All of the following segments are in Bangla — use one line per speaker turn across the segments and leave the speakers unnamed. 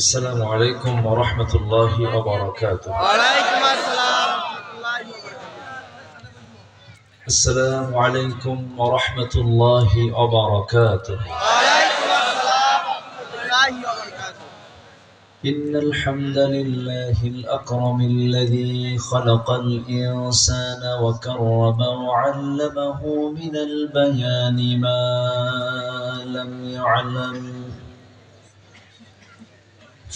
السلام عليكم ورحمة الله وبركاته.
وعليكم السلام ورحمة الله وبركاته.
السلام عليكم ورحمة الله وبركاته.
وعليكم السلام ورحمة الله وبركاته.
إن الحمد لله الأكرم الذي خلق الإنسان وكرم وعلمه من البيان ما لم يعلم،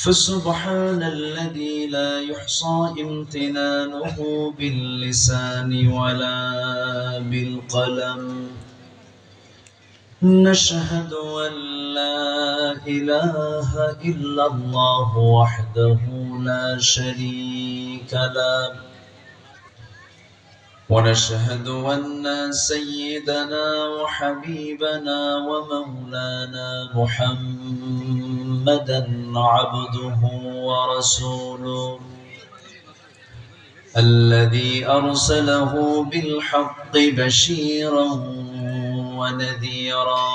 فسبحان الذي لا يحصى امتنانه باللسان ولا بالقلم. نشهد أن لا إله إلا الله وحده لا شريك له، ونشهد أن سيدنا وحبيبنا ومولانا محمدا عبده ورسوله الذي أرسله بالحق بشيرا ونذيرا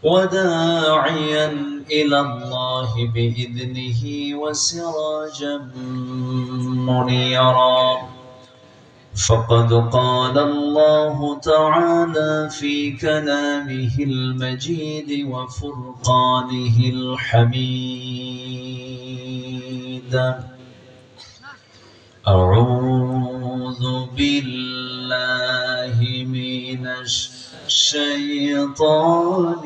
وداعيا إلى الله بإذنه وسراجا منيرا. فقد قال الله تعالى في كلامه المجيد وفرقانه الحميد: أعوذ بالله من الشيطان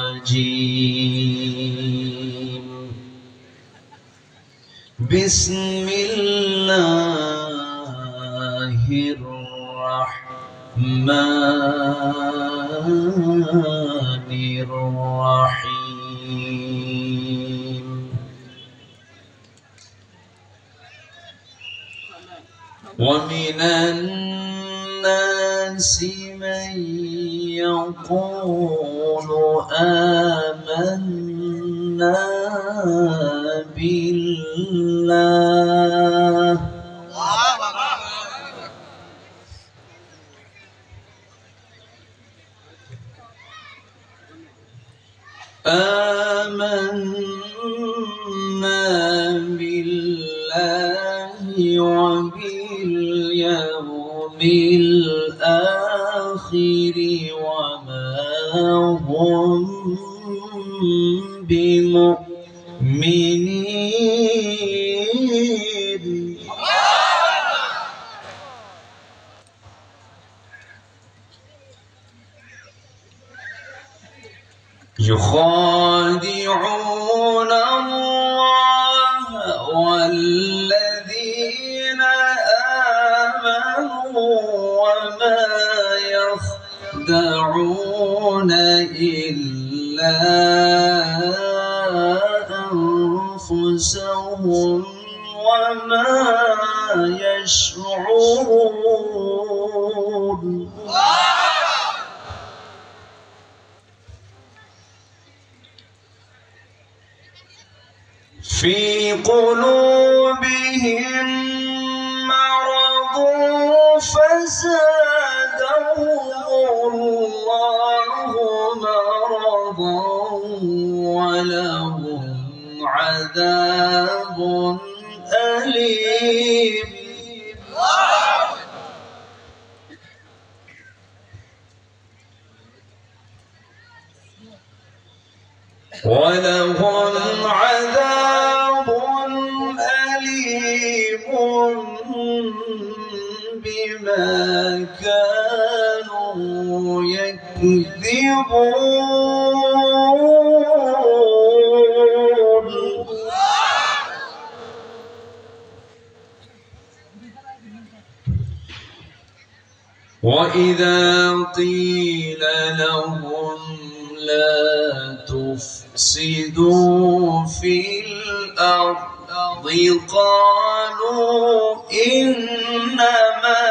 الرجيم. بسم الله الرحمن الرحيم. ومن الناس من يقول آمنا بالله وباليوم الآخر وما هم بمؤمنين. يخادعون الله والذين آمنوا وما يخدعون إلا أنفسهم وما يشعرون. في قلوبهم مرض فزادهم الله مرضا ولهم عذاب أليم. ولهم عذاب أليم بما كانوا يكذبون. وإذا قيل لهم لا تفسدوا في الأرض قالوا إنما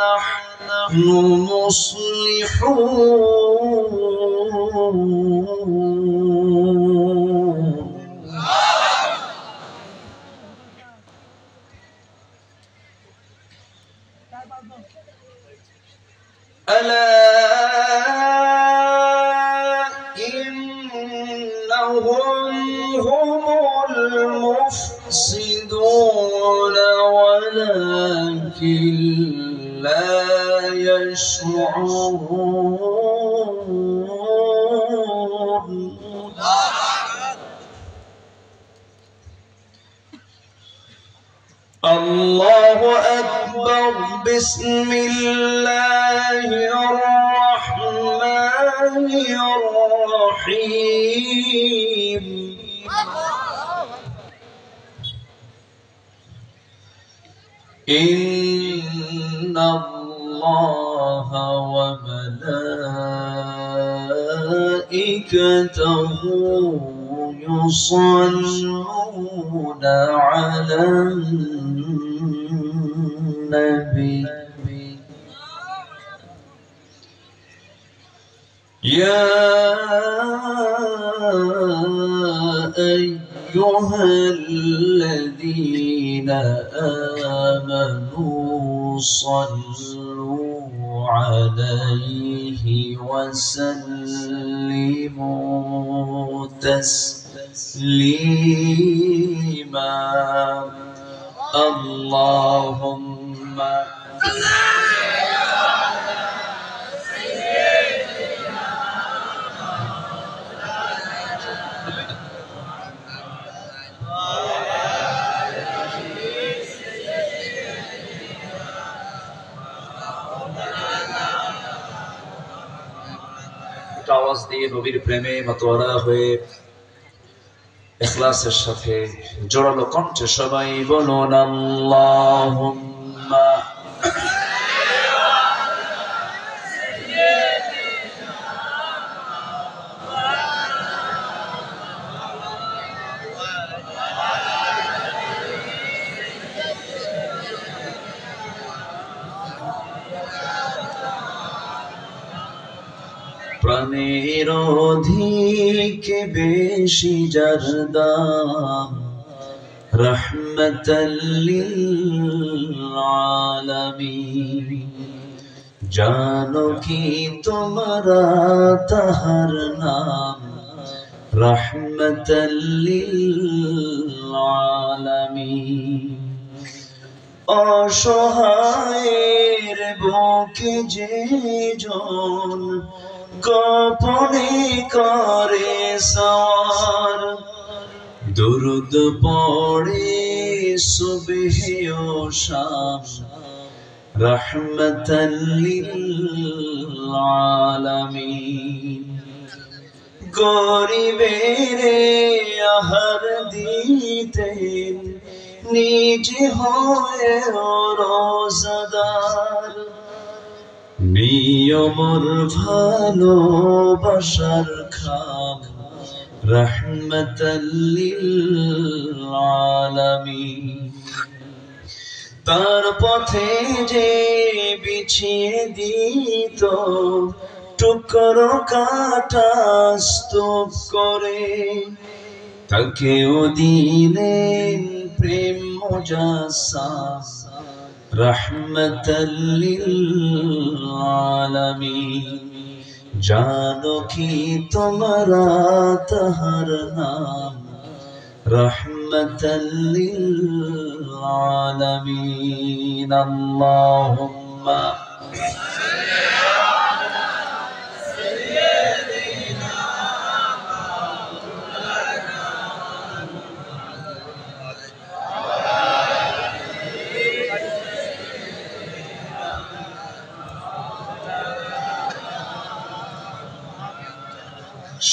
نحن مصلحون. ألا إن
أنهم هم المفسدون ولكن لا يشعرون. الله أكبر. بسم الله الرحمن الرحيم. إن الله وملائكته يصلون على النبي يا أيها الذين آمنوا صلوا عليه وسلموا تسليما. اللهم আওয়াজ দিয়ে নবীর প্রেমে মাতোয়ারা হয়ে ইখলাসের সাথে জোরালো কণ্ঠে সবাই বলুন আল্লাহুম্মা প্রাণের অধিক বেশি যার দাম রহমতাল লিল আলামিন। জানো কি তোমরা তাহার নাম রহমতাল লিল আলামিন। অসহায়ের বুকে যে জন গোপনে করে সওয়ার দুরুদ পড়ে সুবহে ও শাম রহমতাল লিল আলামিন। গরিবের আহার দিতেন নিজে হয়ে রোজাদার নিয়মর ভালোবাসার খাম রহমতাল লিল আলামিন। তার পথে যে বিছিয়ে দিত টুকরো কাটা স্তূপ করে তাকেও দিলেন প্রেম মুজাসসাম রহমতাল লিল আলামিন। জানো কি তোমরা তাহার নাম রহমতাল লিল আলামিন। আল্লাহুম্মা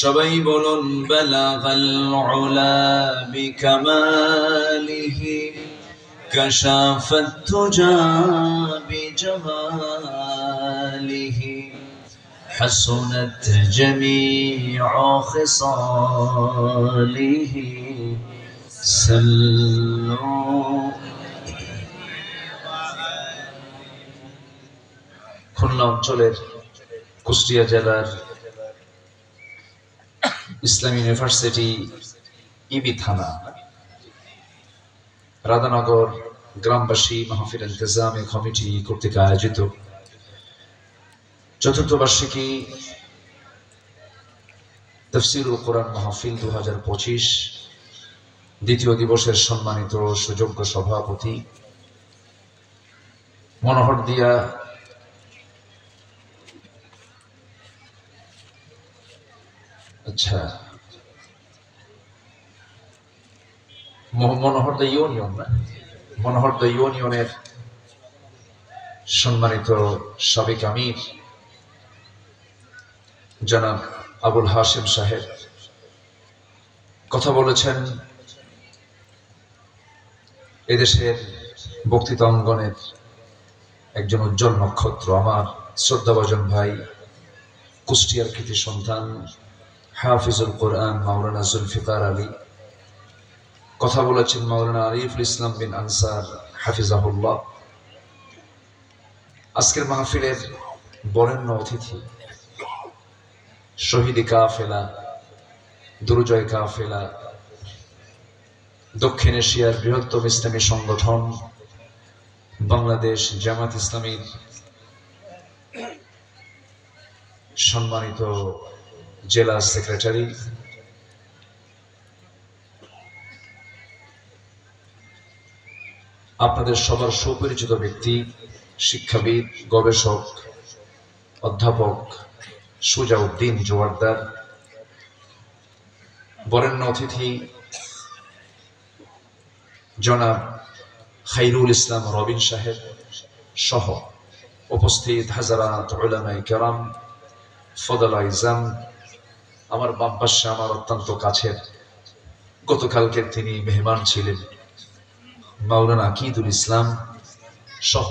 সবাই বলুন বালাগাল উলা বিকামালিহি কাশাফাত তুজা বিজামালিহি হাসুনাত জামিউ খিসালিহি সাল্লু। খুলনা অঞ্চলের কুষ্টিয়া জেলার ইসলামী ইউনিভার্সিটি ইবি থানা রাধানগর গ্রামবাসী মাহফিল ইন্তেজামী কমিটি কর্তৃক আয়োজিত চতুর্থ বার্ষিকী তাফসীরুল কোরআন মাহফিল 2025 দ্বিতীয় দিবসের সম্মানিত সুযোগ্য সভাপতি মনোহরদিয়া মনোহরদিয়া ইউনিয়নের সম্মানিত সাবেক আমির জনাব আবুল হাশেম সাহেব কথা বলেছেন। এদেশের বক্তৃতা অঙ্গনের একজন উজ্জ্বল নক্ষত্র, আমার শ্রদ্ধাভাজন ভাই, কুষ্টিয়ার কৃতি সন্তান হাফিজুল কোরআন মাওলানা জুলফিকার আলী। কথা বলেছেন মাওলানা আরিফুল ইসলাম বিন আনসার হাফিজাহুল্লাহ। আজকের মাহফিলের বরেণ্য অতিথি শহীদ কাফেলা, দুরুজয় কাফেলা, দক্ষিণ এশিয়ার বৃহত্তম ইসলামী সংগঠন বাংলাদেশ জামাত ইসলামীর সম্মানিত জেলা সেক্রেটারি, আপনাদের সবার সুপরিচিত ব্যক্তি, শিক্ষাবিদ, গবেষক, অধ্যাপক সুজাউদ্দিন জোয়ারদার, বরেণ্য অতিথি জনাব খাইরুল ইসলাম রবিন সাহেব সহ উপস্থিত হাজারাত উলামায়ে কেরাম, ফদলা ইজাম, আমার বাপ্পাশা, আমার অত্যন্ত কাছের, গতকালকের তিনি মেহমান ছিলেন মাওলানা আকিদুল ইসলাম সহ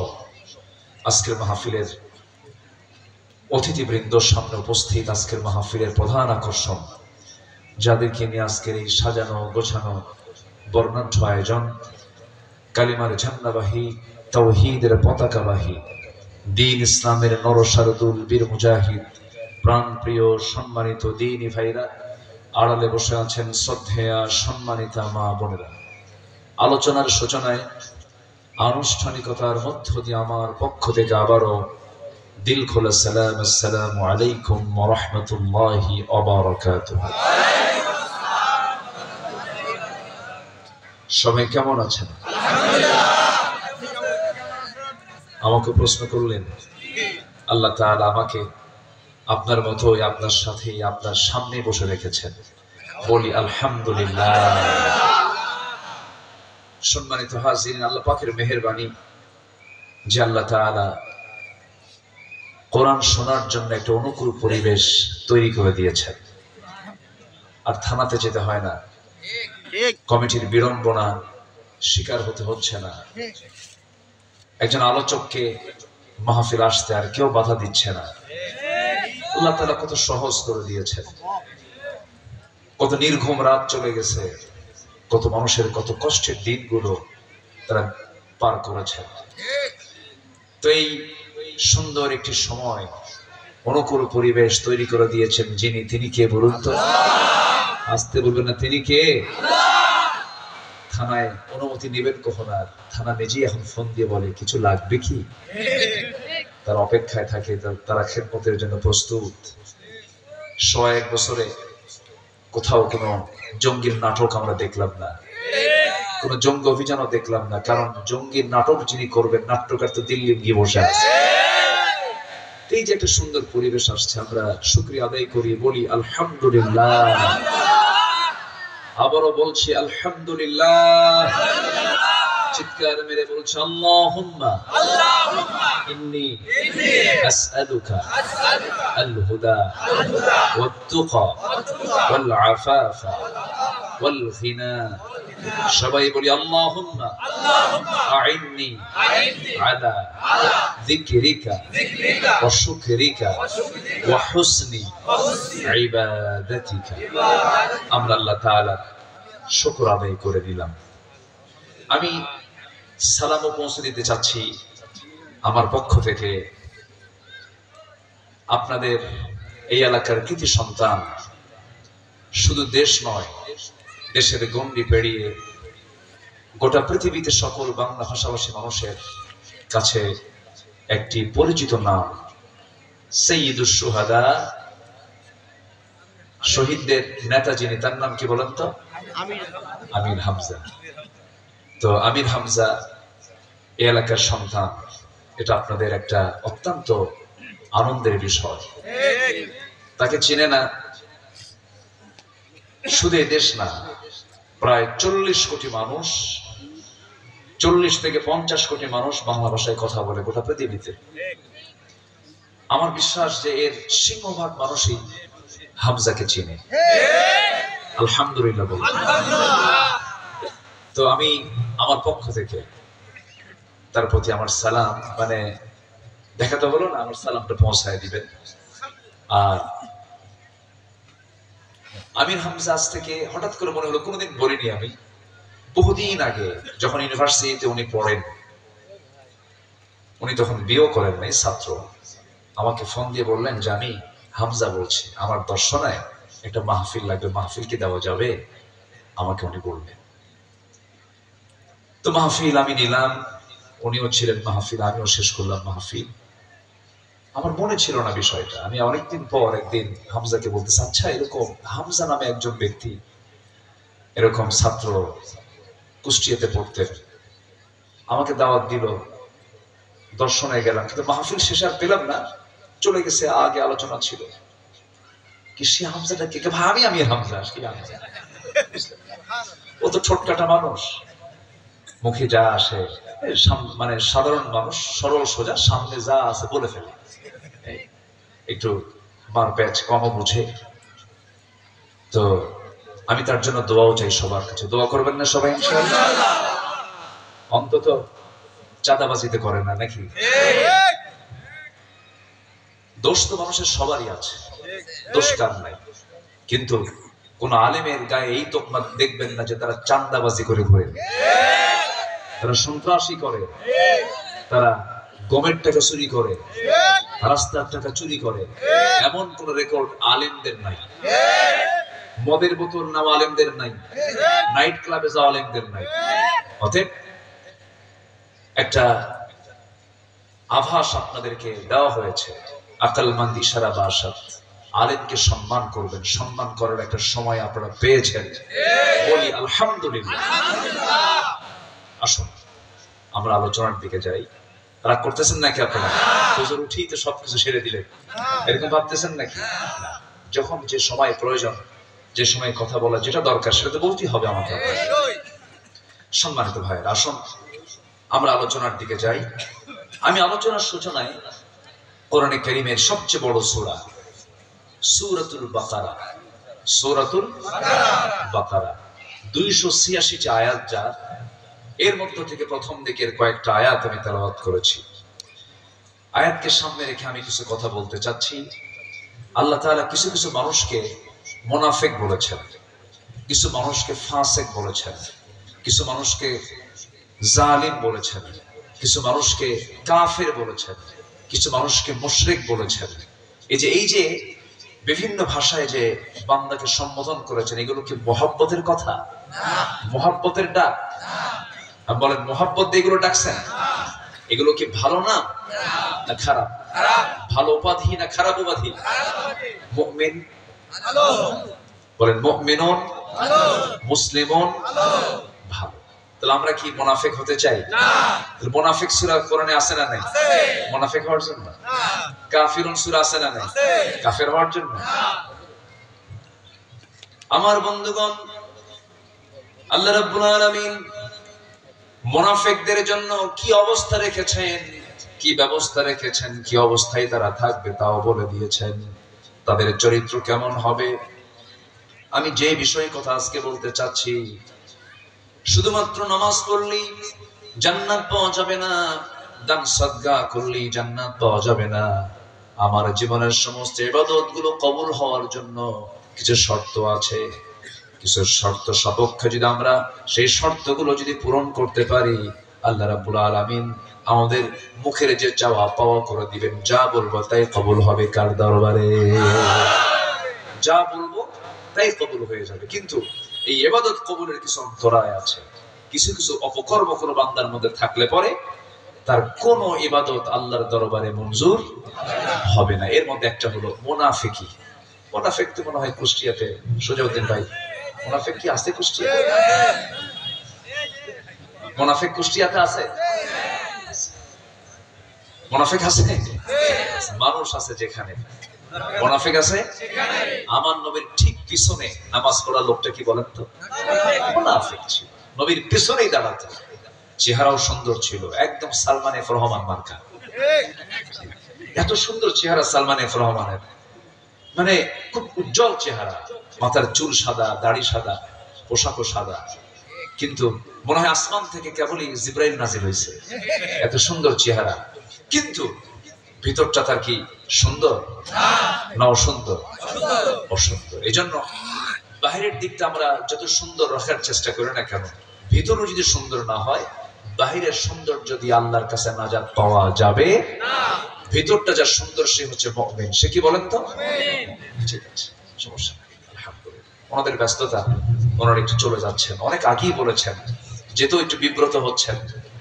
আজকের মাহফিলের অতিথিবৃন্দ সামনে উপস্থিত, আজকের মাহফিলের প্রধান আকর্ষণ, যাদেরকে নিয়ে আজকের এই সাজানো গোছানো বর্ণাঢ্য আয়োজন, কালিমার ঝান্ডাবাহী, তাওহীদের পতাকাবাহী, দ্বীন ইসলামের নরসারদুল বীর মুজাহিদ, প্রাণপ্রিয় সম্মানিত দ্বীনী ভাইরা, আড়ালে বসে আছেন শ্রদ্ধেয়া সম্মানিতা মা বোনেরা। আলোচনার সূচনায় আনুষ্ঠানিকতার মধ্য দিয়ে আমার পক্ষ থেকে আবারও দিল খোলা সালাম, আসসালামু আলাইকুম ওয়া রাহমাতুল্লাহি ওয়া বারাকাতুহু। সবাই কেমন আছেন? আমাকে প্রশ্ন করলেন, আল্লাহ তাআলা আমাকে আপনার মতোই আপনার সাথেই আপনার সামনে বসে রেখেছেন, বলি আলহামদুলিল্লাহ। সম্মানিত হাজিরিন, আল্লাহ পাকের মেহেরবানি যে আল্লাহ তাআলা কোরআন শোনার জন্য একটা অনুকূল পরিবেশ তৈরি করে দিয়েছেন। আর থানাতে যেতে হয় না, কমিটির বিড়ম্বনা শিকার হতে হচ্ছে না, একজন আলোচককে মাহফিল আসতে আর কেউ বাধা দিচ্ছে না। আল্লাহ তাআলা কত সহজ করে দিয়েছেন, কত নির্ঘুম রাত চলে গেছে, কত মানুষের কত কষ্টের দিনগুলো তারা পার করেছে। তো এই সুন্দর একটি সময়, অনুকূল পরিবেশ তৈরি করে দিয়েছেন যিনি, তিনি কে বলুন তো? আসতে বলবেন না, তিনি কে? থানায় অনুমতি নেবেন কখন? আর থানা নিজেই এখন ফোন দিয়ে বলে কিছু লাগবে কি, তার অপেক্ষায় থাকে, তারা খেদমতের জন্য প্রস্তুত। 101 বছরে কোথাও কোনো জঙ্গির নাটক আমরা দেখলাম না, কোন জঙ্গি অভিযানও দেখলাম না, কারণ জঙ্গির নাটক যিনি করবেন, নাট্যকার তো দিল্লি গিয়ে বসে আছে। এই যে একটা সুন্দর পরিবেশ আসছে, আমরা শুকরিয়া আদায় করি, বলি আলহামদুলিল্লাহ। আবারও বলছি আলহামদুলিল্লাহ। চিৎকার মেরে বলছি আল্লাহুম্মা ইন্নী আসআলুকা আল হুদা ওয়াত তুকা ওয়াল আফাফা ওয়াল গিনা। সবাই বলি আল্লাহুম্মা আইন্নি আলা যিকরিকা ওয়া শুকরিকা ওয়া হুসনি ইবাদাতিকা। আমরা আল্লাহ তাআলা শুকর আদায় করে দিলাম। আমি সালামও পৌঁছে দিতে চাচ্ছি আমার পক্ষ থেকে আপনাদের এই এলাকার কৃতি সন্তান, শুধু দেশ নয়, দেশের গণ্ডি পেরিয়ে গোটা পৃথিবীতে সকল বাংলা ভাষাভাষী মানুষের কাছে একটি পরিচিত নাম, সাইয়্যিদুশ শুহাদা, শহীদদের নেতা যিনি, তার নাম কি বলেন তো? আমির হামজা। তো আমির হামজা এই এলাকার সন্তান, এটা আপনাদের একটা অত্যন্ত আনন্দের বিষয়। তাকে চিনে না শুধু এই দেশ না, প্রায় 40 কোটি মানুষ, 40 থেকে 50 কোটি মানুষ বাংলা ভাষায় কথা বলে গোটা পৃথিবীতে। আমার বিশ্বাস যে এর সিংহভাগ মানুষই হামজাকে চিনে। আলহামদুলিল্লাহ বলি। তো আমি আমার পক্ষ থেকে তার প্রতি আমার সালাম, মানে দেখা তো হলো না, আমার সালামটা পৌঁছায় দিবেন। আর আমির হামজা আজ থেকে হঠাৎ করে মনে হলো, কোনোদিন বলিনি আমি, বহুদিন আগে যখন ইউনিভার্সিটিতে উনি পড়েন, উনি তখন বিয়েও করেন নাই, ছাত্র, আমাকে ফোন দিয়ে বললেন যে আমি হামজা বলছি, আমার দর্শনায় একটা মাহফিল লাগবে, মাহফিল কি দেওয়া যাবে? আমাকে উনি বললেন। তো মাহফিল আমি নিলাম, উনিও ছিলেন মাহফিল, আমিও শেষ করলাম মাহফিল। আমার মনে ছিল না বিষয়টা। আমি অনেকদিন পর একদিন হামজাকে বলতেছি, আচ্ছা এরকম হামজা নামে একজন ব্যক্তি, এরকম ছাত্র, কুষ্টিয়াতে পড়তেন, আমাকে দাওয়াত দিল, দর্শনে গেলাম, কিন্তু মাহফিল শেষ আর পেলাম না, চলে গেছে। আগে আলোচনা ছিল কি সে হামজাটা কে? ভাবি আমি হামজা, ও তো ছোটকাটা মানুষ, মুখে যা আসে, মানে সাধারণ মানুষ, সরল সোজা, সামনে যা আছে বলে ফেলে, একটু মার প্যাচ কম বুঝে। তো আমি তার জন্য দোয়াও চাই সবার কাছে। দোয়া করবেন না সবাই ইনশাআল্লাহ? অন্তত চাঁদাবাজিতে করে না নাকি? দোষ তো মানুষের সবারই আছে, দোষ কার নাই, কিন্তু কোন আলেমের গায়ে এই তোকমা দেখবেন না যে তারা চাঁদাবাজি করে ঘুরে, তারা সন্ত্রাসী করে, তারা গমের টাকা চুরি করে, রাস্তার টাকা চুরি করে, এমন কোন রেকর্ড আলেমদের নাই। মদের বোতল নেওয়া আলেমদের নাই, নাইট ক্লাবে যাওয়া আলেমদের নাই। অতএব একটা আভাস আপনাদেরকে দেওয়া হয়েছে, আকলমন্দ ইশারা বাসাত, আলেমকে সম্মান করবেন, সম্মান করার একটা সময় আপনারা পেয়েছেন, বলি আলহামদুলিল্লাহ। আসুন আমরা আলোচনার দিকে যাই। রাগ করতেছেন নাকি আপনারা? হুজুর উঠেই তো সবকিছু সেরে দিলেন, এরকম ভাবতেছেন নাকি? যখন যে সময় প্রয়োজন, যে সময় কথা বলা যেটা দরকার, সেটা তো বলতেই হবে আমাকে। সম্মানিত ভাইয়ের, আসুন আমরা আলোচনার দিকে যাই। আমি আলোচনার সূচনায় কোরআনে কারীমের সবচেয়ে বড় সূরা সূরাতুল বাকারা, সূরাতুল বাকারা 286টি আয়াত, যার এর মধ্য থেকে প্রথম দিকের কয়েকটা আয়াত আমি তেলাওয়াত করেছি। আয়াতকে সামনে রেখে আমি কিছু কথা বলতে চাচ্ছি। আল্লাহ তাআলা কিছু কিছু মানুষকে মুনাফিক বলেছেন, কিছু মানুষকে ফাসিক বলেছেন, কিছু মানুষকে জালিম বলেছেন, কিছু মানুষকে কাফের বলেছেন, কিছু মানুষকে মুশরিক বলেছেন। এই যে বিভিন্ন ভাষায় যে বান্দাকে সম্বোধন করেছেন, এগুলো কি মহব্বতের কথা? মহব্বতের ডাক? বলেন, মহব্বত দিয়ে এগুলো ডাকছেন? এগুলো কি ভালো নাম না খারাপ? ভালো উপাধি না খারাপ উপাধি? মুমিন বলেন, মুমিনুন, মুসলিমুন, ভালো। তাহলে আমরা কি মুনাফিক হতে চাই? মুনাফিক সূরা কোরআনে আছে না নাই? মুনাফিক হওয়ার জন্য। কাফিরুন সূরা আছে না নাই? কাফের হওয়ার জন্য। আমার বন্ধুগণ, আল্লাহ রাব্বুল আলামিন মুনাফিকদের জন্য কি অবস্থা রেখেছেন, কি ব্যবস্থা রেখেছেন, কি অবস্থায় তারা থাকবে তাও বলে দিয়েছেন, তাদের চরিত্র কেমন হবে। আমি যে বিষয়ে কথা আজকে বলতে চাচ্ছি, শুধুমাত্র নামাজ পড়লেই জান্নাত পাওয়া যাবে না, দান সাদকা করলেই জান্নাত পাওয়া যাবে না। আমার জীবনের সমস্ত ইবাদতগুলো কবুল হওয়ার জন্য কিছু শর্ত আছে। কিছু শর্ত সাপেক্ষে যদি আমরা সেই শর্তগুলো যদি পূরণ করতে পারি, আল্লাহ রাব্বুল আলামিন আমাদের মুখের যে চাওয়া পাওয়া করে দিবেন। যা বলবো তাই কবুল হবে কার দরবারে? যা বলবো তাই কবুল হয়ে যাবে। কিন্তু এই ইবাদত কবুলের কিছু অন্তরায় আছে, কিছু কিছু অপকর্ম কোনো বান্দার মধ্যে থাকলে পরে তার কোন ইবাদত আল্লাহর দরবারে মঞ্জুর হবে না। এর মধ্যে একটা হলো মুনাফিকি। মুনাফিক তো মনে হয় কুষ্টিয়াতে, সুজাউদ্দিন ভাই মুনাফিক কি আছে কুষ্টিয়াতে? মুনাফিক কুষ্টিয়াতে আছে? মুনাফিক আছে? মানুষ আছে যেখানে মুনাফিক আছে। আমার নবীর ঠিক পিছনে নামাজ পড়া লোকটা কি বলেন তো? মুনাফিক ছিল। নবীর পিছনেই দাঁড়াতো, চেহারাও সুন্দর ছিল, একদম সালমান এফ রহমান মার্কা। এত সুন্দর চেহারা সালমান এফ রহমানের, মানে খুব উজ্জ্বল চেহারা, মাথার চুল সাদা, দাড়ি সাদা, পোশাকও সাদা, কিন্তু মনে হয় আসমান থেকে কেবলই জিব্রাইল নাজিল হয়েছে, এত সুন্দর চেহারা। কিন্তু ভিতরটা তার কি সুন্দর না অসুন্দর? অসুন্দর। এই জন্য বাহিরের দিকটা আমরা যত সুন্দর রাখার চেষ্টা করি না কেন, ভিতরও যদি সুন্দর না হয়, বাহিরের সুন্দর যদি আল্লাহর কাছে নাজাত পাওয়া যাবে না। ভিতরটা যা সুন্দর সে হচ্ছে মুমিন। সে কি বলেন তো? ঠিক আছে, সমস্যা নেই, আলহামদুলিল্লাহ। ওনাদের ব্যস্ততা, ওনারা একটু চলে যাচ্ছেন, অনেক আগেই বলেছেন, যেহেতু একটু বিব্রত হচ্ছেন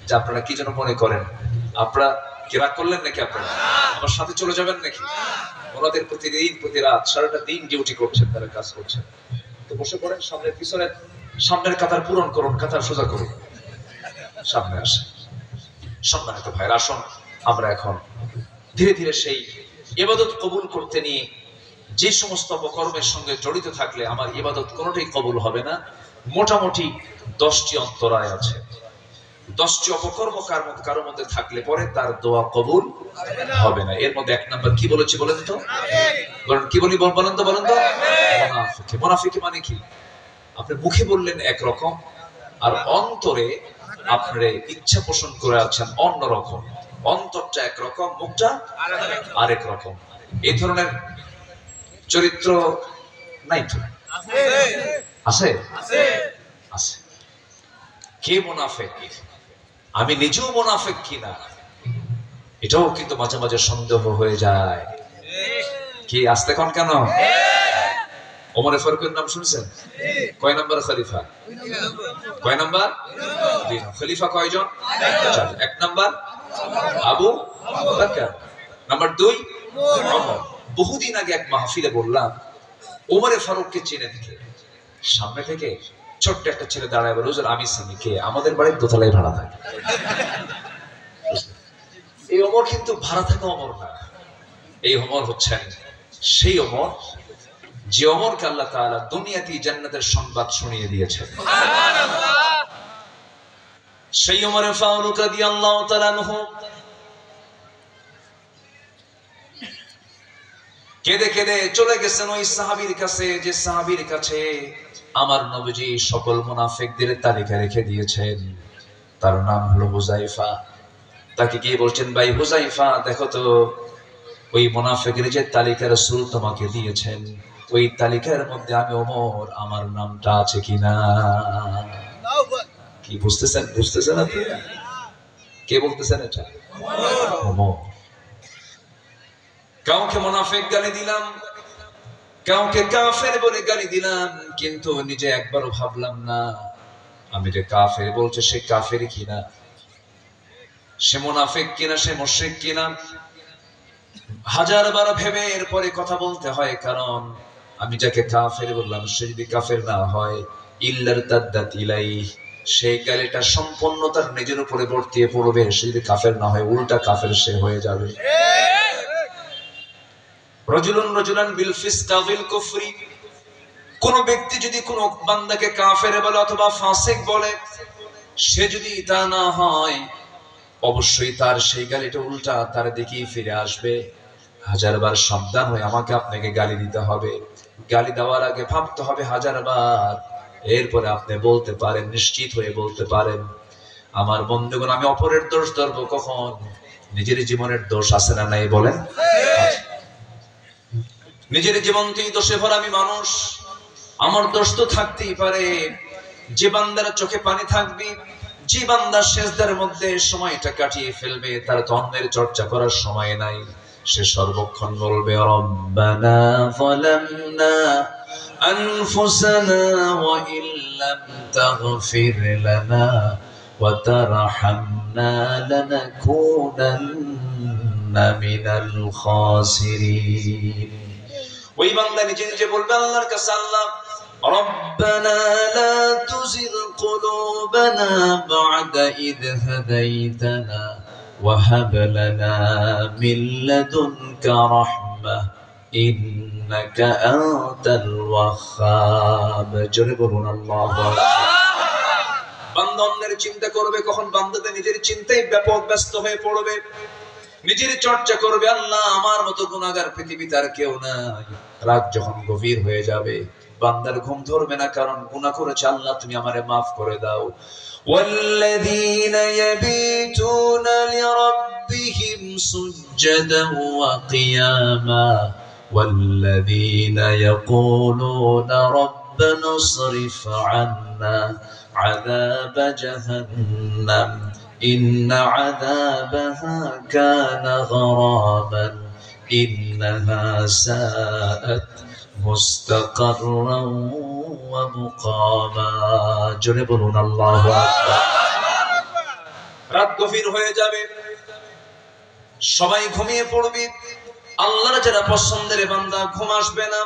যে আপনারা কি যেন মনে করেন, আপনারা কি রাগ করলেন নাকি? আপনারা আমার সাথে চলে যাবেন নাকি? ওনাদের প্রতিদিন প্রতি রাত সারাটা দিন ডিউটি করছেন, তারা কাজ করছেন। তো বসে পড়েন, সামনের পিছনের, সামনের কাতার পূরণ করুন, কাতার সোজা করুন, সামনে আসে। সম্মানিত ভাইরা, আসুন আমরা এখন ধীরে ধীরে সেই ইবাদত কবুল করতে নিয়ে, যে সমস্ত অপকর্মের সঙ্গে জড়িত থাকলে আমার ইবাদত কোনোটাই কবুল হবে না, মোটামুটি 10টি অন্তরায় আছে। 10টি অপকর্ম কারোর মধ্যে থাকলে পরে তার দোয়া কবুল হবে না। এর মধ্যে 1 নাম্বার কি বলেছি বলেন তো? কি বলি বলেন তো? মুনাফিক। মুনাফিক মানে কি? আপনি মুখে বললেন একরকম, আর অন্তরে আপনার ইচ্ছা পোষণ করে আছেন অন্যরকম। অন্তরটা একরকম, মুখটা আরেক রকম। এই ধরনের চরিত্র নাই তো? আছে? আছে। কে মুনাফিক? আমি নিজেও মুনাফিক কিনা এটাও কিন্তু মাঝে মাঝে সন্দেহ হয়ে যায়। কি আসতে কোন কেন? ওমরে ফারুকের নাম শুনছেন? কয় নাম্বার খলিফা? কয় নাম্বার? 2 খলিফা কয়জন? 4। 1 নাম্বার আবু বকর, নাম্বার 2 ওমর। বহুদিন আগে এক মাহফিলে বললাম, ওমরে ফারুককে চিনেন কে? সামনে থেকে ছোট্ট একটা ছেলে দাঁড়ায় বলে, হুজুর আমি চিনি। কে? আমাদের বাড়ির দোতলায় ভাড়া থাকে। এই ওমর কিন্তু ভাড়া থাকা ওমর না, এই ওমর হচ্ছেন সেই ওমর যে ওমরকে আল্লাহ তাআলা দুনিয়াতেই জান্নাতের সংবাদ শুনিয়ে দিয়েছেন। সুবহানাল্লাহ। সেই ওমর ফারুক রাদিয়াল্লাহু তাআলা আনহু কেঁদে কেঁদে চলে গেছেন ওই সাহাবীর কাছে, যে সাহাবীর কাছে আমার নবীজি সকল মুনাফিকদের তালিকা রেখে দিয়েছেন। তার নাম হলো হুযায়ফা। তাকে গিয়ে বলছেন, ভাই হুযায়ফা, দেখো তো ওই মুনাফিকের যে তালিকা রাসূল তোমাকে দিয়েছেন, ওই তালিকার মধ্যে আমি ওমর, আমার নামটা আছে কিনা? কি বুঝতেছেন? বুঝতেছেন আপনি? কে বলতেছেন এটা? ওমর। কাউকে মুনাফিক গালি দিলাম, কাউকে কাফের বলে গালি দিলাম, কিন্তু নিজে একবারও ভাবলাম না আমি যে কাফের বলছে সে কাফের কিনা, সে মুনাফিক কিনা, সে মুশরিক কিনা। 1000বার ভেবে এরপরে কথা বলতে হয়, কারণ আমি যাকে কাফের বললাম সে যদি কাফের না হয়, ইল্লার তাদ্দাত ইলাই, সেই গালিটা সম্পূর্ণ তার নিজের উপরে বর্তিয়ে পড়বে। সে যদি কাফের না হয়, উল্টা কাফের সে হয়ে যাবে। রাজুলুন রাজুলান বিল ফিসকা বিল কুফরি, কোন ব্যক্তি যদি কোন বান্দাকে কাফের বলে অথবা ফাসিক বলে, সে যদি তা না হয়, অবশ্যই তার সেই গালিটা উল্টা তার দিকেই ফিরে আসবে। 1000বার সাবধান হয়ে আমাকে আপনাকে গালি দিতে হবে। গালি দেওয়ার আগে ভাবতে হবে 1000বার, এরপরে আপনি বলতে পারেন, নিশ্চিত হয়ে বলতে পারেন, আমার বন্ধুগণ আমি অপরের দোষ ধরবো কখন? নিজের জীবনের দোষ আছে না নাই বলেন? নিজের জীবনতেই দোষে ভরা আমি মানুষ, আমার দোষ তো থাকতেই পারে। যে বান্দার চোখে পানি থাকবে, যে বান্দা সিজদার মধ্যে সময়টা কাটিয়ে ফেলবে, তার তো অন্যের চর্চা করার সময় নাই। সে সর্বক্ষণ বলবে, রব্বানা যালামনা আনফুসানা ওয়া ইল্লাম তাগফির লানা ওয়া তারহামনা লানাকুনান্না মিনাল খাসিরিন। ওই বান্দা নিজে নিজে বলবে আল্লাহর কাছে, আল্লাহ ربنا لا تزغ قلوبنا بعد إذ هديتنا وهب لنا من لدنك رحمة إنك أنت الوهاب জোরে বলুন আল্লাহু আকবার। বান্দা অন্যের চিন্তা করবে, কখন বান্দাতে নিজের চিন্তায় ব্যাপক ব্যস্ত হয়ে পড়বে, নিজের চর্চা করবে, আল্লাহ আমার মতো গুনাহগার পৃথিবীতে আর কেউ নাই। রাত যখন গভীর হয়ে যাবে বান্দার ঘুম ধরবে না, কারণ গুনাহ করেছে, আল্লাহ তুমি আমারে maaf করে দাও। والذين يبيتون لربهم سجدا وقياما والذين يقولون ربنا اصرف عنا عذاب جهنم إن عذابها كان غراما إنها ساءت مستقرا ومقاما জোরে বলুন আল্লাহু আকবার। রাত গভীর হয়ে যাবে, সবাই ঘুমিয়ে পড়বে, আল্লাহর যারা পছন্দের বান্দা ঘুম আসবে না,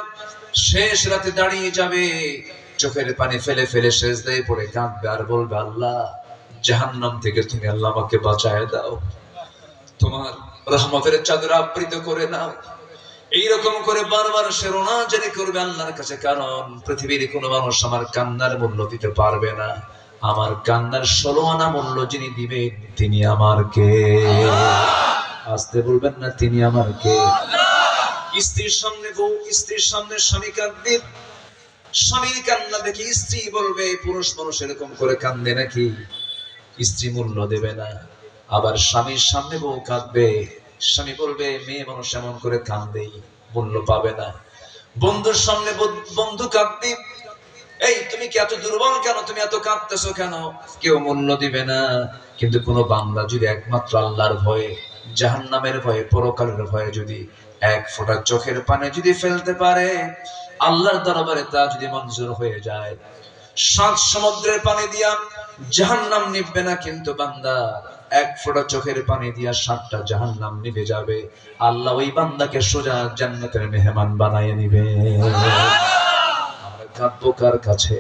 শেষ রাতে দাঁড়িয়ে যাবে, চোখের পানি ফেলে ফেলে সেজদায় পড়ে কাঁদবে আর বলবে, আল্লাহ জাহান্নাম থেকে তুমি আল্লাহ আমাকে বাঁচায় দাও, তোমার রহমতের চাদর আবৃত করে নাও। এইরকম করে বারবার সে রোনাজারি করবে আল্লাহর কাছে, কারণ পৃথিবীর কোনো মানুষ আমার কান্নার মূল্য দিতে পারবে না। আমার কান্নার 16 আনা মূল্য যিনি দিবেন তিনি আমার কে? আসতে বলবেন না, তিনি আমার কে? স্ত্রীর সামনে বউ, স্ত্রীর সামনে স্বামী কাঁদবে, স্বামীর কান্না দেখে স্ত্রী বলবে, পুরুষ মানুষ এরকম করে কান্দে নাকি? স্ত্রী মূল্য দেবে না। আবার স্বামীর সামনে বউ কাঁদবে, স্বামী বলবে, মেয়ে মানুষ এমন করে কাঁদেই, মূল্য পাবে না। বন্ধুর সামনে বন্ধু কাঁদবে, এই তুমি কি এত দুর্বল কেন, তুমি এত কাঁদতেছো কেন? কেউ মূল্য দিবে না। কিন্তু কোন বান্দা যদি একমাত্র আল্লাহর ভয়ে, জাহান্নামের ভয়ে, পরকালের ভয়ে যদি এক ফোঁটা চোখের পানি যদি ফেলতে পারে, আল্লাহর দরবারে তা যদি মঞ্জুর হয়ে যায়, 7 সমুদ্রের পানি দিয়া জাহান্নাম নিভবে না, কিন্তু বান্দা এক ফোঁটা চোখের পানি দিয়া 7টা জাহান্নাম নিভে যাবে। আল্লাহ ওই বান্দাকে সোজা জান্নাতের মেহমান বানায় নিবে। আমরা কাঁদবো কার কাছে?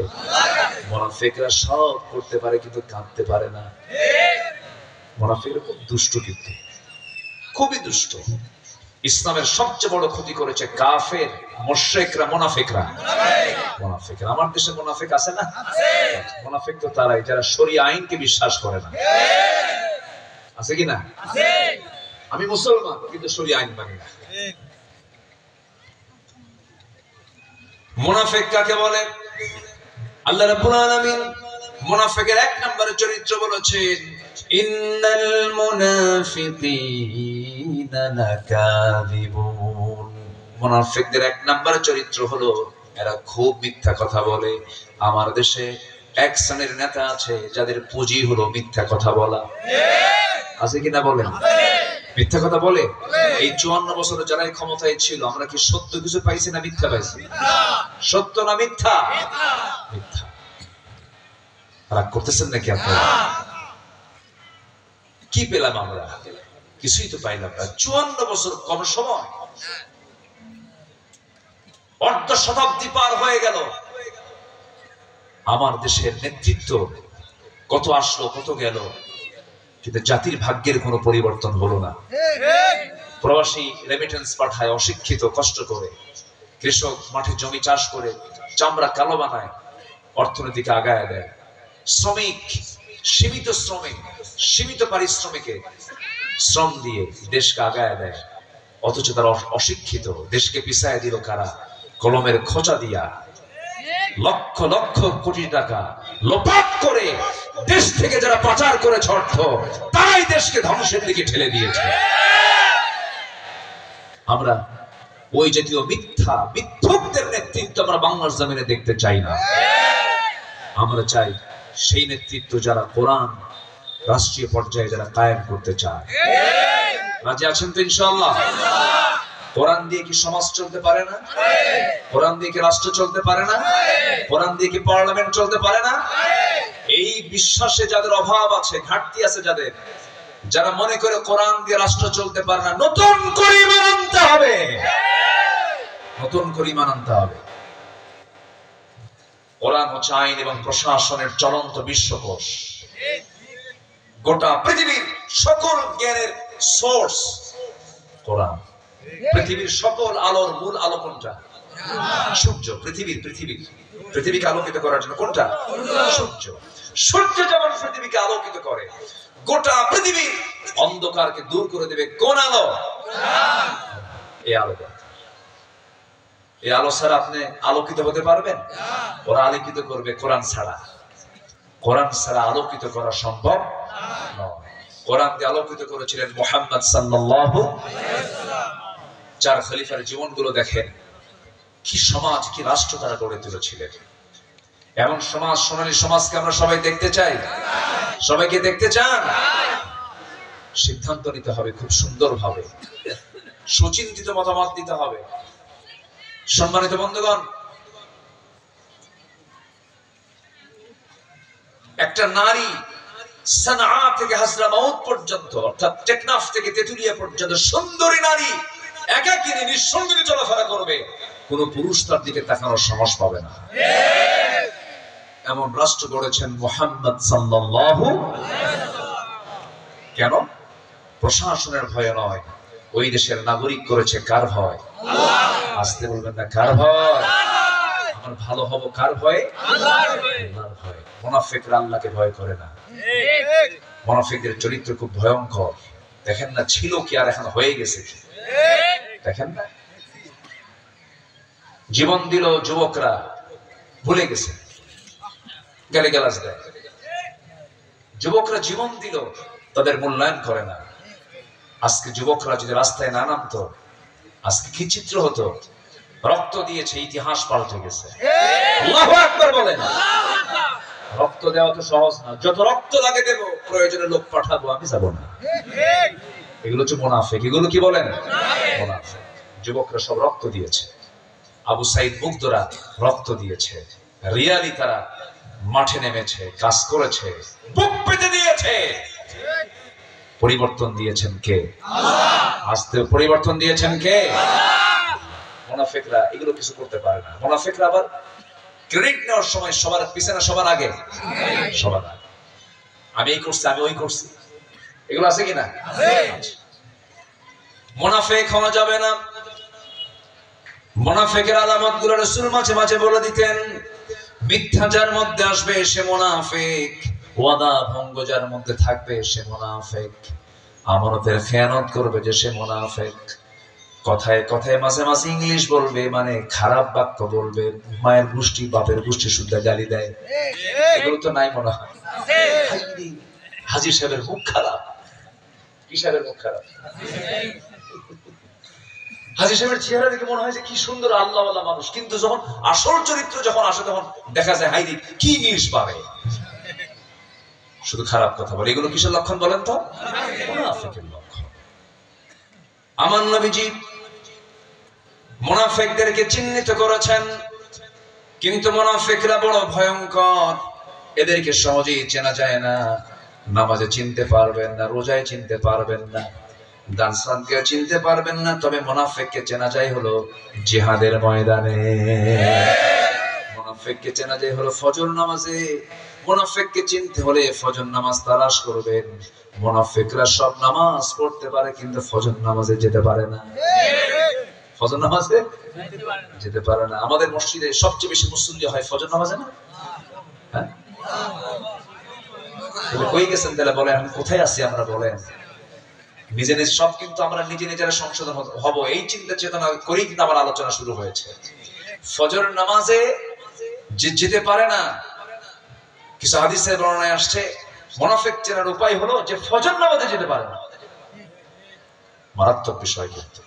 মুনাফিকরা সব করতে পারে কিন্তু কাঁদতে পারে না। মুনাফিকরা খুব দুষ্ট, কিন্তু খুবই দুষ্ট। ইসলামের সবচেয়ে বড় ক্ষতি করেছে কাফের, মুশরিকরা, মুনাফিকরা। মুনাফিকরা, আমার দেশে মুনাফিক আছে না? মুনাফিক তো তারাই যারা শরিয়া আইনকে বিশ্বাস করে না। আছে কি না? আমি মুসলমান কিন্তু শরিয়া আইন মানি না। মুনাফিক কাকে বলে? আল্লাহ রাব্বুল আলামিন মুনাফিকের 1 নম্বরের চরিত্র বলেছেন, ইন্নাল মুনাফিকিনা লাকাযিবুন। মুনাফিকদের 1 নম্বরের চরিত্র হলো এরা খুব মিথ্যা কথা বলে। আমার দেশে এক শ্রেণীর নেতা আছে যাদের পুঁজি হলো মিথ্যা কথা বলা। আছে কিনা বলেন? মিথ্যা কথা বলে। এই 54 বছরে যারা ক্ষমতায় ছিল, আমরা কি সত্য কিছু পাইছি না মিথ্যা পাইছি? সত্য না মিথ্যা? মিথ্যা। রাগ করতেছেন নাকি আপনারা? কি পেলাম আমরা? কিছুই তো পাইলাম না। 54 বছর কম সময়, অর্ধ শতাব্দী পার হয়ে গেল। আমার দেশের নেতৃত্ব কত আসলো কত গেল, কিন্তু জাতির ভাগ্যের কোনো পরিবর্তন হলো না। প্রবাসী রেমিটেন্স পাঠায়, অশিক্ষিত কষ্ট করে, কৃষক মাঠে জমি চাষ করে চামড়া কালো বানায়, অর্থনীতিকে আগায় দেয়। শ্রমিক, সীমিত শ্রমিক, সীমিত পারিশ্রমিকে শ্রম দিয়ে দেশকে আগায় দেয়, অথচ তারা অশিক্ষিত। দেশকে পিছায় দিল কারা? কলমের খোঁচা দিয়া লক্ষ লক্ষ কোটি টাকা লোপাট করে দেশ থেকে যারা পাচার করেছে অর্থ, তারাই দেশকে ধ্বংসের দিকে ঠেলে দিয়েছে। আমরা ওই জাতীয় মিথ্যুকদের নেতৃত্ব আমরা বাংলার জমিনে দেখতে চাই না। আমরা চাই সেই নেতৃত্ব যারা কোরআন রাষ্ট্রীয় পর্যায়ে যারা কায়েম করতে চায়। রাজি আছেন তো ইনশাআল্লাহ? কোরআন দিয়ে কি সমাজ চলতে পারে না? কোরআন দিয়ে কি রাষ্ট্র চলতে পারে না? কোরআন দিয়ে কি পার্লামেন্ট চলতে পারে না? এই বিশ্বাসে যাদের অভাব আছে, ঘাটতি আছে, যারা মনে করে কোরআন দিয়ে রাষ্ট্র চলতে পারে না, নতুন করে ঈমান আনতে হবে। নতুন করে ঈমান আনতে হবে। কোরআন হচ্ছে আইন এবং প্রশাসনের চলন্ত বিশ্বকোষ। গোটা পৃথিবীর সকল জ্ঞানের সোর্স কোরআন। পৃথিবীর সকল আলোর মূল আলো কোনটা? সূর্য। পৃথিবীকে আলোকিত করার জন্য কোনটা? সূর্য। সূর্য যেমন পৃথিবীকে আলোকিত করে, গোটা পৃথিবীর অন্ধকারকে দূর করে দেবে কোন আলো? এই আলো। এই আলো ছাড়া আপনি আলোকিত হতে পারবেন? ওরা আলোকিত করবে কোরআন ছাড়া। কোরআন ছাড়া আলোকিত করা সম্ভব নয়। কোরআন দিয়ে আলোকিত করেছিলেন মুহাম্মদ সাল্লাল্লাহু আলাইহি ওয়াসাল্লাম। চার খলিফার জীবনগুলো দেখেন, কি সমাজ, কি রাষ্ট্র তারা গড়ে তুলেছিলেন। এমন সমাজ, সোনালী সমাজকে আমরা সবাই দেখতে চাই। সবাইকে দেখতে চান? সিদ্ধান্ত নিতে হবে খুব সুন্দরভাবে, সুচিন্তিত মতামত দিতে হবে। সম্মানিত বন্ধুগণ, একটা নারী সানআ থেকে হাজরামাউত পর্যন্ত, অর্থাৎ টেকনাফ থেকে তেতুলিয়া পর্যন্ত সুন্দরী নারী একাকিনী নিঃসঙ্গী চলাফেরা করবে, কোন পুরুষ তার দিকে তাকানোর সাহস পাবে না। এমন রাষ্ট্র গড়েছেন মুহাম্মদ সাল্লাল্লাহু আলাইহি ওয়াসাল্লাম। কেন? প্রশাসনের ভয় নয়, ওই দেশের নাগরিক করেছে কার ভয়? আল্লাহ। আসতে বলবেন না, কার ভয়? আমার ভালো হব কার ভয়? আল্লাহর ভয়। মুনাফিকরা আল্লাহকে ভয় করে না। মুনাফিকদের চরিত্র খুব ভয়ঙ্কর। দেখেন না, ছিল কি আর এখন হয়ে গেছে কি? দেখেন না, জীবন দিল যুবকরা, ভুলে গেছে, গালিগালাজ দেয়। যুবকরা জীবন দিল, তাদের মূল্যায়ন করে না। আজকে যুবকরা যদি রাস্তায় না নামতো, আজকে কি চিত্র হতো? রক্ত দিয়েছে, ইতিহাস পাল্টে গেছে। আল্লাহু আকবার বলেন। রক্ত দেওয়া তো সহজ না। যত রক্ত লাগে দেব, প্রয়োজনে লোক পাঠাবো, আমি যাব না। এগুলো হচ্ছে মুনাফিক। এগুলো কি বলেন? মুনাফিক। যুবকরা সব রক্ত দিয়েছে। আবু সাইদ মুগ্ধরা রক্ত দিয়েছে। রিয়ালি তারা মাঠে নেমেছে, কাজ করেছে, বুক পেতে দিয়েছে। পরিবর্তন দিয়েছেন কে? আল্লাহ। আস্তে পরিবর্তন দিয়েছেন কে? আল্লাহ। মুনাফিকরা এগুলো কিছু করতে পারে না। মুনাফিকরা আবার ক্রেডিট নেওয়ার সময় সবার পিছনে, সবার আগে, সবার আগে আমি এই করছি, আমি ওই করছি, এগুলো আছে কিনা? মুনাফিক হওয়া যাবে না। মুনাফিকের আলামতগুলো রাসূল মাঝে মাঝে বলে দিতেন। মিথ্যা যার মধ্যে আসবে সে মুনাফিক, ওয়াদা ভঙ্গ যার মধ্যে থাকবে সে মুনাফিক, আমানতের খেয়ানত করবে যে সে মুনাফিক, কথায় কথায় মাঝে মাঝে ইংলিশ বলবে, মানে খারাপ বাক্য বলবে, মায়ের গোষ্ঠী বাপের গোষ্ঠী শুদ্ধ গালি দেয়। এগুলো তো নাই মনে হয়। হাজী সাহেবের মুখ খারাপ। কি সাহেবের মুখ খারাপ? হাজী সাহেবের চেহারা দেখে মনে হয় যে কি সুন্দর আল্লাহওয়ালা মানুষ, কিন্তু যখন আসল চরিত্র যখন আসে তখন দেখা যায় হাইরে কি ইংলিশ পারে, শুধু খারাপ কথা বলে। এগুলো কিসের লক্ষণ বলেন তো? মুনাফিকের লক্ষণ। আমার নবীজি মুনাফিকদেরকে চিহ্নিত করেছেন, কিন্তু মুনাফিকরা বড় ভয়ঙ্কর। এদেরকে সহজেই চেনা যায় না। নামাজে চিনতে পারবেন না, রোজায় চিনতে পারবেন না, দান সাদকে চিনতে পারবেন না, তবে মুনাফিককে চেনা যায় হলো জিহাদের ময়দানে। মুনাফিককে চেনা যায় হলো ফজর নামাজে। মুনাফিককে চিনতে হলে ফজর নামাজ তালাশ করবেন। মুনাফিকরা সব নামাজ পড়তে পারে, কিন্তু ফজর নামাজে যেতে পারে না। ফজর নামাজে যেতে পারে না। আমাদের মসজিদে সবচেয়ে বেশি মুসল্লি হয় ফজর নামাজে না? হ্যাঁ, কই গেছেন তাহলে বলেন? কোথায় আছি আমরা বলেন? নিজে নিজে সব কিন্তু আমরা নিজে নিজেরা সংশোধন হব, এই চিন্তা চেতনা করেই কিন্তু আমার আলোচনা শুরু হয়েছে। ফজর নামাজে যে যেতে পারে না, কিছু হাদিসের বর্ণনায় আসছে মুনাফিক চেনার উপায় হলো যে ফজর নামাজে যেতে পারে না। মারাত্মক বিষয়। কিন্তু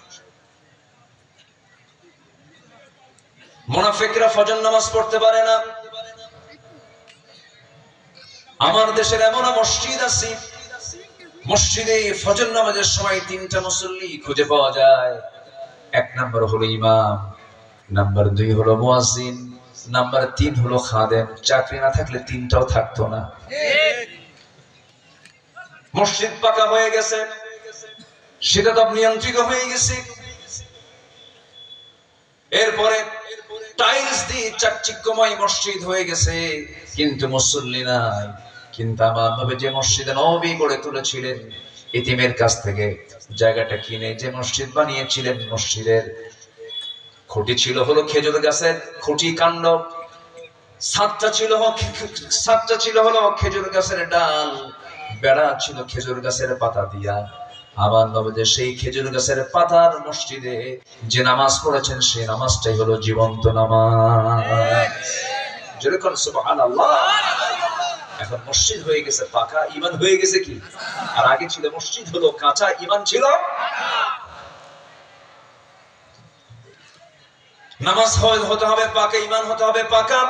মুনাফিকরা ফজর নামাজ পড়তে পারে না। আমার দেশের এমন মসজিদ আছে, মসজিদে ফজর নামাজের সময় তিনটা মুসল্লি খুঁজে পাওয়া যায়। এক নাম্বার হলো ইমাম, নাম্বার 2 হলো মুয়াজ্জিন, নাম্বার 3 হলো খাদেম। চাকরি না থাকলে তিনটাও থাকতো না। মসজিদ পাকা হয়ে গেছে, সেটা তো নিয়ন্ত্রিত হয়ে গেছে। এরপরে টাইলস দিয়ে চাকচিক্যময় মসজিদ হয়ে গেছে, কিন্তু মুসল্লি নাই। কিন্তু আমার নবী যে মসজিদে নববী গড়ে তুলেছিলেন, ইতিমের কাছ থেকে জায়গাটা কিনে যে মসজিদ বানিয়েছিলেন, মসজিদের খুঁটি ছিল হলো খেজুর গাছের খুঁটি কাণ্ড, ছাদটা ছিল হলো খেজুর গাছের ডাল, বেড়া ছিল খেজুর গাছের পাতা দিয়া। আমার নবী সেই খেজুর গাছের পাতার মসজিদে যে নামাজ পড়েছেন, সেই নামাজটাই হলো জীবন্ত নামাজ। যেরকম সুবহানাল্লাহ। এখন মসজিদ হয়ে গেছে পাকা, ঈমান হয়ে গেছে কি? আর আগে ছিল মসজিদ হলো কাঁচা, ঈমান ছিল। নামাজ হতে হবে পাকা, ঈমান হতে হবে পাকা।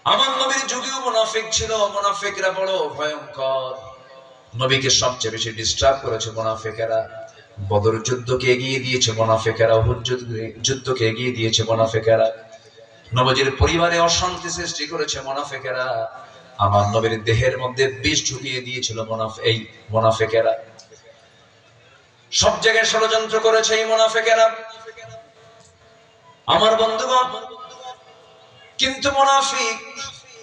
আমার নবীর যুগেও মুনাফিক ছিল, মুনাফিকরা বড় ভয়ঙ্কর। নবীকে সবচেয়ে বেশি ডিস্টার্ব করেছে মুনাফিকেরা। বদর যুদ্ধকে এগিয়ে দিয়েছে মুনাফিকেরা, উহুদ যুদ্ধকে এগিয়ে দিয়েছে মুনাফিকেরা। নবীর পরিবারে অশান্তি সৃষ্টি করেছে মুনাফিকেরা। আমার নবীর দেহের মধ্যে বিষ ঢুকিয়ে দিয়েছিল এই মুনাফিকেরা। সব জায়গায় ষড়যন্ত্র করেছে এই মুনাফিকেরা। আমার বন্ধুগণ, কিন্তু মুনাফিক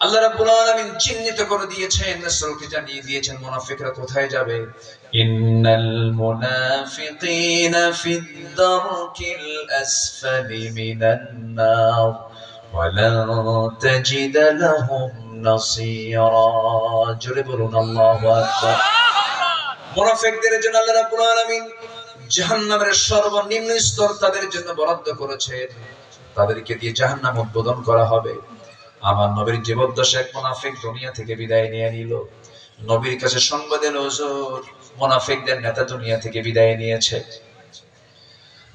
আল্লাহ রাব্বুল আলামিন চিহ্নিত করে দিয়েছেন, রাসূলকে জানিয়ে দিয়েছেন মুনাফিকরা কোথায় যাবে। ইন্নাল মুনাফিকিনা ফিদ দারকিল আসফালি মিনান নার ওয়া লা তাজিদ লাহুম নাসীরা। জোরে বলুন আল্লাহু আকবার। মুনাফিকদের জন্য আল্লাহ রাব্বুল আলামিন জাহান্নামের সর্বনিম্ন স্তর তাদের জন্য বরাদ্দ করেছেন। তাদেরকে দিয়ে জাহান্নাম উদ্বোধন করা হবে। আমার নবীর জীবদ্দশা এক মুনাফিক দুনিয়া থেকে বিদায় নিয়ে নিল। নবীর কাছে সংবাদ এলো, হুজুর মুনাফিকদের নেতা দুনিয়া থেকে বিদায় নিয়েছে।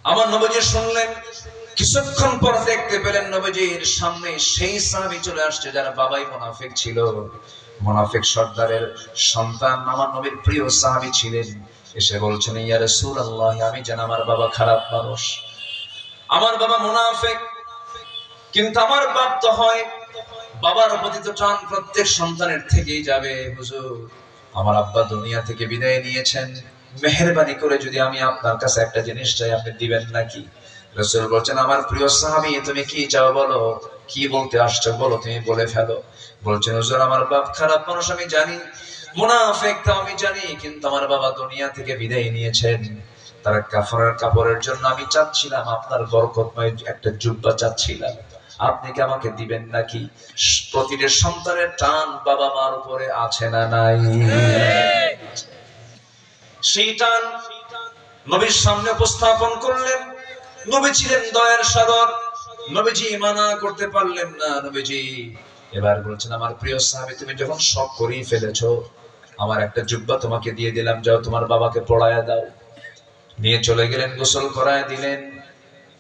আমার নবীজি শুনলেন। কিছুক্ষণ পর দেখতে পেলেন নবীজির সামনে সেই সাহাবী চলে আসছে যারা বাবাই মুনাফিক ছিল। মুনাফিক সর্দারের সন্তান আমার নবীর প্রিয় সাহাবী ছিলেন। এসে বলছেন, ইয়া রাসূলুল্লাহ, আমি জানি আমার বাবা খারাপ মানুষ, আমার বাবা মুনাফিক, কিন্তু আমার বাপ তো হয়, বাবার প্রতি তো টান প্রত্যেক সন্তানের থেকেই যাবে। হুজুর আমার আব্বা দুনিয়া থেকে বিদায় নিয়েছেন, মেহেরবানি করে যদি আমি আপনার কাছে একটা জিনিস চাই, আপনি দিবেন নাকি? রাসূল বলছেন, আমার প্রিয় সাহাবী, তুমি কি চাও বলো, কি বলতে আসছো বলো, তুমি বলে ফেলো। বলছেন, হুজুর আমার বাপ খারাপ মানুষ আমি জানি, মুনাফিক তো আমি জানি, কিন্তু আমার বাবা দুনিয়া থেকে বিদায় নিয়েছেন। তার কাপড়ের জন্য আমি চাচ্ছিলাম আপনার বরকতময় একটা জুব্বা চাচ্ছিলাম, আপনি কি আমাকে দিবেন নাকি? প্রতিটি সন্তানের টান বাবা মার উপরে আছে না নাই? সেই টান নবীর সামনে উপস্থাপন করলেন। নবী ছিলেন দয়ার সাগর, নবীজি মানা করতে পারলেন না। নবীজি এবার বলছেন, আমার প্রিয় সাহাবী, তুমি যখন সব করেই ফেলেছো, আমার একটা জুব্বা তোমাকে দিয়ে দিলাম, যাও তোমার বাবাকে পড়ায়া দাও। নিয়ে চলে গেলেন, গোসল করায় দিলেন,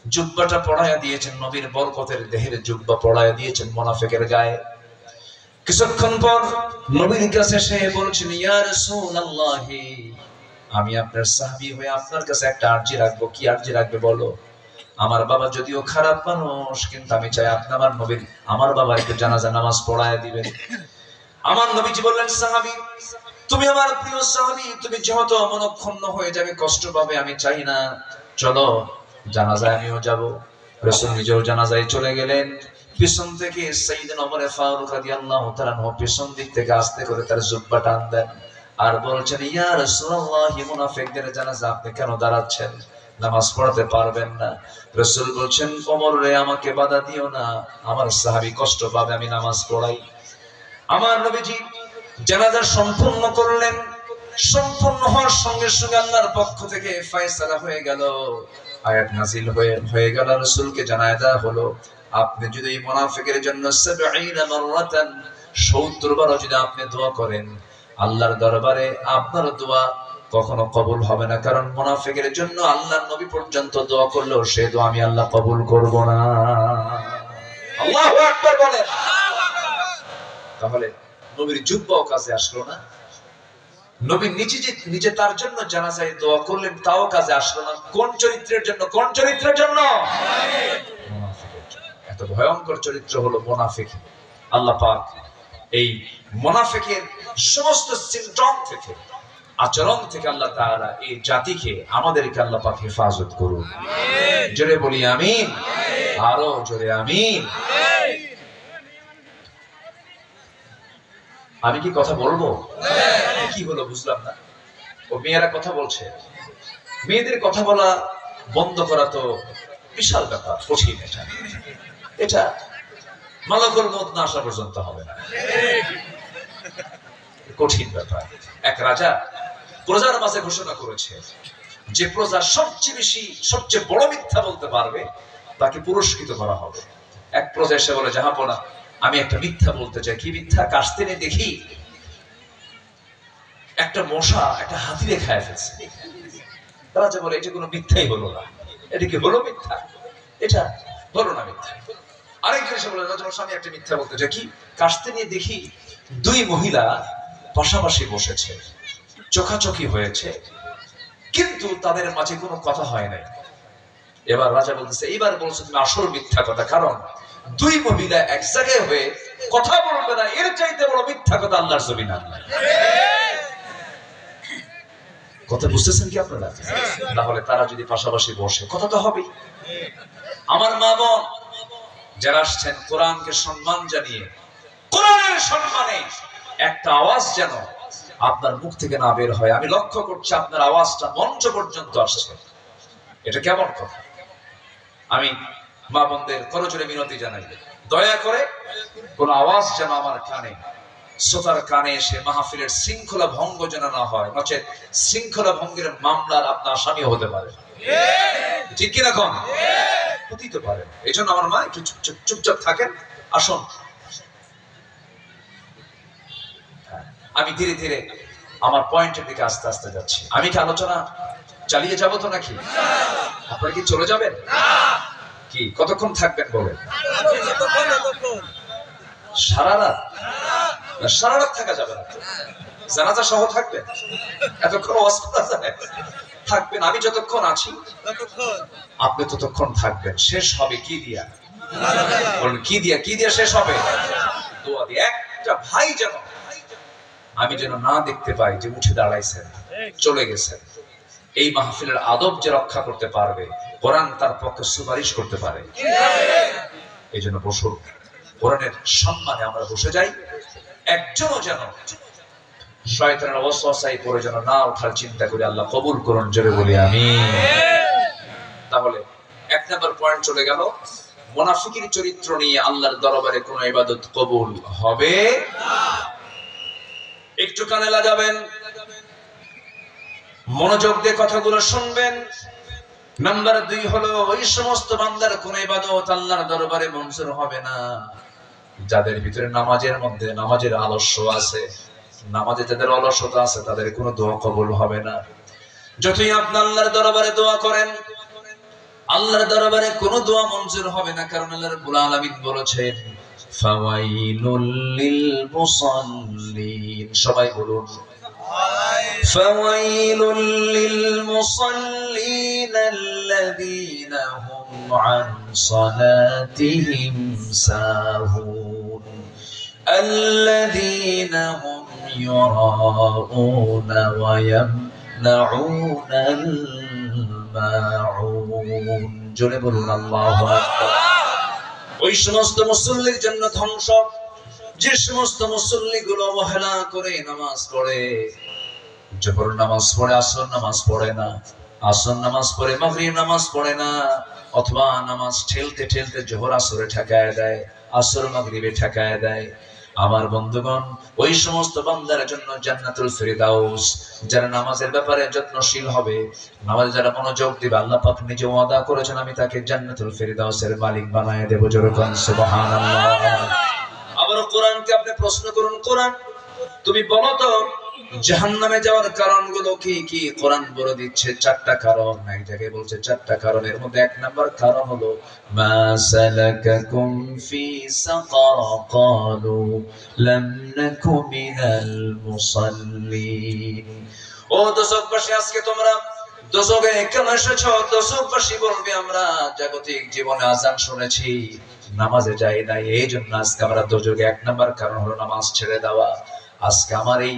জুব্বাটা পড়ায়া দিয়েছেন, নবীর বরকতের দেহের জুব্বা পড়ায়া দিয়েছেন মুনাফিকের গায়ে। কিছুক্ষণ পর নবীর কাছে এসে বলছেন, ইয়া রাসূলুল্লাহ, আমি আপনার সাহাবী হয়ে আপনার কাছে একটা আরজি রাখবো। কি আরজি রাখবে বলো? আমার বাবা যদিও খারাপ মানুষ, কিন্তু আমি চাই আপনি আমার বাবার একটু জানাজা নামাজ পড়ায় দিবেন। আমার নবীজি বললেন, সাহাবী, তুমি আমার প্রিয় সাহাবী, তুমি যেহেতু মনক্ষুণ্ণ হয়ে যাবে, কষ্ট পাবে, আমি চাই না, চলো জানাজায় আমিও যাব। রাসূল নিজেও জানাজায় চলে গেলেন। পিছন থেকে সাইয়েদনা ওমর ফারুক রাদিয়াল্লাহু তাআলা আনহু পিছন দিক থেকে আস্তে করে তার জুব্বা টান দেন আর বলছেন, ইয়া রাসূলুল্লাহ, মুনাফিকদের জানাজা আপনি কেন দাঁড়াচ্ছেন? নামাজ পড়াতে পারবেন না? রাসূল বলছেন, ওমর রে, আমাকে বাধা দিও না, আমার সাহাবী কষ্ট পাবে, আমি নামাজ পড়াই। আমার নবীজি জানাজা সম্পূর্ণ করলেন। সম্পূর্ণ হওয়ার সঙ্গে সঙ্গে আল্লাহর পক্ষ থেকে ফয়সালা হয়ে গেল, আয়াত নাযিল হয়ে গেল। রাসূলকে জানায় দেওয়া হলো, আপনি যদি এই মুনাফিকের জন্য 70 মাররাতান 70 বার যদি আপনি দোয়া করেন, আল্লাহর দরবারে আপনার দোয়া কখনো কবুল হবে না। কারণ মুনাফিকের জন্য আল্লাহর নবী পর্যন্ত দোয়া করলেও সে দোয়া আমি আল্লাহ কবুল করব না। আল্লাহু আকবার বলেন। তাহলে নবীর জুব্বাও কাজে আসলো না, নবী নিজে তার জন্য জানাজায় দোয়া করলেন, তাও কাজে আসলো না। কোন চরিত্রের জন্য? কোন চরিত্রের জন্য? মুনাফিকের জন্য। এত ভয়ঙ্কর চরিত্র হলো মুনাফিক। আল্লাহ পাক এই মুনাফিকের সমস্ত সিম্পটম থেকে আচরণ থেকে আল্লাহ তাআলা এই জাতিকে আমাদেরকে আল্লাহ পাক হেফাজত করুন। জোরে বলি আমিন, আরো জোরে আমিন। আমি কি কথা বলবো? কি হলো বুঝলাম না। ও মেয়েরা কথা বলছে, মেয়েদের কথা বলা বন্ধ করা তো বিশাল ব্যাপার, কঠিন। এটা মালাকুল মউত না আসা পর্যন্ত হবে না, কঠিন ব্যাপার। এক রাজা প্রজার মাঝে ঘোষণা করেছে যে প্রজা সবচেয়ে বেশি সবচেয়ে বড় মিথ্যা বলতে পারবে তাকে পুরস্কৃত করা হবে। এক প্রজা এসে বলে, জাহাপনা আমি একটা মিথ্যা বলতে চাই। কি মিথ্যা? কাশতেনে দেখি একটা মশা একটা হাতিরে খায় ফেলছে। রাজা বলে, এটা কোনো মিথ্যাই হলো না। এটা কি হলো মিথ্যা? এটা হলো না মিথ্যা। আরেকজন এসে বলে, রাজা আমি একটা মিথ্যা বলতে চাই। কি? কাশতেনে দেখি দুই মহিলা পাশাপাশি বসেছে, চোখাচোখি হয়েছে, কিন্তু তাদের মাঝে কোনো কথা হয় নাই। এবার রাজা বলতেছে, এইবার বলছো তুমি আসল মিথ্যা কথা, কারণ দুই মহিলা এক জায়গায় হয়ে কথা বলবে না, এর চাইতে বড় মিথ্যা কথা আল্লাহর জমিন আর নাই। কথা বুঝতেছেন কি আপনারা? তাহলে তারা যদি পাশাপাশি বসে কথা তো হবেই। আমার মা বোন যারা আসছেন, কোরআনকে সম্মান জানিয়ে, কোরআনের সম্মানে একটা আওয়াজ যেন আপনার মুখ থেকে না বের হয়। আমি লক্ষ্য করছি আপনার আওয়াজটা মঞ্চ পর্যন্ত আসছে। এটা কেমন কথা? আমি মা বোনদের করজোরে মিনতি জানাই, দয়া করে কোন আওয়াজ যেন আমার কানে, শ্রোতার কানে এসে মাহফিলের শৃঙ্খলা ভঙ্গ যেন না হয়, নচেত শৃঙ্খলা ভঙ্গের মামলার আপনার আসামিও হতে পারে। ঠিক কিনা কম? হতে পারে। এই জন্য আমার মা একটু চুপচাপ থাকেন। আসুন, আমি ধীরে ধীরে আমার পয়েন্টের দিকে আস্তে আস্তে যাচ্ছি। আমি কি আলোচনা চালিয়ে যাবো তো নাকি? আপনারা কি চলে যাবেন? কি কতক্ষণ থাকবেন বলেন? সারা রাত? সারা রাত থাকা যাবে না, জানাজা সহ থাকবেন। এতক্ষণ ওয়াজ করা যায়? থাকবেন। আমি যতক্ষণ আছি আপনি ততক্ষণ থাকবেন। শেষ হবে কি দিয়া? বলুন কি দিয়া? কি দিয়া শেষ হবে? দোয়া দিয়ে। একটা ভাই যেন আমি যেন না দেখতে পাই যে উঠে দাঁড়াইছেন, চলে গেছেন। এই মাহফিলের আদব যে রক্ষা করতে পারবে, কোরআন তার পক্ষে সুপারিশ করতে পারে। এই জন্য বসুন, কোরআনের সম্মানে আমরা বসে যাই। একজনও যেন শয়তানের ওয়াসওয়াসায় পড়ে যেন না ওঠার চিন্তা করি। আল্লাহ কবুল করুন, জোরে বলি আমিন। তাহলে এক নম্বর পয়েন্ট চলে গেল, মুনাফিকের চরিত্র নিয়ে আল্লাহর দরবারে কোনো ইবাদত কবুল হবে না। একটু কানে লাগাবেন, মনোযোগ দিয়ে কথাগুলো শুনবেন। নাম্বার 2 হলো, ওই সমস্ত বান্দার কোন ইবাদত আল্লাহর দরবারে মঞ্জুর হবে না যাদের ভিতরে নামাজের মধ্যে নামাজের আলস্য আছে। নামাজে যাদের অলসতা আছে তাদের কোনো দোয়া কবুল হবে না। যতই আপনি আল্লাহর দরবারে দোয়া করেন, আল্লাহর দরবারে কোনো দোয়া মঞ্জুর হবে না, কারণ আল্লাহ রাব্বুল আলামিন বলেছেন, ফাওয়াইলুল লিল মুসাল্লিন। সবাই বলুন, ফাওয়াইলুল লিল মুসাল্লিন আল্লাযীনা হুম আন সালাতিহিম সাহুন আল্লাযীনা হুম ইউরাউনা ওয়া ইয়ামনাউনাল মাউন। জোরে বলুন আল্লাহু আকবার। ওই সমস্ত মুসল্লির জন্য ধ্বংস যে সমস্ত মুসল্লিগুলো অবহেলা করে নামাজ পড়ে, জোহর নামাজ পড়ে, আসর নামাজ পড়ে না, আসর নামাজ পড়ে মাগরিব নামাজ পড়ে না, অথবা নামাজ ঠেলতে ঠেলতে জোহর আসরে ঠেকায় দেয়, আসর মাগরিবে ঠেকায় দেয়। আমার বন্ধুগণ, ওই সমস্ত বান্দার জন্য জান্নাতুল ফিরদাউস, যারা নামাজের ব্যাপারে যত্নশীল হবে, নামাজে যারা মনোযোগ দিবে, আল্লাহ পাক নিজে ওয়াদা করেছেন আমি তাকে জান্নাতুল ফিরদাউসের মালিক বানায় দেব। জোরে কোন সুবহানাল্লাহ। আবার কোরআনকে আপনি প্রশ্ন করুন, কোরআন তুমি বলো তো জাহান্নামে যাওয়ার কারণগুলো কি কি? কোরআন বলে দিচ্ছে 4টা কারণ। এক জায়গায় বলছে 4টা কারণ, এর মধ্যে 1 নাম্বার কারণ হলো মা সালাকাকুম ফি সাকার ক্বালু লাম নাকু মিনাল মুসাল্লিন। ও দোজখবাসী, আজকে তোমরা দোজখে কেন এসেছো? দোজখবাসী বলবে আমরা জাগতিক জীবনে আযান শুনেছি, নামাজে যাই নাই, এই জন্য আজকে আমরা দোজখে। 1 নাম্বার কারণ হলো নামাজ ছেড়ে দেওয়া। আজকে আমার এই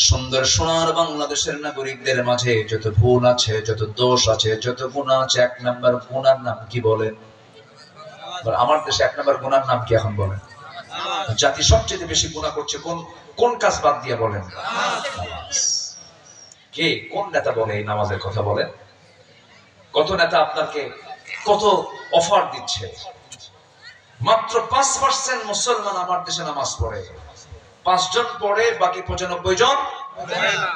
সুন্দর সোনার বাংলাদেশের নাগরিকদের মাঝে যত ভুল আছে, যত দোষ আছে, যত গুনাহ আছে, এক নাম্বার গুনার নাম কি বলেন? আমার দেশে এক নাম্বার গুনার নাম কি এখন বলেন? জাতি সবচেয়ে বেশি গুনাহ করছে কোন কোন কাজ বাদ দিয়ে বলেন? কে, কোন নেতা বলে এই নামাজের কথা বলেন? কত নেতা আপনাকে কত অফার দিচ্ছে? মাত্র 5% মুসলমান আমার দেশে নামাজ পড়ে। 5 জন পড়ে, বাকি 95 জন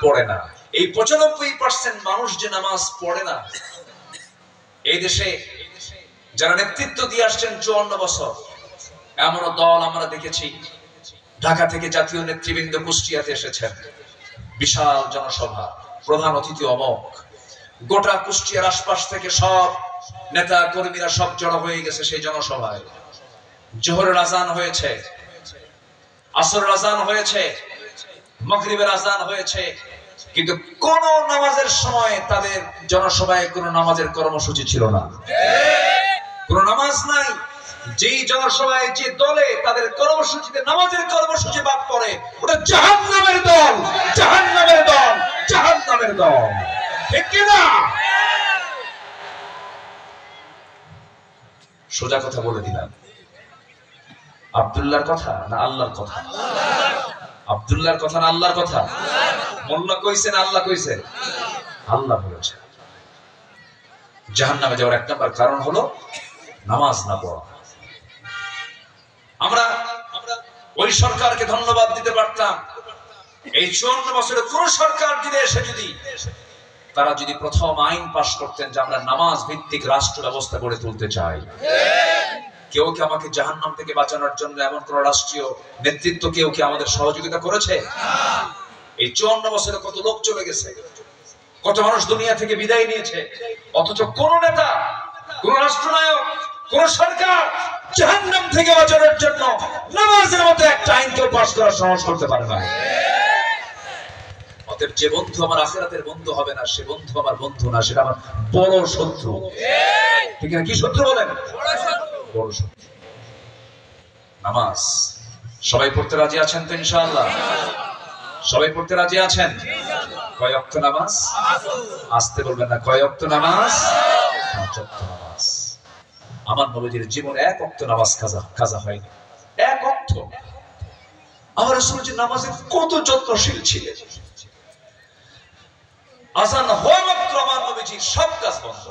পড়ে না। এই 95% মানুষ যে নামাজ পড়ে না, এই দেশে যারা নেতৃত্ব দিয়ে আসছেন 54 বছর, এমন দল আমরা দেখেছি। ঢাকা থেকে জাতীয় নেতৃবৃন্দ কুষ্টিয়াতে এসেছেন, বিশাল জনসভা, প্রধান অতিথি অমক, গোটা কুষ্টিয়ার আশপাশ থেকে সব নেতা কর্মীরা সব জড়ো হয়ে গেছে সেই জনসভায়। জোহরের আজান হয়েছে, আসরের আজান হয়েছে, মাগরিবের আজান হয়েছে, কিন্তু কোন নামাজের সময় তাদের জনসভায় কোন নামাজের কর্মসূচি ছিল না। কোন নামাজ নাই। যেই জনসভায় যে দলে তাদের কর্মসূচিতে নামাজের কর্মসূচি বাদ পড়ে, ওটা জাহান্নামের দল, জাহান্নামের দল, জাহান্নামের দল। ঠিক কি না? সোজা কথা বলে দিলাম। আব্দুল্লাহর কথা না আল্লাহর কথা? আব্দুল্লাহর কথা না আল্লাহর কথা? মোল্লা কইছেন, আল্লাহ কইছেন? আল্লাহ বলেছে। জাহান্নামে যাওয়ার এক নম্বর কারণ হলো নামাজ না পড়া। আমরা ওই সরকারকে ধন্যবাদ দিতে পারতাম, এই 54 বছরে কোন সরকার যদি তারা যদি প্রথম আইন পাশ করতেন যে আমরা নামাজ ভিত্তিক রাষ্ট্র ব্যবস্থা গড়ে তুলতে চাই। কেউ কি আমাকে জাহান্নাম থেকে বাঁচানোর জন্য এমন কোন রাষ্ট্রীয় নেতৃত্ব কেউ কি আমাদের সহযোগিতা করেছে? এই 54 বছরে কত লোক চলে গেছে, কত মানুষ দুনিয়া থেকে বিদায় নিয়েছে, অথচ কোন নেতা, কোন রাষ্ট্রনায়ক, কোন সরকার জাহান্নাম থেকে বাঁচানোর জন্য নামাজের মতো একটা আইন কেউ পাশ করার সাহস করতে পারে না। অতএব যে বন্ধু আমার আখিরাতের বন্ধু হবে না, সে বন্ধু আমার বন্ধু না, সেটা আমার বড় শত্রু। ঠিক না? কি শত্রু বলেন? বড় শত্রু। নামাজ সবাই পড়তে রাজি আছেন তো ইনশাআল্লাহ? সবাই পড়তে রাজি আছেন? কয় ওয়াক্ত নামাজ? আসতে বলবেন না। কয় ওয়াক্ত নামাজ? 5 ওয়াক্ত নামাজ। আমার নবীর জীবনে 1 ওয়াক্ত নামাজ কাজা হয়নি। 1 ওয়াক্ত। আমার রাসূল যে নামাজের কত যত্নশীল ছিলেন। আযান হওয়া মাত্র আমার নবীজির সব কাজ বন্ধ।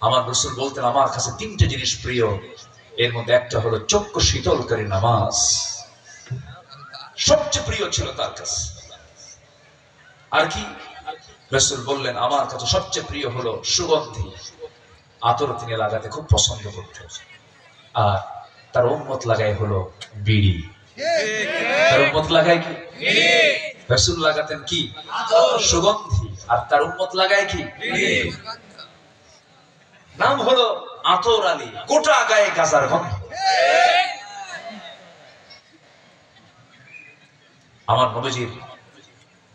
আমার রাসূল বলতেন আমার কাছে 3টে জিনিস প্রিয়, এর মধ্যে একটা হলো চক্ষু শীতলকারী নামাজ। সবচেয়ে প্রিয় ছিল তার কাছে। আর কি? রাসূল বললেন আমার কাছে সবচেয়ে প্রিয় হলো সুগন্ধি আতর, তিনি লাগাতে খুব পছন্দ করতেন। আর তার উম্মত লাগায় হলো বিড়ি। তার উম্মত লাগায় কি? রাসূল লাগাতেন কি? সুগন্ধি। আর তার উম্মত লাগায় কি? নাম হলো আতর আলী। গোটা গায়ে গাজার গন্ধ। আমার নবীজির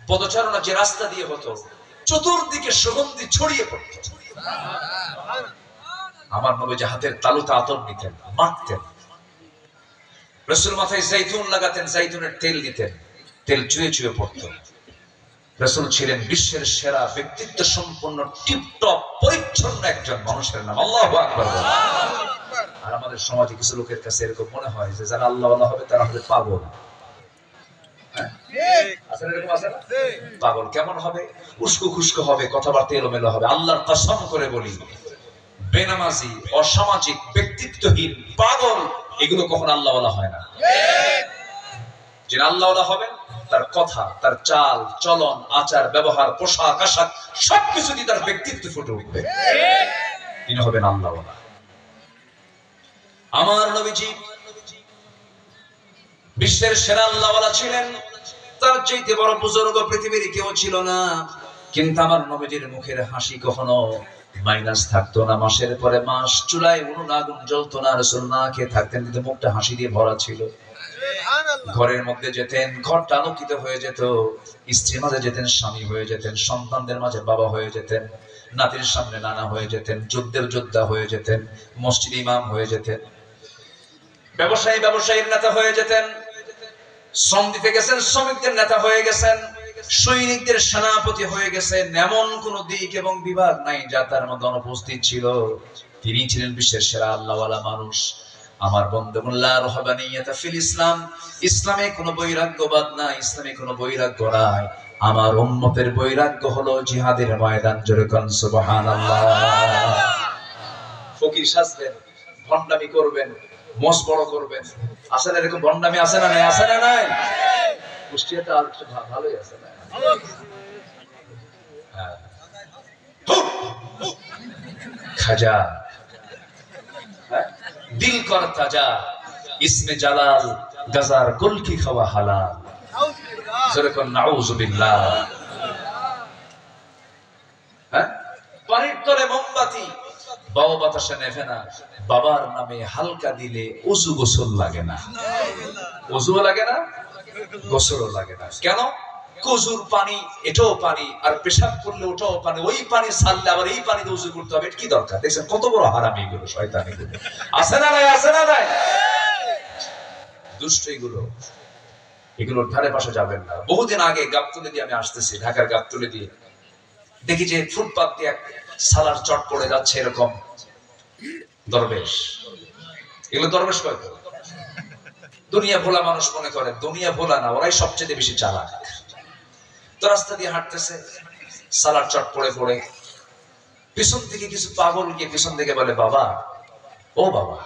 পদচারণা যে রাস্তা দিয়ে হতো, চতুর্দিকে সুগন্ধি ছড়িয়ে পড়ত। আমার নবীজি হাতের তালুতে আতর নিতেন, মাখতেন। রাসূল মাথায় জাইতুন লাগাতেন, জাইতুনের তেল দিতেন, তেল চুয়ে চুয়ে পড়ত। রাসূল ছিলেন বিশ্বের সেরা ব্যক্তিত্ব সম্পন্ন টিপটপ পরিচ্ছন্ন একজন মানুষের নাম। আল্লাহু আকবার। আর আমাদের সমাজে কিছু লোকের কাছে এরকম মনে হয় যে যারা আল্লাহওয়ালা হবে তারা হবে পাগল। পাগল কেমন হবে? উস্কো খুস্কো হবে, কথাবার্তা এলোমেলো হবে। আল্লাহর কসম করে বলি, বেনামাজি, অসামাজিক, ব্যক্তিত্বহীন, পাগল এগুলো কখনো আল্লাহওয়ালা হয় না। যে আল্লাহওয়ালা হবেন তার কথা, তার চাল চলন, আচার ব্যবহার, পোশাক আশাক সবকিছু দিয়ে তার ব্যক্তিত্ব ফুটে উঠবে। তিনি হবেন আল্লাহওয়ালা। আমার নবীজি বিশ্বের সেরা আল্লাহওয়ালা ছিলেন। তার চাইতে বড় বুজুর্গ পৃথিবীর কেউ ছিল না। কিন্তু আমার নবীজির মুখের হাসি কখনো মাইনাস থাকতো না। মাসের পরে মাস চুলায় উনুন আগুন জ্বলতো না, রাসূল না খেয়ে থাকতেন, কিন্তু মুখটা হাসি দিয়ে ভরা ছিল। ঘরের মধ্যে যেতেন, ঘরটা আলোকিত হয়ে যেত। স্ত্রীর মাঝে যেতেন, স্বামী হয়ে যেতেন। সন্তানদের মাঝে বাবা হয়ে যেতেন। নাতির সামনে নানা হয়ে যেতেন। যুদ্ধের যোদ্ধা হয়ে যেতেন। মসজিদ ইমাম হয়ে যেতেন। ব্যবসায়ীর নেতা হয়ে যেতেন। শ্রম দিতে গেছেন, শ্রমিকদের নেতা হয়ে গেছেন, সৈনিকদের সেনাপতি হয়ে গেছেন, এমন কোন দিক এবং বিভাগ নাই যা তার মধ্যে অনুপস্থিত ছিল। তিনি ছিলেন বিশ্বের সেরা আল্লাহওয়ালা মানুষ। আমার বন্ধুগণরা, রহবানিয়াত ফিল ইসলাম, ইসলামে কোনো বৈরাগ্যবাদ নাই, ইসলামে কোনো বৈরাগ্য নাই। আমার উম্মতের বৈরাগ্য হলো জিহাদের ময়দান। জোরে কোন সুবহানাল্লাহ। ফকির সাজবেন, ভণ্ডামি করবেন, মস বড় করবেন, আসলে এরকম ভণ্ডামি আছে না নাই? আছে না নাই? কুষ্টিয়াটা আর একটু ভালোই আছে না? খাজা দিল কর তাজা, ইসমে জালাল গজার কুলকি খাওয়া হালাল। যেরকম নাউজুবিল্লাহ। পানির তলে মোমবাতি, বাবা বাতাসে নেভে না, বাবার নামে হালকা দিলে ওযু গোসল লাগে না। ওযুও লাগে না, গোসলও লাগে না। কেন? কুজুর পানি এটাও পানি, আর পেশাব করলে ওটাও পানি, ওই পানি ছাড়লে আবার এই পানিতে ওযু করতে হবে। এটা কি দরকার? দেখছেন কত বড় হারামি এগুলো, শয়তানি এগুলো। আছে না নাই? আছে না নাই? দুষ্ট এগুলো, এগুলোর ধারে পাশে যাবেন না। বহুদিন আগে গাবতলী দিয়ে আমি আসতেছি, ঢাকার গাবতলী দিয়ে, দেখি যে ফুটপাত দিয়ে এক সালার চট পড়ে যাচ্ছে, এরকম দরবেশ। এগুলো দরবেশ কয় তো? দুনিয়া ভোলা মানুষ মনে করে। দুনিয়া ভোলা না, ওরাই সবচেয়ে বেশি চালাক। তো রাস্তা দিয়ে হাঁটতেছে, সালার চট পড়ে পড়ে পিছন থেকে কিছু পাগল গিয়ে পিছন থেকে বলে, বাবা, ও বাবা,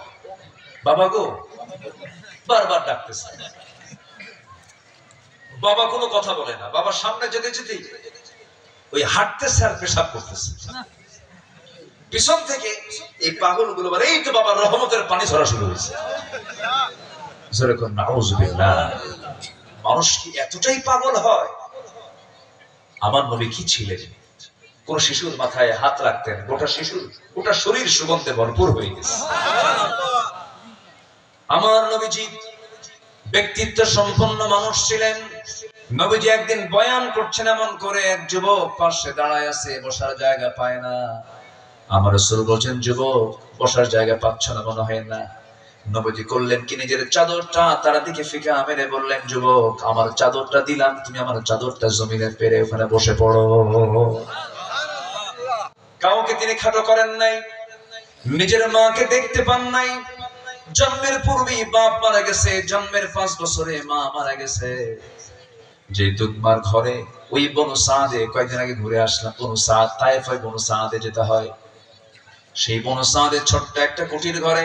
বাবা গো, বারবার ডাকতেছে। বাবা কোনো কথা বলে না। বাবা সামনে যেতে যেতেই ওই হাঁটতেছে আর পেশাব করতেছে। পিছন থেকে এই পাগল গুলো বলে, এই তো বাবার রহমতের পানি ঝরা শুরু হয়েছে। মানুষ কি এতটাই পাগল হয়? আমার নবী কি ছিলেন? কোন শিশুর মাথায় হাত রাখতেন, গোটা শরীর সুগন্ধে ভরপুর হয়ে গেছে। আমার নবীজি ব্যক্তিত্ব সম্পন্ন মানুষ ছিলেন। নবীজি একদিন বয়ান করছেন, এমন করে এক যুবক পাশে দাঁড়ায় আছে, বসার জায়গা পায় না। আমার রাসূল বলেন, যুবক বসার জায়গা পাচ্ছ না মনে হয় না? নবীজি করলেন কি, নিজের চাদরটা তার দিকে ফিকা মেরে বললেন, যুবক, আমার চাদরটা দিলাম, তুমি আমার চাদরটা জমিনে পেরে ওখানে বসে পড়ো। কাউকে তিনি খাটো করেন নাই, নিজের মাকে দেখতে পান নাই। জন্মের পূর্বেই বাপ মারা গেছে, জন্মের 5 বছরে মা মারা গেছে। যে দুধমার ঘরে ওই বনু সাদে কয়েকদিন আগে ঘুরে আসলাম, বনু সাদ, তায়েফ বনু সাদে যেতে হয়। সেই বনু সাদের ছোট্ট একটা কুটির ঘরে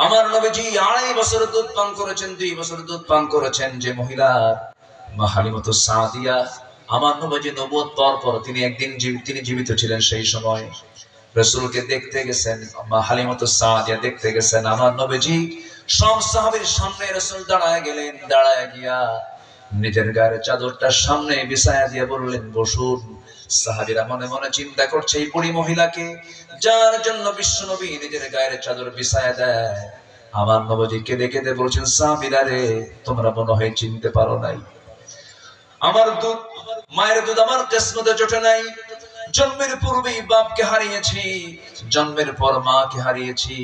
আমার নবীজি 2.5 বছর দুধ পান করেছেন, 2 বছর দুধ পান করেছেন। যে মহিলা মা হালিমাতুস সাদিয়া, আমার নবীজি নবুয়ত পাওয়ার পর তিনি জীবিত ছিলেন। সেই সময় রাসূলকে দেখতে গেছেন, মা হালিমাতুস সাদিয়া দেখতে গেছেন। আমার নবীজি সব সাহাবীর সামনে রাসূল দাঁড়ায় গেলেন। দাঁড়ায় গিয়া নিজের গায়ের চাদরটা সামনে বিছায়া দিয়ে বললেন, বসুন। সাহাবীরা মনে মনে চিন্তা করছে, এই বুড়ি মহিলাকে যার জন্য বিশ্ব নবী নিজের গায়ের চাদর বিছায়া দেয়। আমার নবীজি কেঁদে কেঁদে বলছেন, সাহাবীরা রে, তোমরা মনে হয় চিনতে পারো নাই। আমার দুধ, মায়ের দুধ আমার কিসমতে জোটে নাই। জন্মের পূর্বেই বাপকে হারিয়েছি, জন্মের পর মাকে হারিয়েছি।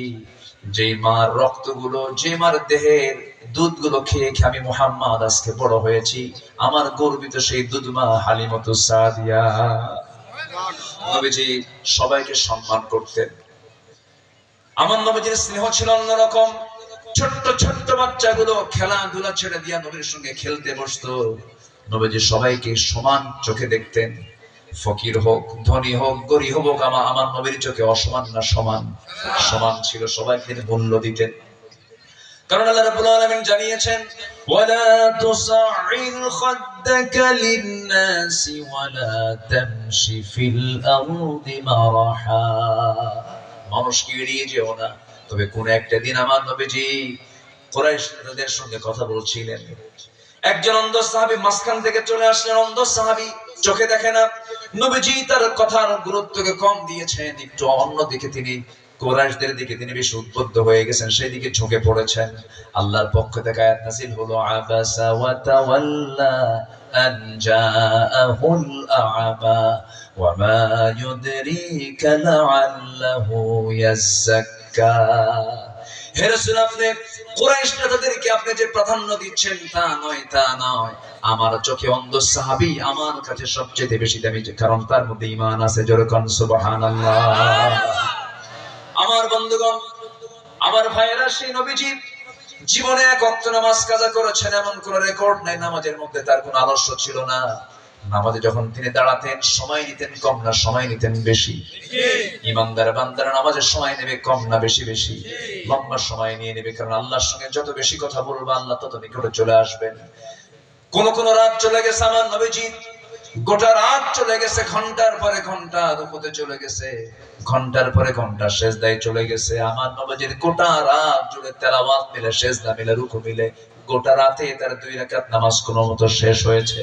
যে মার রক্তগুলো, যে মার দেহের দুধগুলো খেয়ে খেয়ে আমি মুহাম্মদ আজকে বড় হয়েছি, আমার গর্বিত সেই দুধ মা হালিমাতুস সাদিয়া। নবীজি সবাইকে সম্মান করতেন। আমার নবীজির স্নেহ ছিল অন্যরকম। ছোট্ট ছোট্ট বাচ্চাগুলো খেলাধুলা ছেড়ে দিয়া নবীর সঙ্গে খেলতে বসতো। নবীজি সবাইকে সমান চোখে দেখতেন। ফকির হোক, ধনী হোক, গরিব হোক, আমার নবীর চোখে অসমান না, সমান। সমান ছিল, সবাইকে তিনি মূল্য দিতেন। কারণ আল্লাহ রাব্বুল আলামিন জানিয়েছেন, ওয়ালা তুসাইর খাদ্দাকা লিন-নাসি ওয়ালা তামশি ফিল আরদি মারাহা। মানুষকে এড়িয়ে যেও না। তবে কোন একটা দিন আমার নবীজি কুরাইশদের সঙ্গে কথা বলছিলেন। একজন অন্ধ সাহাবী মাঝখান থেকে চলে আসলেন। অন্ধ সাহাবী, চোখে দেখে না। নবীজি তার কথার গুরুত্বকে কম দিয়েছেন, একটু অন্য দিকে তিনি, কুরাইশদের দিকে তিনি বেশি উদ্বুদ্ধ হয়ে গেছেন, সেই দিকে ঝুঁকে পড়েছেন। আল্লাহর পক্ষ থেকে আয়াত নাযিল হলো, আবাসা ওয়া তাওয়াল্লা আন জাআহুল আ'মা ওয়া মা ইউদরিকা লাআল্লাহু ইয়াযাক্কা। হে রাসূল আপনি কুরাইশ নেতাদেরকে আপনি যে প্রাধান্য দিচ্ছেন তা নয় আমার চোখে অন্ধ সাহাবী আমার কাছে সবচেয়ে বেশি দামি, কারণ তার মধ্যে ঈমান আছে। জোরে কোন সুবহানাল্লাহ। আমার বন্ধুগণ, আমার ভাইয়েরা, সেই নবীজি জীবনে এক ওয়াক্ত নামাজ কাজা করেছেন এমন কোন রেকর্ড নাই। নামাজের মধ্যে তার কোনো আলস্য ছিল না। নামাজে যখন তিনি দাঁড়াতেন সময় নিতেন কম না সময় নিতেন বেশি? ইমানদার বান্দারা নামাজের সময় নেবে কম না বেশি? লম্বা সময় নিয়ে নেবে, কারণ আল্লাহর সঙ্গে যত বেশি কথা বলবো আল্লাহ তত নিকটে চলে আসবেন। কোন কোন রাত চলে গেছে আমার নবীজি, গোটা রাত চলে গেছে, ঘন্টার পরে ঘন্টা রুকুতে চলে গেছে, ঘন্টার পরে ঘন্টা সেজদায় চলে গেছে। আমার নবীজির গোটা রাত জুড়ে তেলাওয়াত মিলে, সেজদা মিলে, রুকু মিলে গোটা রাতে তার 2 রাকাত নামাজ কোনো মতো শেষ হয়েছে।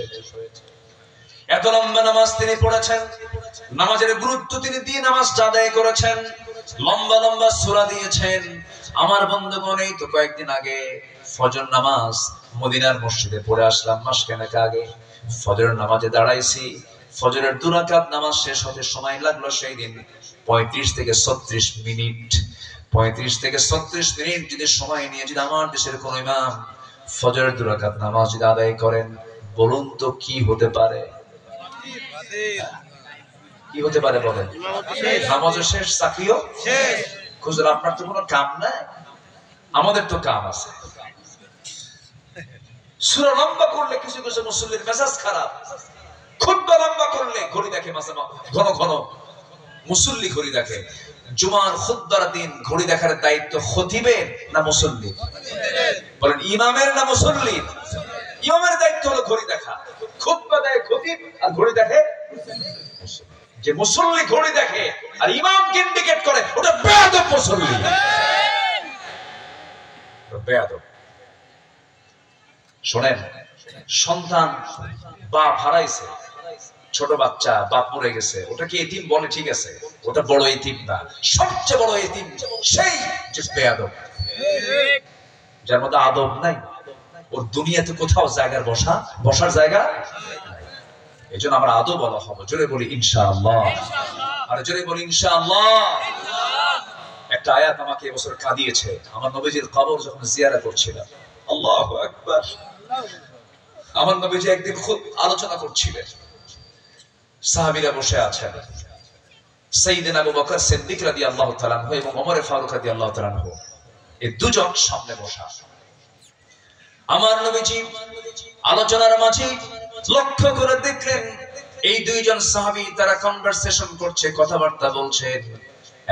এত লম্বা নামাজ তিনি পড়েছেন, নামাজের গুরুত্ব তিনি দিয়ে নামাজটা আদায় করেছেন, লম্বা লম্বা সূরা দিয়েছেন। আমার বন্ধুগণ, এই তো কয়েকদিন আগে ফজর নামাজ মদিনার মসজিদে পড়ে আসলাম, মাসখানেক আগে। ফজরের নামাজে দাঁড়াইছি, ফজরের 2 রাকাত নামাজ শেষ হতে সময় লাগলো সেই দিন 35 থেকে 36 মিনিট। 35 থেকে 36 মিনিট যদি সময় নিয়ে যদি আমার দেশের কোন ইমাম ফজরের 2 রাকাত নামাজ যদি আদায় করেন, বলুন তো কি হতে পারে? কি হতে পারে বলেন? নামাজও শেষ, চাকরিও শেষ। হুজুর আপনার তো কোনো কাম নাই, আমাদের তো কাম আছে। সূরা লম্বা করলে কিছু কিছু মুসল্লির মেজাজ খারাপ, খুতবা লম্বা করলে ঘড়ি দেখে, মাঝে ঘন ঘন মুসল্লি ঘড়ি দেখে। জুমার খুতবার দিন ঘড়ি দেখার দায়িত্ব খতিবের না মুসল্লির? বলেন ইমামের না মুসল্লির? ইমামের দায়িত্ব হলো ঘড়ি দেখা। খুতবা দেয় খতিব আর ঘড়ি দেখে যে মুসল্লি। ঘড়ি দেখে আর ইমামকে ইন্ডিকেট করে, ওটা বেয়াদব মুসল্লি, বেয়াদব। শোনেন, সন্তান বাপ হারাইছে, ছোট বাচ্চা বাপ মরে গেছে, ওটা কি এতিম বলে? ঠিক আছে, ওটা বড় এতিম না, সবচেয়ে বড় এতিম সেই যে বেয়াদব, যার মধ্যে আদব নাই। ওর দুনিয়াতে কোথাও জায়গার বসার জায়গা। এই জন্য আমরা আদব বলা হবো। জোরে বলি ইনশাআল্লাহ, আর জোরে বলি ইনশাআল্লাহ। একটা আয়াত আমাকে এবছর কাঁদিয়েছে। আমার নবীজির কবর যখন জিয়ারা করছিলাম, আল্লাহু আকবার, আমার নবীজি একদিন খুব আলোচনা করছিলেন, সাহাবীরা বসে আছেন, সাইয়েদনা আবু বকর সিদ্দিক রাদিয়াল্লাহু তাআলা আনহু এবং ওমর ফারুক রাদিয়াল্লাহু তাআলা আনহু, এই দুজন সামনে বসা। আমার নবীজি আলোচনার মাঝে লক্ষ্য করে দেখলেন এই দুইজন সাহাবী তারা কনভারসেশন করছে, কথাবার্তা বলছেন।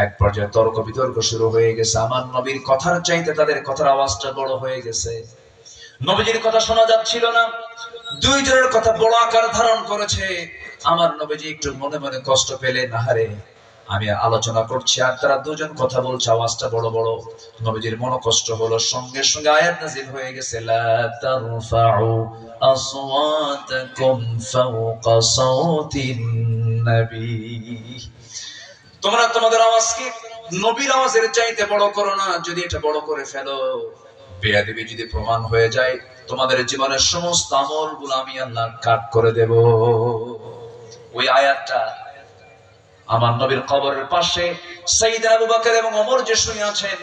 এক পর্যায়ে তর্ক বিতর্ক শুরু হয়ে গেছে। আমার নবীর কথার চাইতে তাদের কথার আওয়াজটা বড় হয়ে গেছে। নবীজির কথা শোনা যাচ্ছিল না, দুইজনের কথা বড় আকার ধারণ করেছে। আমার নবীজি একটু মনে মনে কষ্ট পেলেন, আহারে আমি আলোচনা করছি আর তারা দুজন কথা বলছে, আওয়াজটা বড় বড়। নবীজির মন কষ্ট হলো, সঙ্গে সঙ্গে আয়াত নাযিল হয়ে গেছে, লা তারফাউ আসওয়াতাকুম ফাওকা সাওতিন নবী। তোমরা তোমাদের আওয়াজকে নবীর আওয়াজের চাইতে বড় করো না। যদি এটা বড় করে ফেলো, বেয়াদবি যদি প্রমাণ হয়ে যায়, তোমাদের জীবনের সমস্ত আমলগুলো আমি আল্লাহ কাট করে দেব। ওই আয়াতটা আমার নবীর কবরের পাশে সাইয়েদনা আবু বকর এবং ওমর যে শুয়ে আছেন,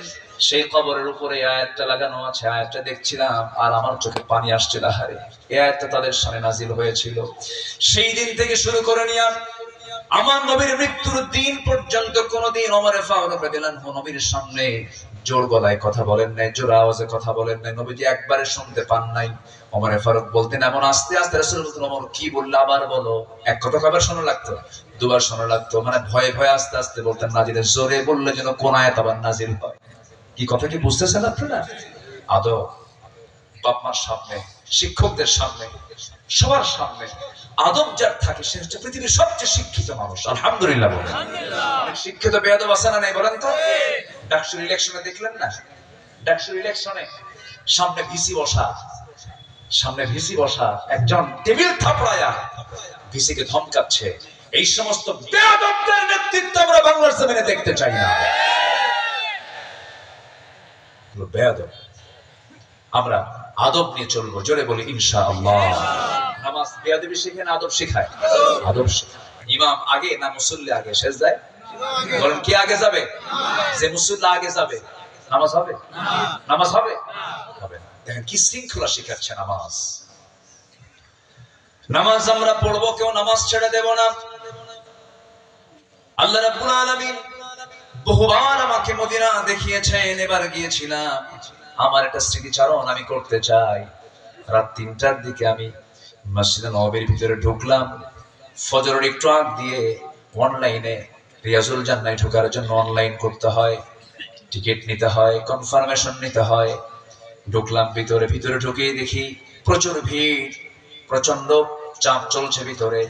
সেই কবরের উপরে আয়াতটা লাগানো আছে। আয়াতটা দেখছিলাম আর আমার চোখে পানি আসছিল। আহারে, এই আয়াতটা তাদের সামনে নাজিল হয়েছিল। সেই দিন থেকে শুরু করে নিয়ে আমার নবীর মৃত্যুর দিন পর্যন্ত কোনদিন ওমর ফারুক রাদিয়াল্লাহু আনহু নবীর সামনে জোর গলায় কথা বলেন নাই, জোর আওয়াজে কথা বলেন নাই। নবীজি একবারে শুনতে পান নাই। ওমর ফারুক বলতেন এমন আস্তে আস্তে, রাসূল বলতেন ওমর কি বললে আবার বলো। এক কথা কবার শোনা লাগতো, দুবার শোনা লাগতো, মানে ভয়ে ভয়ে আস্তে আস্তে বলতেন নাজিলে। জোরে বললে যেন কোন আয়াত আবার নাজিল হয়। কি কথা কি বুঝতেছেন আপনারা? আদব, বাপ মার সামনে, শিক্ষকদের সামনে, সবার সামনে আদব যার থাকে সে হচ্ছে পৃথিবীর সবচেয়ে শিক্ষিত মানুষ। আলহামদুলিল্লাহ বলেন। অনেক শিক্ষিত বেয়াদব আছে না নাই বলেন তো? ডাকসুর ইলেকশনে দেখলেন না? ডাকসুর ইলেকশনে সামনে ভিসি বসা, একজন টেবিল থাপড়ায়া ভিসিকে ধমকাচ্ছে। এই সমস্ত বেয়াদবদের নেতৃত্ব আমরা বাংলার জমিনে দেখতে চাই না। বেয়াদব, আমরা আদব নিয়ে চলবো। জোরে বলি ইনশাআল্লাহ। নামাজ বেয়াদবি শিখে না আদব শেখায়? আদব শেখায়। ইমাম আগে না মুসল্লি আগে সেজদায়? বলেন কে আগে যাবে? যে মুসল্লি আগে যাবে নামাজ হবে? নামাজ হবে? হবে না। দেখেন কি শৃঙ্খলা শিখাচ্ছে নামাজ। নামাজ আমরা পড়বো, কেউ নামাজ ছেড়ে দেব না। আল্লাহ রাব্বুল আলামিন বহুবার আমাকে মদিনা দেখিয়েছেন, এবার গিয়েছিলাম। আমার একটা স্মৃতিচারণ আমি করতে চাই। রাত ৩টার দিকে আমি মসজিদে নববীর ভিতরে ঢুকলাম। ফজরের একটু আগ দিয়ে অনলাইনে রিয়াজুল জান্নায় ঢোকার জন্য অনলাইন করতে হয়, টিকিট নিতে হয়, কনফার্মেশন নিতে হয়। ঢুকলাম ভিতরে, ভিতরে ঢুকেই দেখি প্রচুর ভিড়, প্রচন্ড চাপ চলছে ভিতরে।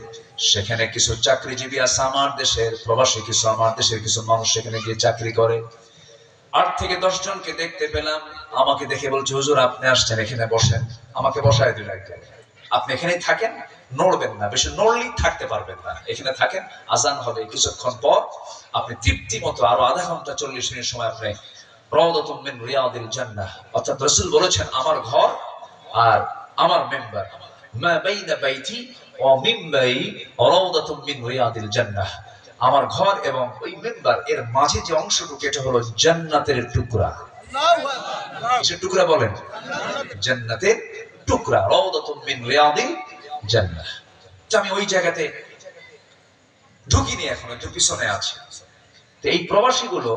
সেখানে কিছু চাকরিজীবী আছে আমার দেশের, প্রবাসী কিছু আমার দেশের কিছু মানুষ সেখানে গিয়ে চাকরি করে। ৮ থেকে ১০ জনকে দেখতে পেলাম। আমাকে দেখে বলছে, হুজুর আপনি আসছেন, এখানে বসেন। আমাকে বসায় দিল একজন। আপনি এখানেই থাকেন, নড়বেন না, বেশি নড়লেই থাকতে পারবেন না, এখানে থাকেন। আজান হবে কিছুক্ষণ পর, আপনি তৃপ্তি মতো আরো আধা ঘন্টা ৪০ মিনিট সময় আপনি রাউদাতুম মিন রিয়াদিল জান্নাহ, অর্থাৎ রাসূল বলেছেন আমার ঘর আর আমার মেম্বার, মা বাইনা বাইতি ওয়া মিম্বারি রাউদাতুম মিন রিয়াদিল জান্নাহ, আমার ঘর এবং ওই মেম্বার এর মাঝে যে অংশটুকু এটা হলো জান্নাতের টুকরা। কিসের টুকরা বলেন? জান্নাতের টুকরা, রাউদাতুম মিন রিয়াদিল জান্নাহ। আমি ওই জায়গাতে ঢুকিনি, এখন একটু পিছনে আছে। তো এই প্রবাসীগুলো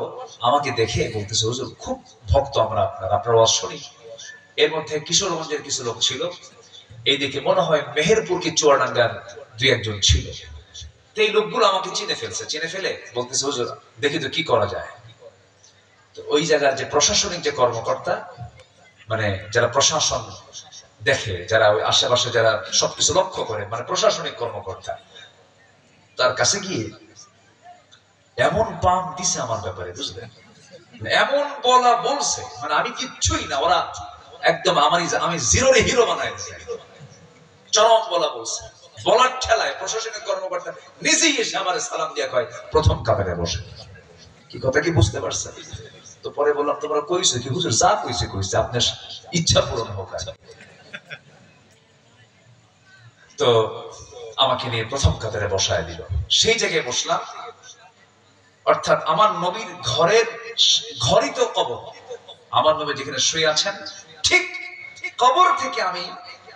আমাকে দেখে বলতেছে, হুজুর খুব ভক্ত আমরা আপনার ওয়াজ শুনি। এর মধ্যে কিশোরগঞ্জের কিছু লোক ছিল, এইদিকে মনে হয় মেহেরপুর কি চুয়াডাঙ্গার ২-১ জন ছিল। তো এই লোকগুলো আমাকে চিনে ফেলছে, চিনে ফেলে বলতেছে, হুজুর দেখি তো কি করা যায়। তো ওই জায়গার যে প্রশাসনিক যে কর্মকর্তা, মানে যারা প্রশাসন দেখে, যারা ওই আশেপাশে যারা সবকিছু লক্ষ্য করে, মানে প্রশাসনিক কর্মকর্তা, তার কাছে গিয়ে এমন পাম দিছে আমার ব্যাপারে, বুঝলেন, এমন বলা বলছে, মানে আমি কিচ্ছুই না, ওরা একদম আমি জিরোর হিরো বানায় দিছে। চরম বলা বলছে, বলার ঠেলায় প্রশাসনিক কর্মকর্তা নিজেই এসে আমার সালাম দিয়া কয় প্রথম কাতারে বসে। কি কথা কি বুঝতে পারছেন? তো পরে বললাম, তোমরা কইছো কি? হুজুর যা কইছে কইছে, আপনার ইচ্ছা পূরণ হোক। তো আমাকে নিয়ে প্রথম কাতারে বসায় দিল, সেই জায়গায় বসলাম। অর্থাৎ আমার নবীর ঘরই তো কবর। আমার নবী যেখানে শুয়ে আছেন ঠিক কবর থেকে আমি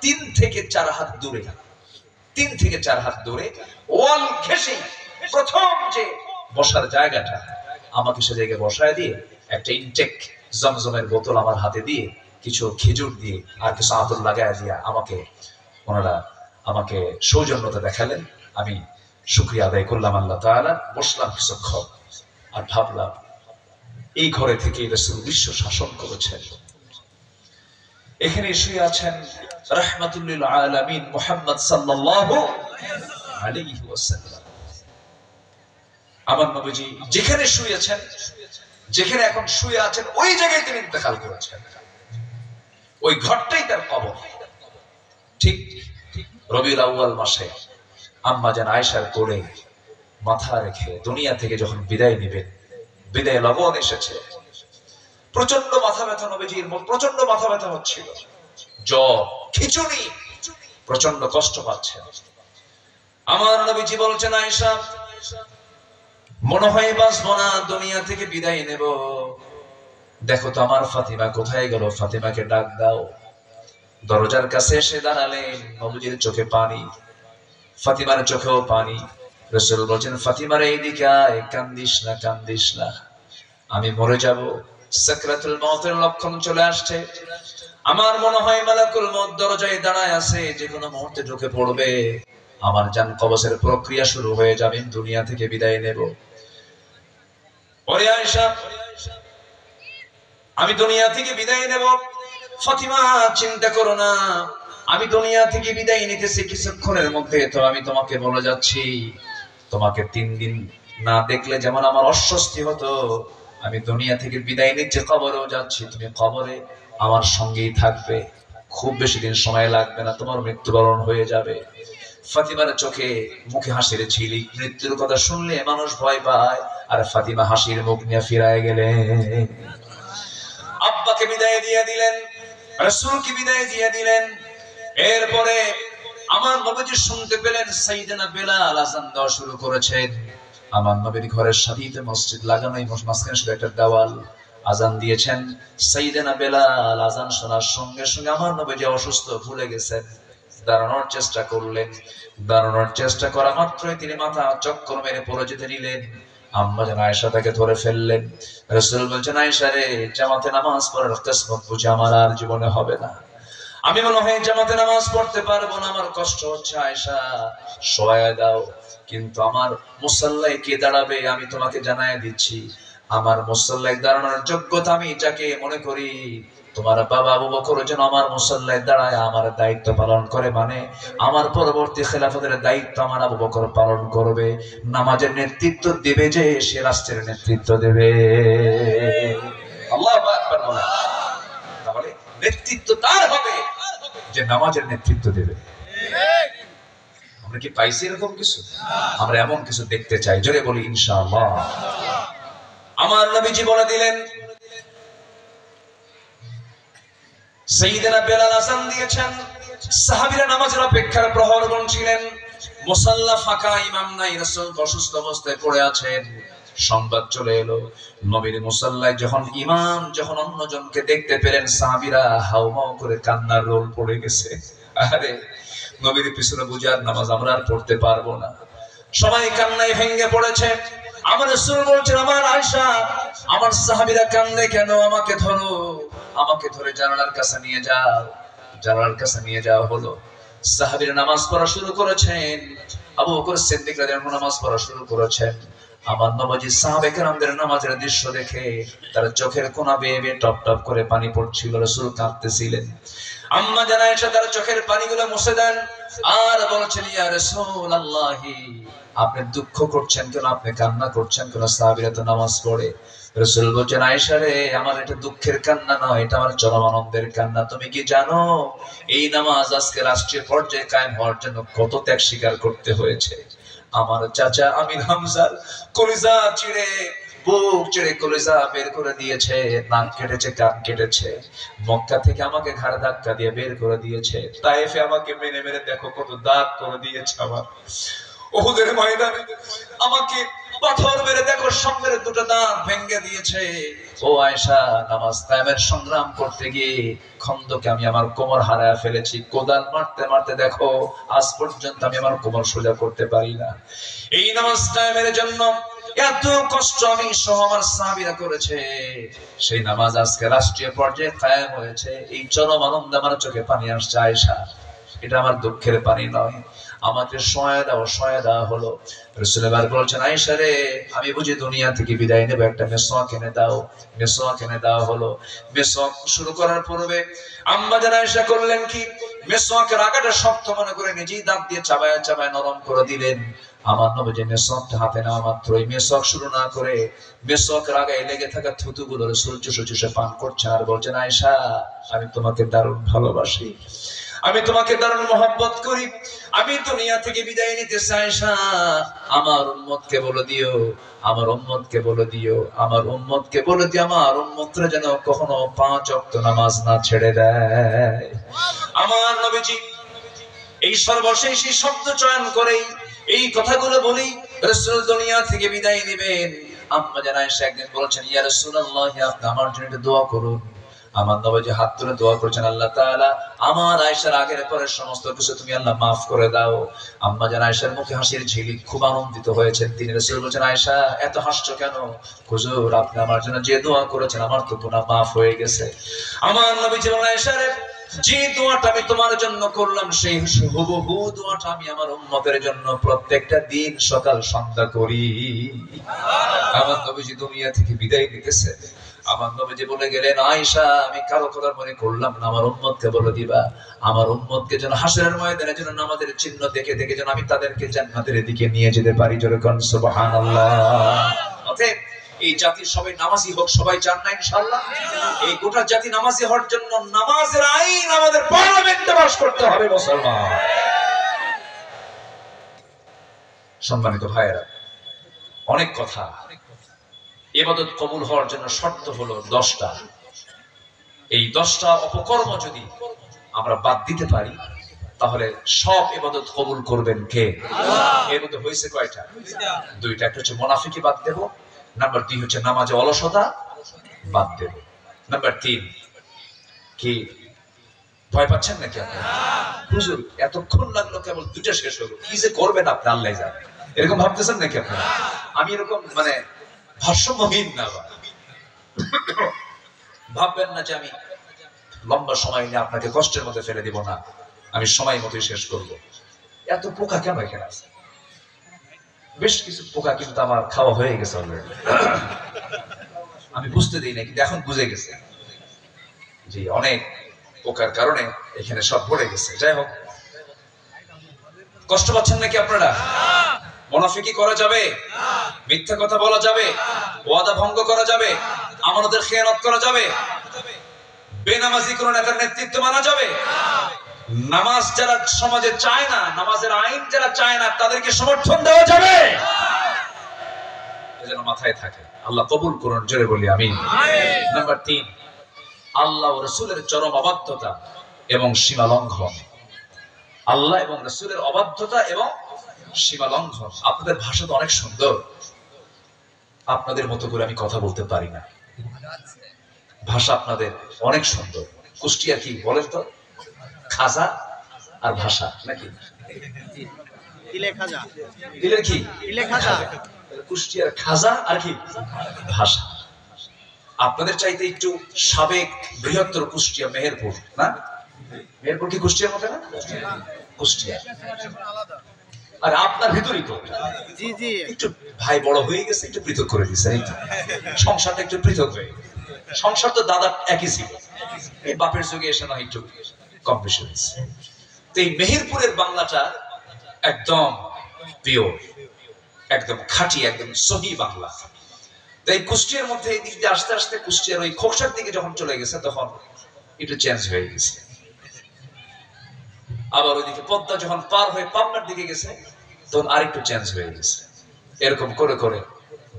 ৩ থেকে ৪ হাত দূরে, ৩ থেকে ৪ হাত দূরে ওয়াল ঘেঁষে প্রথম যে বসার জায়গাটা, আমাকে সে জায়গায় বসায় দিয়ে একটা ইনটেক জমজমের বোতল আমার হাতে দিয়ে, কিছু খেজুর দিয়ে আর কিছু আতর লাগায় দিয়া ওনারা আমাকে সৌজন্যতা দেখালেন। আমি শুকরিয়া আদায় করলাম আল্লাহ তাআলা। বসলাম কিছুক্ষণ আর ভাবলাম, এই ঘরে থেকে রাসূল বিশ্ব শাসন করেছেন। এখানে শুয়ে আছেন রাহমাতুল লিল আলামিন মুহাম্মদ সাল্লাল্লাহু আলাইহি ওয়াসাল্লাম। আমার নবীজি যেখানে শুয়েছেন, যেখানে এখন শুয়ে আছেন, ওই জায়গায় তিনি ইন্তেকাল করেছেন। ওই ঘরটাই তার কবর। ঠিক রবিউল আউয়াল মাসে আম্মা জান আয়েশার কোলে মাথা রেখে দুনিয়া থেকে যখন বিদায় নেবেন, বিদায় লগন এসেছে। প্রচন্ড মাথা ব্যথা, নবীজির প্রচন্ড মাথা ব্যথা হচ্ছিল, জ্বর, খিঁচুনি, প্রচন্ড কষ্ট পাচ্ছেন। আমার নবীজি বলছেন, আয়েশা মনে হয় বাঁচবো না, দুনিয়া থেকে বিদায় নেব। দেখো তো আমার ফাতিমা কোথায় গেল, ফাতিমাকে ডাক দাও। দরজার কাছে এসে দাঁড়ালেন, নবীজির চোখে পানি, ফাতিমার চোখেও পানি। রাসূল বলেন, ফাতিমার এইদিকে আয়, কান্দিস না, কান্দিস না, আমি মরে যাব, সাকরাতুল মউতের লক্ষণ চলে আসছে। আমার মনে হয় মালাকুল মউত দরজায় দাঁড়ায় আছে, যে কোনো মুহূর্তে ঢুকে পড়বে, আমার জান কবজের প্রক্রিয়া শুরু হয়ে যাবে, দুনিয়া থেকে বিদায় নেব। ওরে আয়েশা, আমি দুনিয়া থেকে বিদায় নেব। ফাতিমা চিন্তা করো না, আমি দুনিয়া থেকে বিদায় নিতেছি কিছুক্ষণের মধ্যে, তো আমি তোমাকে বলে যাচ্ছি, তোমাকে ৩ দিন না দেখলে যেমন আমার অস্বস্তি হতো, আমি দুনিয়া থেকে বিদায় নিচ্ছি, কবরেও যাচ্ছি, তুমি কবরে আমার সঙ্গেই থাকবে, খুব বেশি দিন সময় লাগবে না, তোমার মৃত্যুবরণ হয়ে যাবে। ফাতিমার চোখে মুখে হাসির ঝিলিক। মৃত্যুর কথা শুনলে মানুষ ভয় পায়, আর ফাতিমা হাসির মুখ নিয়ে ফিরায় গেলেন। আব্বাকে বিদায় দিয়ে দিলেন, রাসূলকে বিদায় দিয়ে দিলেন। এরপরে আমার নবীজি শুনতে পেলেন সাইয়েদনা বেলাল আযান দেওয়া শুরু করেছেন। আমার নবীর ঘরের সাথে মসজিদ লাগানো, এই মাঝখানে শুধু একটা দেওয়াল, আজান দিয়েছেন। সাইয়েদনা বেলাল আজান শোনার সঙ্গে সঙ্গে আমার নবীজি অসুস্থ ভুলে গেছেন, দাঁড়ানোর চেষ্টা করলেন। দাঁড়ানোর চেষ্টা করা মাত্রই তিনি মাথা চক্কর মেরে পড়ে যেতে নিলেন। আম্মা জান আয়েশা তাকে ধরে ফেললেন। রাসূল বলছেন, আয়েশা রে, জামাতে নামাজ পড়ার কিসমত বুঝি আমার আর জীবনে হবে না। আমি মনে হয় জামাতে নামাজ পড়তে পারবো না, আমার কষ্ট হচ্ছে, আয়েশা শোয়া দাও। কিন্তু আমার মুসাল্লায় কে দাঁড়াবে আমি তোমাকে জানায় দিচ্ছি। আমার মুসাল্লায় দাঁড়ানোর যোগ্যতা আমি যাকে মনে করি, তোমার বাবা আবু বকর যেন আমার মুসাল্লায় দাঁড়ায় আমার দায়িত্ব পালন করে, মানে আমার পরবর্তী খেলাফতের দায়িত্ব আমার আবু বকর পালন করবে। নামাজের নেতৃত্ব দেবে যে, সে রাষ্ট্রের নেতৃত্ব দেবে। আল্লাহু আকবার। তাহলে নেতৃত্ব তার হবে যে নামাজের নেতৃত্ব দেবে। আমরা কি পাইছি এরকম কিছু? আমরা এমন কিছু দেখতে চাই, জোরে বলি ইনশাআল্লাহ। আমার নবীজি বলে দিলেন, সাইয়েদনা বেলাল আযান দিয়েছেন, সাহাবীরা নামাজের অপেক্ষার প্রহর গুনছিলেন। মুসাল্লা ফাঁকা, ইমাম নাই, রাসূল অসুস্থ অবস্থায় পড়ে আছেন। সংবাদ চলে এলো, নবীর মুসাল্লায় যখন ইমাম যখন অন্যজনকে দেখতে পেলেন, সাহাবীরা হাউমাউ করে কান্নার রোল পড়ে গেছে। আরে নবীর পিছনে বুঝার নামাজ আমরা আর পড়তে পারবো না। সবাই কান্নায় ভেঙে পড়েছে। আমার রাসূল বলছেন, আমার আয়েশা, আমার সাহাবীরা কান্দে কেন? আমাকে ধরো, আমাকে ধরে জানালার কাছে নিয়ে যাও। জানালার কাছে নিয়ে যাওয়া হলো। সাহাবীরা নামাজ পড়া শুরু করেছেন। আবু বকর সিদ্দিক রাদিয়াল্লাহু আনহু নামাজ পড়া শুরু করেছেন। আমার নবীজি সাহাবে কেরামদের নামাজের দৃশ্য দেখে তার চোখের কোনা বেয়ে বেয়ে টপ টপ করে পানি পড়ছিল। রাসূল কাঁদতেছিলেন। আম্মা জান আয়েশা তার চোখের পানিগুলো মুছে দেন আর বলছেন, ইয়া রাসূলুল্লাহ, আপনি দুঃখ করছেন কেন? আপনি কান্না করছেন কেন? সাহাবীরা তো নামাজ পড়ে। রাসূল বলেন, আয়েশা রে, আমার এটা দুঃখের কান্না নয়, এটা আমার চরম আনন্দের কান্না। তুমি কি জানো এই নামাজ আজকে রাষ্ট্রীয় পর্যায়ে কায়েম হওয়ার জন্য কত ত্যাগ স্বীকার করতে হয়েছে? আমার চাচা আমির হামজার কলিজা চিড়ে, বুক চিড়ে কলিজা বের করে দিয়েছে, নাক কেটেছে, কান কেটেছে। মক্কা থেকে আমাকে ঘাড় ধাক্কা দিয়ে বের করে দিয়েছে। তায়েফে আমাকে মেরে মেরে দেখো কত দাগ করে দিয়েছে। আমার উহুদের ময়দানে আমাকে পাথর মেরে দেখো সামনের দুটো দাঁত ভেঙে দিয়েছে। ও আয়েশা, নামাজ কায়েমের সংগ্রাম করতে গিয়ে খন্দকে আমি আমার কোমর হারায় ফেলেছি। কোদাল মারতে মারতে দেখো আজ পর্যন্ত আমি আমার কোমর সোজা করতে পারি না। এই নামাজ কায়েমের জন্য এত কষ্ট আমি সহ আমার সাহাবীরা করেছে। সেই নামাজ আজকে রাষ্ট্রীয় পর্যায়ে কায়েম হয়েছে। এই চরম আনন্দে আমার চোখে পানি আসছে। আয়েশা, এটা আমার দুঃখের পানি নয়, আমাকে সহায় দেওয়া হলো। রাসূল এবার বলছেন, আয়েশা রে, আমি বুঝি দুনিয়া থেকে বিদায় নেব, একটা মেসওয়াক এনে দাও। মেসওয়াক এনে দেওয়া হলো। মেসওয়াক শুরু করার পূর্বে আম্মা জান আয়েশা করলেন কি, মেসওয়াকের আগাটা শক্ত মনে করে নিজেই দাঁত দিয়ে চাবায় চাবায় নরম করে দিলেন। আমার নবী মেসওয়াকটা হাতে নেওয়া মাত্রই মেসওয়াক শুরু না করে মেসওয়াকের আগায় লেগে থাকা থুতুগুলো রাসূল চুষে চুষে পান করছেন আর বলছেন, আয়েশা, আমি তোমাকে দারুণ ভালোবাসি, আমি তোমাকে দারুণ মহব্বত করি, আমি দুনিয়া থেকে বিদায় নিতে চাই। আয়েশা, আমার উম্মতকে বলে দিও, আমার উম্মতকে বলে দিও, আমার উম্মতকে বলে দিও, আমার উম্মতরা যেন কখনো 5 ওয়াক্ত নামাজ না ছেড়ে দেয়। আমার নবীজি এই সর্বশেষ শব্দ চয়ন করেই, এই কথাগুলো বলেই রাসূল দুনিয়া থেকে বিদায় নেবেন। আম্মা জান আয়েশা একদিন বলেছেন, ইয়া রাসূলুল্লাহ, আপনি আমার জন্য একটু দোয়া করুন। আমার নবীজি হাত তুলে দোয়া করেছেন, আল্লাহ তাআলা আমার আয়েশার আগের পরের সমস্ত কিছু তুমি আল্লাহ মাফ করে দাও। আম্মা জান আয়েশার মুখে হাসির ঝিলিক, খুব আনন্দিত হয়েছেন তিনি। রাসূল বলেছেন, আয়েশা, এত হাসছো কেন? হুজুর, আপনি আমার জন্য যে দোয়া করেছেন আমার তো গুনাহ মাফ হয়ে গেছে। আমার নবীজি বলেন, আয়েশা রে, যে দোয়াটা আমি তোমার জন্য করলাম সেই হুবহু দোয়াটা আমি আমার উম্মতের জন্য প্রত্যেকটা দিন সকাল সন্ধ্যা করি। আমার নবীজি দুনিয়া থেকে বিদায় নিতেছে। আমার নবীজি বলে গেলেন, আয়েশা, আমি কারো কথা মনে করলাম না, আমার উম্মতকে বলে দিবা, আমার উম্মতকে যেন হাসরের ময়দানে যেন নামাজের চিহ্ন দেখে দেখে যেন আমি তাদেরকে জান্নাতের দিকে নিয়ে যেতে পারি। জোরে কোন সুবহানাল্লাহ। অতএব এই জাতির সবাই নামাজি হোক, সবাই চান না ইনশাআল্লাহ? এই গোটা জাতি নামাজি হওয়ার জন্য নামাজের আইন আমাদের পার্লামেন্টে পাস করতে হবে মুসলমান। সম্মানিত ভাইয়েরা, অনেক কথা। ইবাদত কবুল হওয়ার জন্য শর্ত হলো 10টা। এই 10টা অপকর্ম যদি আমরা বাদ দিতে পারি তাহলে সব ইবাদত কবুল করবেন কে? আল্লাহ। এর মধ্যে হয়েছে কয়টা? 2টা। একটা হচ্ছে মুনাফিকি বাদ দেব, নাম্বার 2 হচ্ছে নামাজে অলসতা, বাদ দেব। নাম্বার 3, কি ভয় পাচ্ছেন নাকি আপনারা? হুজুর এতক্ষণ লাগলো কেবল 2টা শেষ হলো, কি যে করবেন আপনি আল্লাহ জানে, এরকম ভাবতেছেন নাকি আপনারা? আমি এরকম মানে ভারসাম্যহীন না, ভাববেন না যে আমি লম্বা সময় নিয়ে আপনাকে কষ্টের মধ্যে ফেলে দিব, না, আমি সময় মতোই শেষ করব। এত পোকা কেন এখানে আছে? বেশ কিছু পোকা কিন্তু আমার খাওয়া হয়ে গেছে অলরেডি, আমি বুঝতে দিই না, কিন্তু এখন বুঝে গেছে যে অনেক পোকার কারণে এখানে সব পড়ে গেছে। যাই হোক, কষ্ট পাচ্ছেন নাকি আপনারা? মুনাফিকি করা যাবে? মিথ্যা কথা বলা যাবে? ওয়াদা ভঙ্গ করা যাবে? আমানতের খেয়ানত করা যাবে? বেনামাজি কোন নেতার নেতৃত্ব মানা যাবে? নামাজ যারা সমাজে চায় না, নামাজের আইন যারা চায় না, তাদেরকে সমর্থন দেওয়া যাবে? যেন মাথায় থাকে। আল্লাহ কবুল করুন, জোরে বলি আমিন। নাম্বার 3, আল্লাহ ও রাসূলের চরম অবাধ্যতা এবং সীমা লঙ্ঘন। আল্লাহ এবং রাসূলের অবাধ্যতা এবং সীমা লঙ্ঘন। আপনাদের ভাষা তো অনেক সুন্দর, আপনাদের মতো করে আমি কথা বলতে পারি না। ভাষা আপনাদের অনেক সুন্দর। কুষ্টিয়া কি বলেন তো? খাজা আর ভাষা নাকি? দিলের কি? কুষ্টিয়ার খাজা আর কি ভাষা। আপনাদের চাইতে একটু সাবেক বৃহত্তর কুষ্টিয়া মেহেরপুর, না? মেহেরপুর কি কুষ্টিয়ার মতো না? কুষ্টিয়া। আর আপনার ভিতরই তো একটু ভাই বড় হয়ে গেছে, একটু পৃথক করে দিচ্ছে, সংসারটা একটু পৃথক হয়ে গেছে। সংসার তো দাদা একই ছিল, এই বাপের যুগে এসে না একটু কম বেশি হয়েছে। তো এই মেহেরপুরের বাংলাটা একদম পিওর, একদম খাঁটি, একদম সহি বাংলা। তাই কুষ্টিয়ার মধ্যে এই দিক দিয়ে আস্তে আস্তে কুষ্টিয়ার ওই খোকসার দিকে যখন চলে গেছে, তখন একটু চেঞ্জ হয়ে গেছে। আবার ওইদিকে পদ্মা যখন পার হয়ে পাবনার দিকে গেছে, তখন আরেকটু চেঞ্জ হয়ে গেছে। এরকম করে করে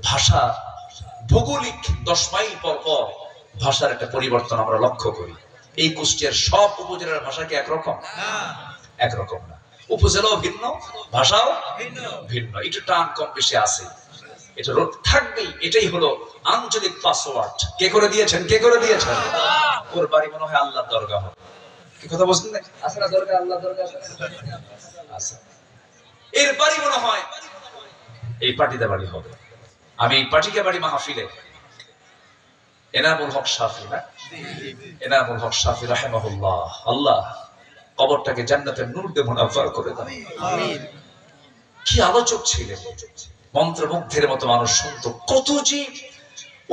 ভাষা, ভৌগোলিক 10 মাইল পর পর ভাষার একটা পরিবর্তন আমরা লক্ষ্য করি। এই কুষ্টিয়ার সব উপজেলার ভাষা কি একরকম? একরকম না। উপজেলাও ভিন্ন, ভাষাও ভিন্ন, একটু টান কম বেশি আছে, এটা রোধ থাকবেই। এটাই হলো আঞ্চলিক পাসওয়ার্ড। কে করে দিয়েছেন? কে করে দিয়েছেন? ওর বাড়ি মনে হয় আল্লাহর দরগা হবে। কি কথা বলছেন না? আছে না দরগা? আল্লাহর দরগা আছে। এর বাড়ি মনে হয় এই পার্টিতে বাড়ি হবে। আমি এই পার্টিকে বাড়ি মাহফিলে এনামুল হক শাফি, না? এনামুল হক শাফি রাহিমাহুল্লাহ, আল্লাহ কবরটাকে জান্নাতের নূর দিয়ে মুনাফফার করে দেন। আমিন। কি আলোচক ছিলেন, মন্ত্রমুগ্ধের মতো মানুষ শুনত, কত যে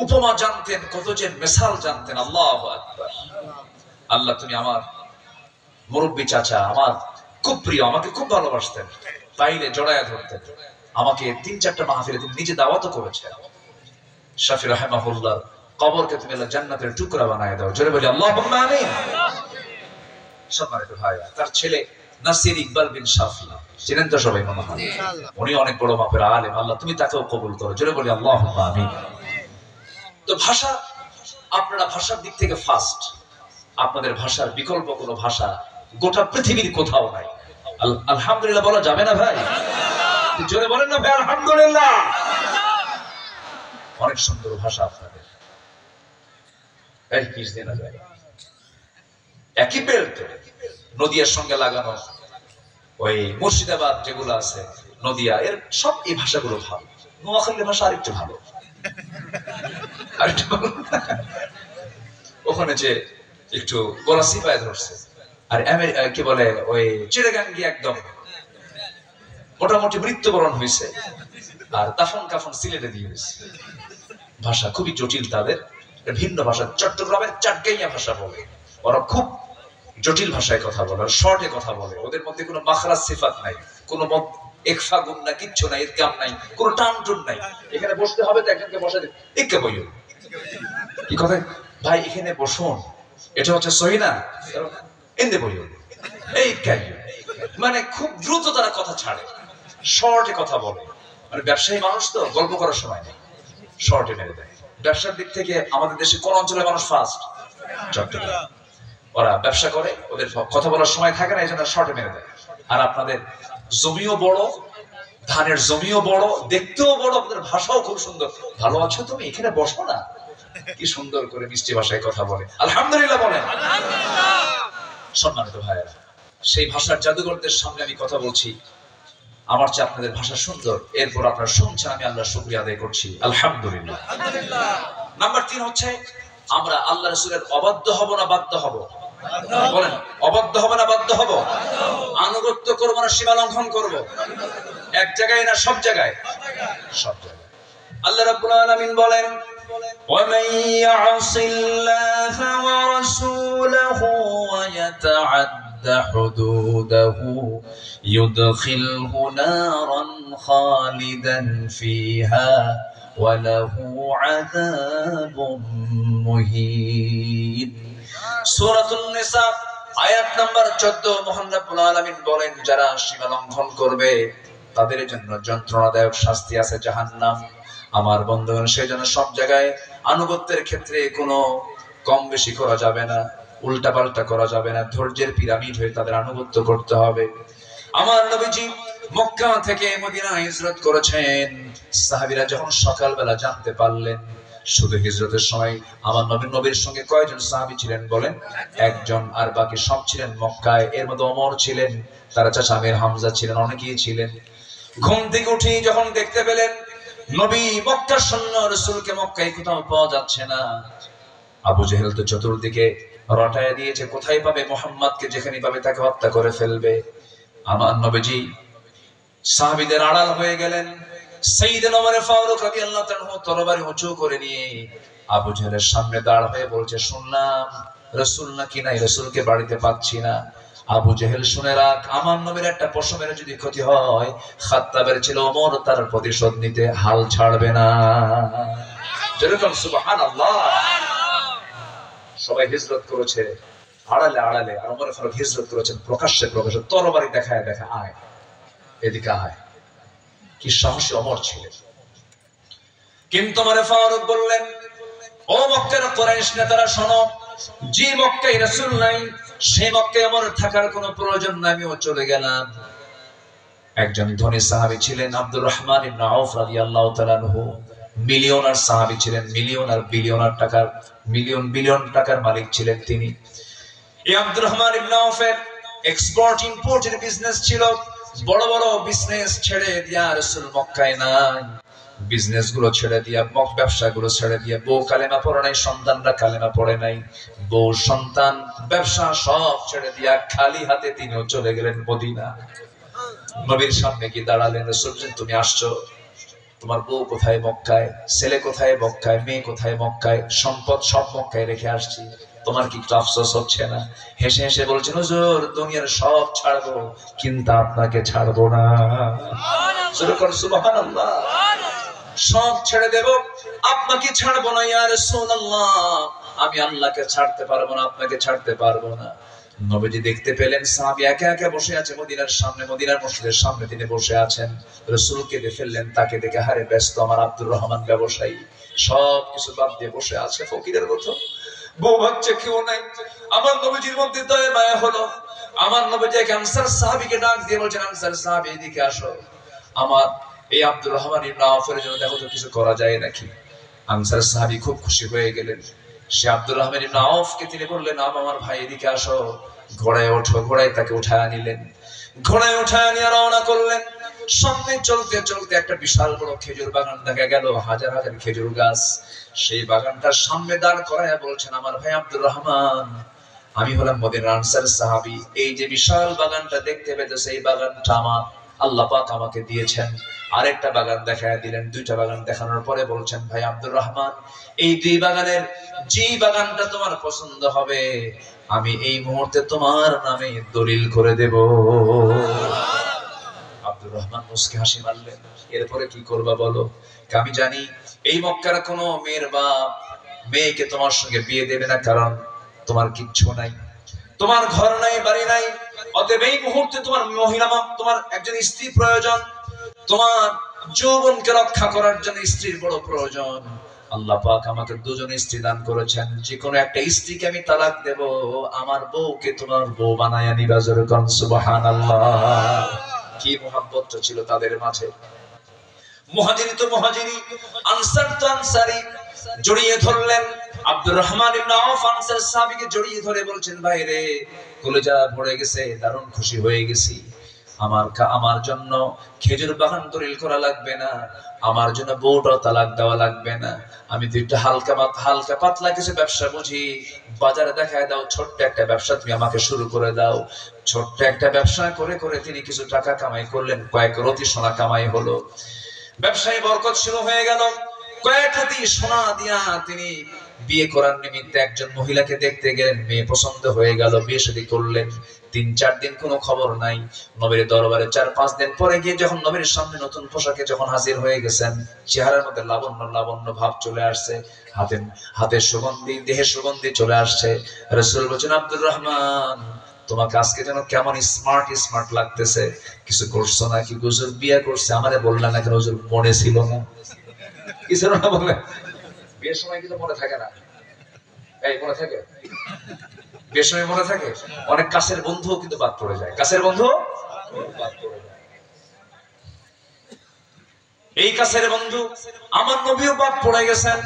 উপমা জানতেন, কত যে মিসাল জানতেন। আল্লাহু আকবার। আল্লাহ তুমি আমার মুরব্বী চাচা, আমার খুব প্রিয়, আমাকে খুব ভালোবাসতেন, পাইলে জড়ায়া ধরতেন, আমাকে 3-4টা মাহফিলে তিনি নিজে দাওয়াতও করেছেন। শাফি রাহিমাহুল্লাহ কবরকে তুমি আল্লাহ জান্নাতের টুকরা বানায় দাও, জোরে বলি আল্লাহুম্মা আমিন। সম্মানিত ভাই, তার ছেলে নাসির ইকবাল বিন শাফি, চিনেন তো সবাই মনে হয়, উনি অনেক বড় মাপের আলেম। আল্লাহ তুমি তাকেও কবুল করো, জোরে বলি আল্লাহুম্মা আমিন। তো ভাষা, আপনারা ভাষার দিক থেকে ফার্স্ট, আপনাদের ভাষার বিকল্প কোনো ভাষা গোটা পৃথিবীর কোথাও নাই। আলহামদুলিল্লাহ বলা যাবে না ভাই? জোরে বলেন না ভাই আলহামদুলিল্লাহ। অনেক সুন্দর ভাষা আপনাদের। এই পিস দেনা যায় একই বেল্ট, নদিয়ার সঙ্গে লাগানো ওই মুর্শিদাবাদ যেগুলো আছে, নদিয়া, এর সব এই ভাষাগুলো ভালো। নোয়াখালীর ভাষা আরেকটু ভালো, আরেকটু ভালো। ওখানে যে একটু গলা সিপায় ধরছে, আর কি বলে ওই চিড়াগাঙ্গি একদম মোটামুটি মৃত্যুবরণ হয়েছে, আর দাফন কাফন সিলেটে দিয়ে হয়েছে। ভাষা খুবই জটিল তাদের, ভিন্ন ভাষা। চট্টগ্রামের চাটগাইয়া ভাষা বলে, ওরা খুব জটিল ভাষায় কথা বলে, শর্টে কথা বলে। ওদের মধ্যে কোনো মাখরাজ সিফাত নাই, কোনো ইখফা গুণ না, কিচ্ছু নাই, ইদগাম নাই, কোনো টান টুন নাই। এখানে বসতে হবে তো একজনকে বসাতে, ইক্কা বইও কি কথা ভাই, এখানে বসুন, এটা হচ্ছে সহি না, এন্দে বইও এই কাইও, মানে খুব দ্রুত তারা কথা ছাড়ে, শর্টে কথা বলে। মানে ব্যবসায়ী মানুষ তো, গল্প করার সময় নেই, শর্টে মেরে দেয়। ব্যবসার দিক থেকে আমাদের দেশে কোন অঞ্চলের মানুষ ফার্স্ট? চট্টগ্রাম। ওরা ব্যবসা করে, ওদের কথা বলার সময় থাকে না, এই জন্য শর্টে মেরে দেয়। আর আপনাদের জমিও বড়, ধানের জমিও বড়, দেখতেও বড়, আপনাদের ভাষাও খুব সুন্দর। ভালো আছো তুমি, এখানে বসো না, কি সুন্দর করে মিষ্টি ভাষায় কথা বলে, আলহামদুলিল্লাহ বলেন। সম্মানিত ভাইয়েরা, সেই ভাষার জাদুঘরদের সামনে আমি কথা বলছি, আমার চেয়ে আপনাদের ভাষা সুন্দর, এরপর আপনারা শুনছেন, আমি আল্লাহর শুকরিয়া আদায় করছি, আলহামদুলিল্লাহ। নাম্বার 3 হচ্ছে আমরা আল্লাহ রাসূলের অবাধ্য হব না বাধ্য হব? বলেন, অবাধ্য হবে না বাধ্য হব? আনুগত্য করব না সীমা লঙ্ঘন করব? এক জায়গায় না সব জায়গায়? সব জায়গায়। আল্লাহ রাব্বুল আলামিন বলেন, وَمَن يَعْصِ اللَّهَ وَرَسُولَهُ وَيَتَعَدَّ حُدُودَهُ يُدْخِلْهُ نَارًا خَالِدًا فِيهَا وَلَهُ عَذَابٌ مُهِينٌ। সূরাতুন নিসা আয়াত নাম্বার 14, মহান রব্বুল আলামিন বলেন, যারা সীমা লঙ্ঘন করবে তাদের জন্য যন্ত্রণাদায়ক শাস্তি আছে, জাহান্নাম। আমার বন্ধুগণ, সেই জন্য সব জায়গায় আনুগত্যের ক্ষেত্রে কোনো কম বেশি করা যাবে না, উল্টাপাল্টা করা যাবে না, ধৈর্যের পিরামিড হয়ে তাদের আনুগত্য করতে হবে। আমার নবীজি মক্কা থেকে মদিনা হিজরত করেছেন। সাহাবীরা যখন সকালবেলা জানতে পারলেন, শুধু হিজরতের সময় আমার নবীর সঙ্গে কয়জন সাহাবী ছিলেন বলেন? একজন, আর বাকি সব ছিলেন মক্কায়। এর মধ্যে ওমর ছিলেন, তার চাচা আমির হামজা ছিলেন, অনেকেই ছিলেন। ঘুম থেকে উঠে যখন দেখতে পেলেন নবী মক্কা শূন্য, রাসূলকে মক্কায় কোথাও পাওয়া যাচ্ছে না, আবু জেহেল তো চতুর্দিকে রটায় দিয়েছে, কোথায় পাবে মুহাম্মদকে, যেখানে পাবে তাকে হত্যা করে ফেলবে। আমার নবীজি সাহাবীদের আড়াল হয়ে গেলেন। সাইয়েদনা ওমর ফারুক রাদিয়াল্লাহু তাআলা তরবারি উঁচু করে নিয়ে আবু জেহেলের সামনে দাঁড় হয়ে বলছে, শুনলাম রাসূল নাকি নাই, রাসূলকে বাড়িতে পাচ্ছি না। আবু জেহেল, শুনে রাখ, আমার নবীর একটা পশমের যদি ক্ষতি হয়, খাত্তাবের ছিল ওমর তার প্রতিশোধ নিতে হাল ছাড়বে না। যেরকম সুবহানাল্লাহ। সবাই হিজরত করেছে আড়ালে আড়ালে, আর ওমর ফারুক হিজরত করেছেন প্রকাশ্যে প্রকাশ্যে, তরবারি দেখায় দেখা, আয় এদিকে আয়। কি সাহসী ওমর ছিলেন। কিন্তু ওমর ফারুক বললেন, ও মক্কার কুরাইশ নেতারা শোনো, যে মক্কায় রাসূল নাই সেই মক্কায় আমার থাকার কোনো প্রয়োজন নাই, আমিও চলে গেলাম। একজন ধনী সাহাবী ছিলেন আব্দুর রহমান ইবনে আউফ রাদিয়াল্লাহু তাআলা আনহু, মিলিয়নার সাহাবী ছিলেন, মিলিয়নার বিলিয়নার টাকার, বিলিয়ন টাকার মালিক ছিলেন তিনি। এই আব্দুর রহমান ইবনে আউফের এক্সপোর্ট ইম্পোর্টের বিজনেস ছিল। বড় বড় বিজনেস ছেড়ে দিয়া রাসূল মক্কায় নাই, বিজনেস গুলো ছেড়ে দিয়া, ব্যবসা গুলো ছেড়ে দিয়া, বউ কালেমা পড়ে নাই, সন্তানরা কালেমা পড়ে নাই, বউ সন্তান ব্যবসা সব ছেড়ে দিয়া খালি হাতে তিনিও চলে গেলেন মদিনা। নবীর সামনে কি দাঁড়ালেন, রাসূল তুমি আসছো, তোমার বউ কোথায় মক্কায়, ছেলে কোথায় মক্কায়, মেয়ে কোথায় মক্কায়, সম্পদ সব মক্কায় রেখে আসছি, তোমার কি একটু আফসোস হচ্ছে না? হেসে হেসে বলছেন, হুজুর দুনিয়ার সব ছাড়বো কিন্তু আপনাকে ছাড়বো না। সুবহানাল্লাহ। সব ছেড়ে দেব, আপনাকে ছাড়বো না ইয়া রাসূলুল্লাহ, আমি আল্লাহকে ছাড়তে পারবো না, আপনাকে ছাড়তে পারবো না। নবীজি দেখতে পেলেন সাহাবী একা একা বসে আছে মদিনার সামনে, মদিনার মসজিদের সামনে তিনি বসে আছেন। রাসূলকে দেখে ফেললেন, তাকে দেখে হারে ব্যস্ত আমার আব্দুর রহমান ব্যবসায়ী, সব কিছু বাদ দিয়ে বসে আছে ফকিরের মতো। বউ বাচ্চা কেউ নাই। আমার নবীজির মধ্যে দয়া মায়া হলো। আমার নবীজি এক আনসার সাহাবীকে ডাক দিয়ে বলছেন, আনসার সাহাবী এদিকে আসো, আমার এই আব্দুর রহমান ইবনে আউফের জন্য দেখো তো কিছু করা যায় নাকি। আনসার সাহাবী খুব খুশি হয়ে গেলেন। সে আব্দুর রহমান ইবনে আউফকে তিনি বললেন, আমার ভাই এদিকে আসো, ঘোড়ায় ওঠো। ঘোড়ায় তাকে উঠায় নিলেন, ঘোড়ায় উঠায় নিয়ে রওনা করলেন। সামনে চলতে চলতে একটা বিশাল বড় খেজুর বাগান দেখা গেল, হাজার হাজার খেজুর গাছ। সেই বাগানটার সামনে দাঁড় করায় বলছেন, আমার ভাই আব্দুর রহমান, আমি হলাম মদিনার আনসার সাহাবী, এই যে বিশাল বাগানটা দেখতে পেতেছে এই বাগানটা আমার আল্লাহ পাক আমাকে দিয়েছেন। আরেকটা বাগান দেখায় দিলেন। দুইটা বাগান দেখানোর পরে বলছেন, ভাই আব্দুর রহমান, এই দুই বাগানের যে বাগানটা তোমার পছন্দ হবে আমি এই মুহূর্তে তোমার নামে দলিল করে দেব। আব্দুর রহমান মুস্কি হাসি মারলেন। এরপরে কি করবা বলো? আমি জানি এই মক্কার কোনো মেয়ের বাপ মেয়েকে তোমার সঙ্গে বিয়ে দেবে না, কারণ তোমার কিচ্ছু নাই, তোমার ঘর নাই, বাড়ি নাই। অতএব এই মুহূর্তে তোমার মহিলা, তোমার একজন স্ত্রী প্রয়োজন, তোমার যৌবনকে রক্ষা করার জন্য স্ত্রীর বড় প্রয়োজন। আল্লাহ পাক আমাকে দুজন স্ত্রী দান করেছেন, যে কোনো একটা স্ত্রীকে আমি তালাক দেব, আমার বউকে তোমার বউ বানায়া নিবা। যেরকম সুবহানাল্লাহ। কি মুহাব্বত ছিল তাদের মাঝে। মুহাজিরি তো মুহাজিরি, আনসার তো আনসারি। জড়িয়ে ধরলেন। আব্দুর রহমান ইবনে আওফ আনসারী সাহাবীকে জড়িয়ে ধরে বলছেন, ভাই রে, কলিজা ভরে গেছে, দারুণ খুশি হয়ে গেছি। আমার জন্য খেজুর বাগান দলিল করা লাগবে না, আমার জন্য বউটাও তালাক দেওয়া লাগবে না। আমি তো একটু হালকা পাতলা কিছু ব্যবসা বুঝি, বাজারে দেখায় দাও, ছোট্ট একটা ব্যবসা তুমি আমাকে শুরু করে দাও। ছোট্ট একটা ব্যবসা করে করে তিনি কিছু টাকা কামাই করলেন, কয়েক রতি সোনা কামাই হলো। ব্যবসায় বরকত শুরু হয়ে গেল। কয়েক রতি সোনা দিয়া তিনি বিয়ে করার নিমিত্তে একজন মহিলাকে দেখতে গেলেন, মেয়ে পছন্দ হয়ে গেল, বিয়ে শাদী করলেন। ৩-৪ দিন কোনো খবর নাই। নবীর দরবারে ৪-৫ দিন পরে গিয়ে যখন নবীর সামনে নতুন পোশাকে যখন হাজির হয়ে গেছেন, চেহারার মধ্যে লাবণ্য ভাব চলে আসছে, হাতের সুগন্ধি, দেহের সুগন্ধি চলে আসছে। রাসূল বলেন, আব্দুর রহমান, তোমাকে আজকে যেন কেমন স্মার্ট লাগতেছে, কিছু করছো নাকি? হুজুর বিয়ে করছে। আমারে বললেন না কেন? হুজুর মনে ছিল না? কি ছিল না বলে? বিয়ের সময় কিন্তু মনে থাকে না। এই মনে থাকে? বিয়ের সময় মনে থাকে? অনেক কাছের বন্ধু কিন্তু বাদ পড়ে যায়। কাছের বন্ধু বাদ পড়ে যায়। এই কাছের বন্ধু আমার নবীও বাদ পড়ে গেছেন।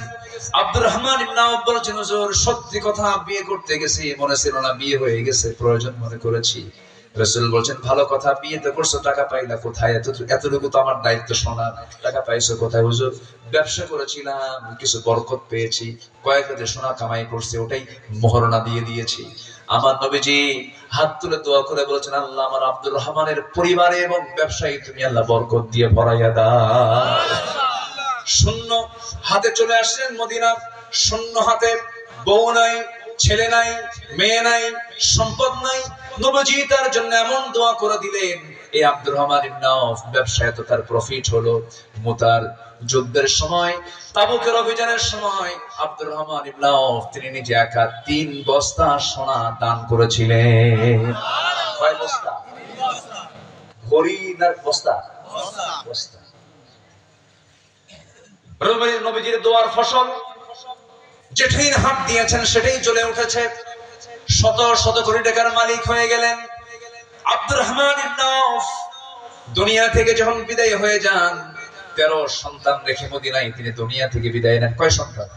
আব্দুর রহমান ইবনে আওফ বলেছেন, হুজুর সত্যি কথা, বিয়ে করতে গেছি, মনে ছিল না, বিয়ে হয়ে গেছে, প্রয়োজন মনে করেছি। রাসূল বলেন, ভালো কথা, বিয়ে তো করছো, টাকা পাইলা কোথায়? এতটুকু তো আমার দায়িত্ব শোনার। টাকা পাইছো কোথায়? হুজুর ব্যবসা করেছিলাম, কিছু বরকত পেয়েছি, কয়েক হাতে সোনা কামাই করছে, ওটাই মোহরনা দিয়ে দিয়েছি। আমার নবীজি হাত তুলে দোয়া করে বলেছেন, আল্লাহ আমার আব্দুর রহমানের পরিবারে এবং ব্যবসায়ী তুমি আল্লাহ বরকত দিয়ে ভরাইয়া দাও। শূন্য হাতে চলে আসলেন মদিনা, শূন্য হাতে, বউ নাই, ছেলে নাই, মেয়ে নাই, সম্পদ নাই। নবীজি তার জন্য এমন দোয়া করে দিলেন, এই আব্দুর রহমান ইবনে আওফ ব্যবসায় তো তার প্রফিট হলো। মুতার যুদ্ধের সময়, তাবুকের অভিযানের সময় আব্দুর রহমান ইবনে আওফ তিনি নিজে একা 3 বস্তা সোনা দান করেছিলেন। কয় বস্তা? হরিণার বস্তা। বস্তা। নবীজির দোয়ার ফসল যেটাই হাত দিয়েছেন সেটাই চলে উঠেছে। শত কোটি টাকার মালিক হয়ে গেলেন। আব্দুর রহমান ইবনে আওফ দুনিয়া থেকে যখন বিদায় হয়ে যান, 13 সন্তান রেখে মদিনায় তিনি দুনিয়া থেকে বিদায় নেন। কয় সন্তান?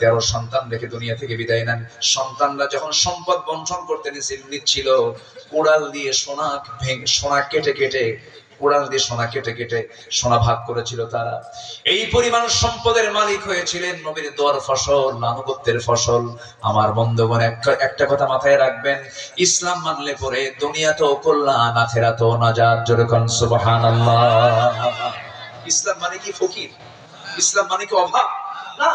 13 সন্তান রেখে দুনিয়া থেকে বিদায় নেন। সন্তানরা যখন সম্পদ বন্টন করতে নিচ্ছিল, কোড়াল দিয়ে সোনা কেটে কোড়াল দিয়ে সোনা কেটে সোনা ভাগ করেছিল তারা। এই পরিমাণ সম্পদের মালিক হয়েছিলেন। নবীর দোয়ার ফসল, আনুগত্যের ফসল। আমার বন্ধুগণ, একটা কথা মাথায় রাখবেন, ইসলাম মানলে পরে দুনিয়াতেও কল্যাণ, আখিরাতেও নাজাত। জোরে কোন সুবহানাল্লাহ। ইসলাম মানে কি ফকির? ইসলাম মানে কি অভাব? না।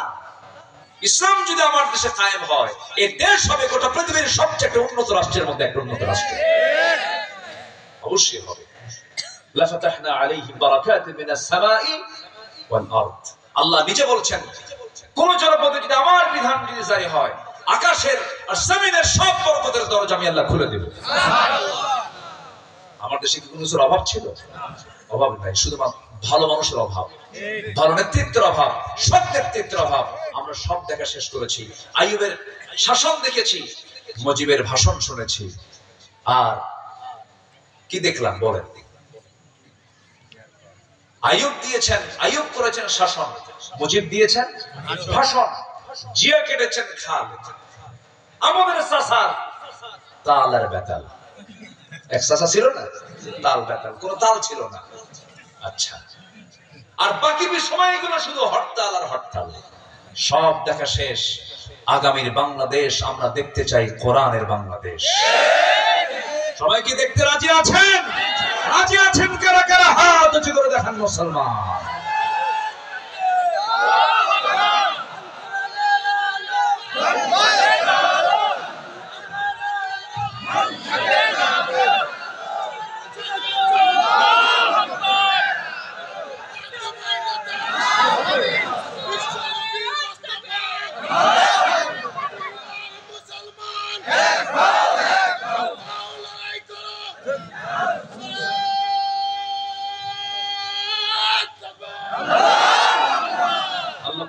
ইসলাম যদি আমার দেশে কায়েম হয়, এই দেশ হবে গোটা পৃথিবীর সবচেয়ে উন্নত রাষ্ট্রের মধ্যে একটা উন্নত রাষ্ট্র। অবশ্যই হবে। লাফাতাহনা আলাইহিম বারাকাতিন মিনাস সামাই ওয়াল আরদ। আল্লাহ নিজে বলছেন, কোন জনপদে যদি আমার বিধান যদি জারি হয়, আকাশের আর জমিনের সব বরকতের দরজা আমি আল্লাহ খুলে দেব। সুবহানাল্লাহ। আমার দেশে কি কোনো অভাব ছিল? অভাব নাই, শুধুমাত্র ভালো মানুষের অভাব, ভালো নেতৃত্বের অভাব, সৎ নেতৃত্বের অভাব। আমরা সব দেখা শেষ করেছি। আইয়ুবের শাসন দেখেছি, মুজিবের ভাষণ শুনেছি, আর কি দেখলাম বলেন? আইয়ুব করেছেন শাসন, মুজিব দিয়েছেন ভাষণ, জিয়া কেটেছেন খাল। আমাদের চাচার তাল আর বেতাল, এক চাচা ছিল না, তাল বেতাল, কোন তাল ছিল না। আচ্ছা, আর বাকি সময়গুলো শুধু হরতাল আর হরতাল। সব দেখা শেষ। আগামীর বাংলাদেশ আমরা দেখতে চাই কোরআনের বাংলাদেশ। সবাই কি দেখতে রাজি আছেন? রাজি আছেন কারা কারা? হাত উঁচু করে দেখান মুসলমান।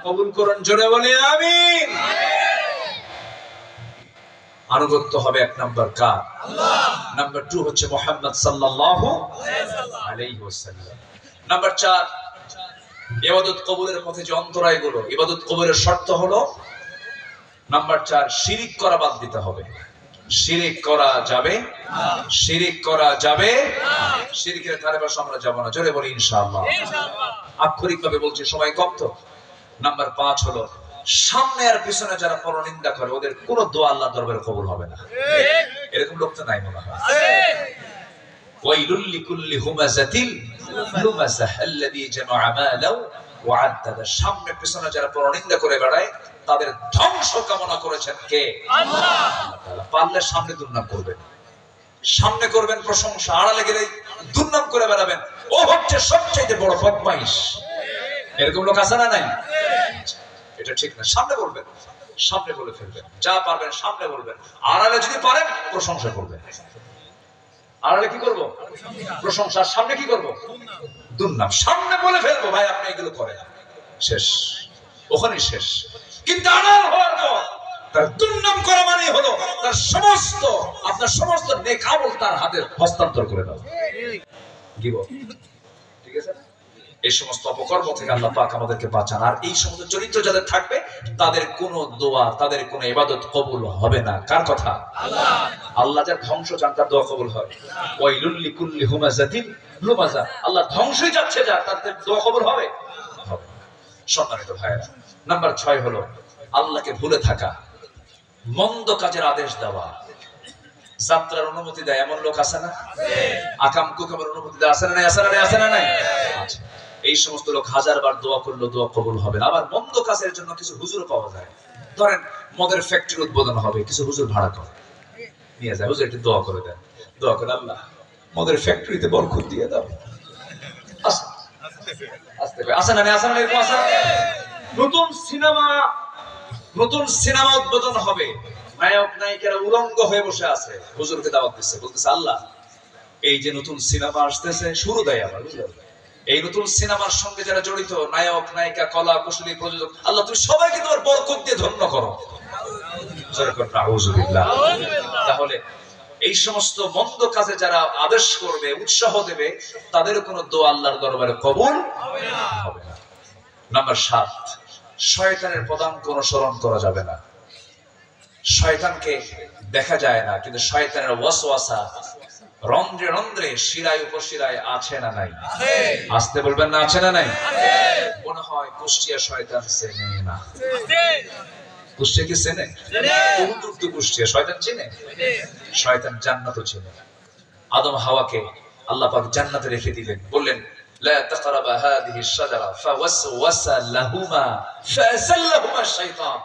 কবুল করুন, জোরে বলে আমিন। আনুগত্য হবে 1 নাম্বার কার? আল্লাহ। নাম্বার 2 হচ্ছে মুহাম্মদ সাল্লাল্লাহু আলাইহি ওয়াসাল্লাম। নাম্বার 4 ইবাদত কবুলের পথে যে অন্তরায়গুলো, ইবাদত কবুলের শর্ত হলো নাম্বার 4, শিরিক করা বাদ দিতে হবে। শিরিক করা যাবে না, শিরিক করা যাবে না, শিরিকের ধারে পাশে আমরা যাব না। জোরে বলি ইনশাআল্লাহ। আক্ষরিকভাবে বলছি, সময় কম তো। নাম্বার 5 হলো সামনে আর পিছনে যারা পরনিন্দা করে ওদের কোনো দোয়া আল্লাহর দরবারে কবুল হবে না। এরকম লোক তো নাই মনে হয়। ওয়াইলুল লিকুল্লি হুমাযাতিল লুমাযাহ আল্লাযী জামা'a মালাও ওয়া আদ্দাদা। সামনে পিছনে যারা পরনিন্দা করে বেড়ায় তাদের ধ্বংস কামনা করেছেন কে? আল্লাহ। পারলে সামনে দুর্নাম করবেন, সামনে করবেন প্রশংসা, আড়ালে গেলে দুর্নাম করে বেড়াবেন। ও হচ্ছে সবচেয়ে বড় বদমাইশ। এরকম লোক আছে না নাই? এটা ঠিক না। সামনে বলবেন, সামনে বলে ফেলবেন, যা পারবেন সামনে বলবেন। আড়ালে যদি পারেন প্রশংসা করবেন। আড়ালে কি করব? প্রশংসা। সামনে কি করব? দুর্নাম। সামনে বলে ফেলবো ভাই আপনি এগুলো করেন, শেষ, ওখানেই শেষ। কিন্তু আড়াল হওয়ার পর তার দুর্নাম করা মানে হলো তার সমস্ত, আপনার সমস্ত নেক আমল তার হাতে হস্তান্তর করে দাও। ঠিক আছে? এই সমস্ত অপকর্ম থেকে আল্লাহ পাক আমাদেরকে বাঁচান। আর এই সমস্ত চরিত্র যাদের থাকবে তাদের কোনো দোয়া, তাদের কোনো ইবাদত কবুল হবে না। কার কথা? আল্লাহ। আল্লাহ যার ধ্বংস চান তার দোয়া কবুল হয়। ওয়াইলুল লিকুল্লি হুমাযাতিল লুমাযা। আল্লাহ ধ্বংসই যাচ্ছে যার, তাদের দোয়া কবুল হবে? হবে না। সম্মানিত ভাইরা, নাম্বার 6 হলো আল্লাহকে ভুলে থাকা, মন্দ কাজের আদেশ দেওয়া। যাত্রার অনুমতি দেয় এমন লোক আছে না? আকাম কুকামের অনুমতি দেয় আছে না নাই? আছে না নাই? আছে না নাই? আচ্ছা, এই সমস্ত লোক হাজারবার দোয়া করলেও দোয়া কবুল হবে না। আবার মন্দ কাজের জন্য কিছু হুজুর পাওয়া যায়। ধরেন মদের ফ্যাক্টরি উদ্বোধন হবে, কিছু হুজুর ভাড়া করে নিয়ে যায়, হুজুর একটু দোয়া করে দেন। দোয়া করে, আল্লাহ মদের ফ্যাক্টরিতে বরকত দিয়ে দাও। আছে না নাই? আছে না নাই? এরকম আছে। নতুন সিনেমা উদ্বোধন হবে, নায়ক নায়িকারা উলঙ্গ হয়ে বসে আছে, হুজুরকে দাওয়াত দিচ্ছে, বলতেছে আল্লাহ এই যে নতুন সিনেমা আসতেছে, শুরু দেয় আবার, বুঝলেন? এই নতুন সিনেমার সঙ্গে যারা জড়িত, নায়ক নায়িকা, কলা কুশলী, প্রযোজক, আল্লাহ তুমি সবাইকে তোমার বরকত দিয়ে ধন্য করো। তাহলে এই সমস্ত মন্দ কাজে যারা আদেশ করবে, উৎসাহ দেবে, তাদের কোনো দোয়া আল্লাহর দরবারে কবুল হবে না। নাম্বার 7, শয়তানের পদাঙ্ক অনুসরণ করা যাবে না। শয়তানকে দেখা যায় না, কিন্তু শয়তানের ওয়াসওয়াসা রন্ধ্রে রন্ধ্রে, শিরায় উপশিরায় আছে না নাই? আসতে বলবেন না, আছে না নাই? মনে হয় কুষ্টিয়া শয়তান চেনে না। কুষ্টিয়া কি চেনে? বহুদূর তো কুষ্টিয়া। শয়তান চেনে? শয়তান জান্নাতও চেনে। আদম হাওয়াকে আল্লাহ পাক জান্নাতে রেখে দিলেন, বললেন লা তাকরাবা হাদিহি আশ-শাজারা ফাওয়াসওয়াসা লাহুমা ফাযাল্লাহুমা আশ-শাইতান।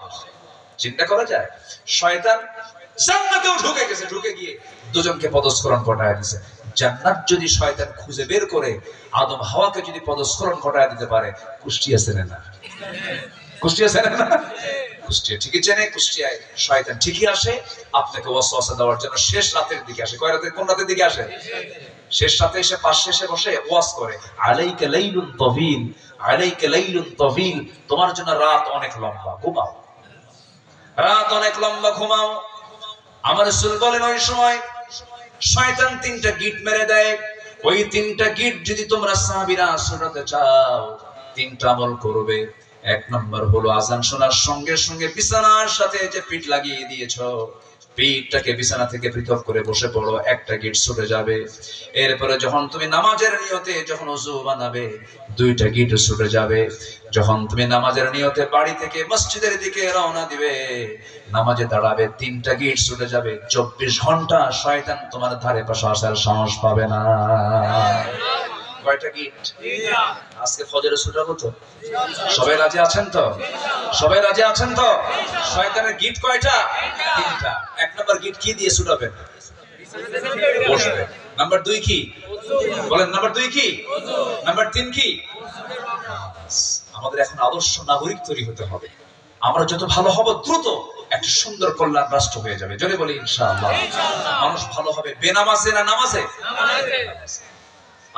চিন্তা করা যায়, শয়তান জান্নাতেও ঢুকে গেছে, ঢুকে গিয়ে দুজনকে পদস্খলন ঘটায় দিয়েছে। জান্নাত যদি শয়তান খুঁজে বের করে আদম হাওয়াকে যদি পদস্খলন ঘটায় দিতে পারে, কুষ্টিয়া চেনে না? কুষ্টিয়া চেনে না? কুষ্টিয়া ঠিকই চেনে। কুষ্টিয়ায় শয়তান ঠিকই আসে আপনাকে ওয়াসওয়াসা দেওয়ার জন্য। শেষ রাতের দিকে আসে। কয় রাতে? কোন রাতের দিকে আসে? শেষ রাতে এসে পাশে এসে বসে ওয়াজ করে, আলাইকা লাইলুন তাওয়িল, আলাইকা লাইলুন তাওয়িল, তোমার জন্য রাত অনেক লম্বা, ঘুমাও, রাত অনেক লম্বা, ঘুমাও। আমার রাসূল বলেন ওই সময় শয়তান 3টা গিট মেরে দেয়। ওই 3টা গিট যদি তোমরা সাহাবীরা শোনাতে চাও, 3টা আমল করবে। 1 নম্বর হলো আযান শোনার সঙ্গে সঙ্গে বিছানার সাথে যে পিঠ লাগিয়ে দিয়েছো, পিঠটাকে বিছানা থেকে পৃথক করে বসে পড়ো, একটা গিট ছুটে যাবে। এরপরে যখন তুমি নামাজের নিয়তে যখন ওযু বানাবে, 2টা গিট ছুটে যাবে। যখন তুমি নামাজের নিয়তে বাড়ি থেকে মসজিদের দিকে রওনা দিবে, নামাজে দাঁড়াবে, 3টা গিট ছুটে যাবে। 24 ঘন্টা শয়তান তোমার ধারে পাশে আসার সাহস পাবে না। কয়টা গিট? আজকে ফজরে ছুটাবো তো? সবাই রাজি আছেন তো? সবাই রাজি আছেন তো? শয়তানের গিট কয়টা? 3টা। 1 নম্বর গিট কি দিয়ে ছুটাবেন? বসবে। নাম্বার 2 কি? বলেন, নাম্বার 2 কি? নাম্বার 3 কি? আমাদের এখন আদর্শ নাগরিক তৈরি হতে হবে। আমরা যত ভালো হব, দ্রুত একটা সুন্দর কল্যাণ রাষ্ট্র হয়ে যাবে। জোরে বলি ইনশাআল্লাহ। মানুষ ভালো হবে বেনামাজে না নামাজে?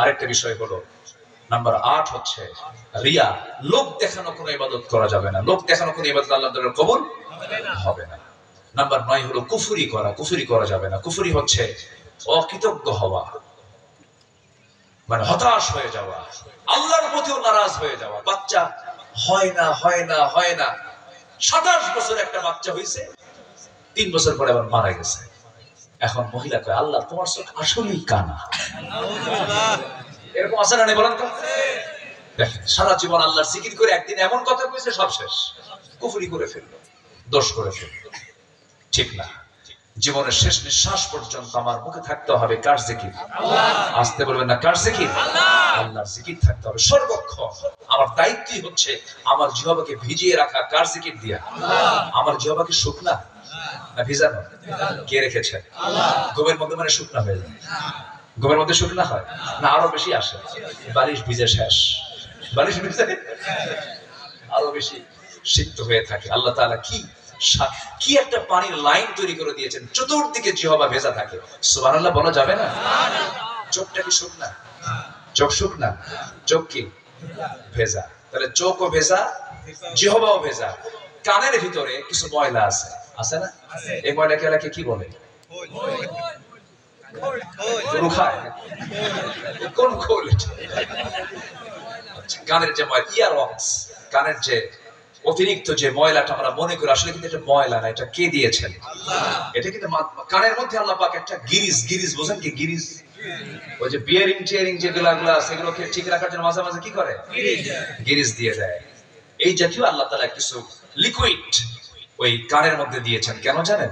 আরেকটা বিষয় হলো নাম্বার 8 হচ্ছে রিয়া। লোক দেখানো কোনো ইবাদত করা যাবে না। লোক দেখানো কোনো ইবাদত আল্লাহর দরবারে কবুল হবে না। নাম্বার 9 হলো কুফরি করা। কুফরি করা যাবে না। কুফরি হচ্ছে অকৃতজ্ঞ হওয়া। মানে হতাশ হয়ে যাওয়া, আল্লাহর প্রতিও নারাজ হয়ে যাওয়া। বাচ্চা হয় না হয় না হয় না, 27 বছর একটা বাচ্চা হয়েছে, 3 বছর পরে আবার মারা গেছে। এখন মহিলা কয়, আল্লাহ তোমার চোখ আসলেই কানা। এরকম আছে না বলেন তো? দেখেন, সারা জীবন আল্লাহর জিকির করে একদিন এমন কথা কইছে, সব শেষ, কুফরি করে ফেললো, দোষ করে ফেললো। ঠিক না। জীবনের শেষ নিঃশ্বাস পর্যন্ত আমার মুখে থাকতে হবে কার জিকির? আসতে বলবেন না, কার জিকির? আল্লাহর জিকির থাকতে হবে সর্বক্ষণ। আমার দায়িত্বই হচ্ছে আমার জিহ্বাকে ভিজিয়ে রাখা। কার জিকির দিয়া? আমার জিহ্বাকে শুকনা না ভিজানো? কে রেখেছে? ঘুমের মধ্যে মানে শুকনা হয়ে যায়? ঘুমের মধ্যে শুকনা হয় না আরো বেশি আসে? বালিশ ভিজে শেষ, বালিশ ভিজে আরো বেশি সিক্ত হয়ে থাকে। আল্লাহ তাআলা কি একটা পানির লাইন তৈরি করে দিয়েছেন, চতুর্দিকে জিহ্বা ভেজা থাকে। সুবহানাল্লাহ বলা যাবে না? চোখটা কি শুকনা? চোখ শুকনা, চোখ কি ভেজা? তাহলে চোখও ভেজা, জিহ্বাও ভেজা। কানের ভিতরে কিছু ময়লা আছে, আছে না? এই ময়লা খেলাকে কি বলে? কোন খোল? কানের যে ময়লা, ইয়ার ওয়াক্স, কানের যে অতিরিক্ত যে ময়লাটা আমরা মনে করি, আসলে কিন্তু এটা ময়লা না, এটা কে দিয়েছেন? এটা কিন্তু কানের মধ্যে আল্লাহ পাক একটা গিরিজ, গিরিজ বোঝেন কি? গিরিজ, ওই যে বিয়ারিং টিয়ারিং যেগুলো সেগুলোকে ঠিক রাখার জন্য মাঝে মাঝে কি করে? গিরিজ দিয়ে দেয়। এই জাতীয় আল্লাহ তাআলা কিছু লিকুইড ওই কানের মধ্যে দিয়েছেন। কেন জানেন?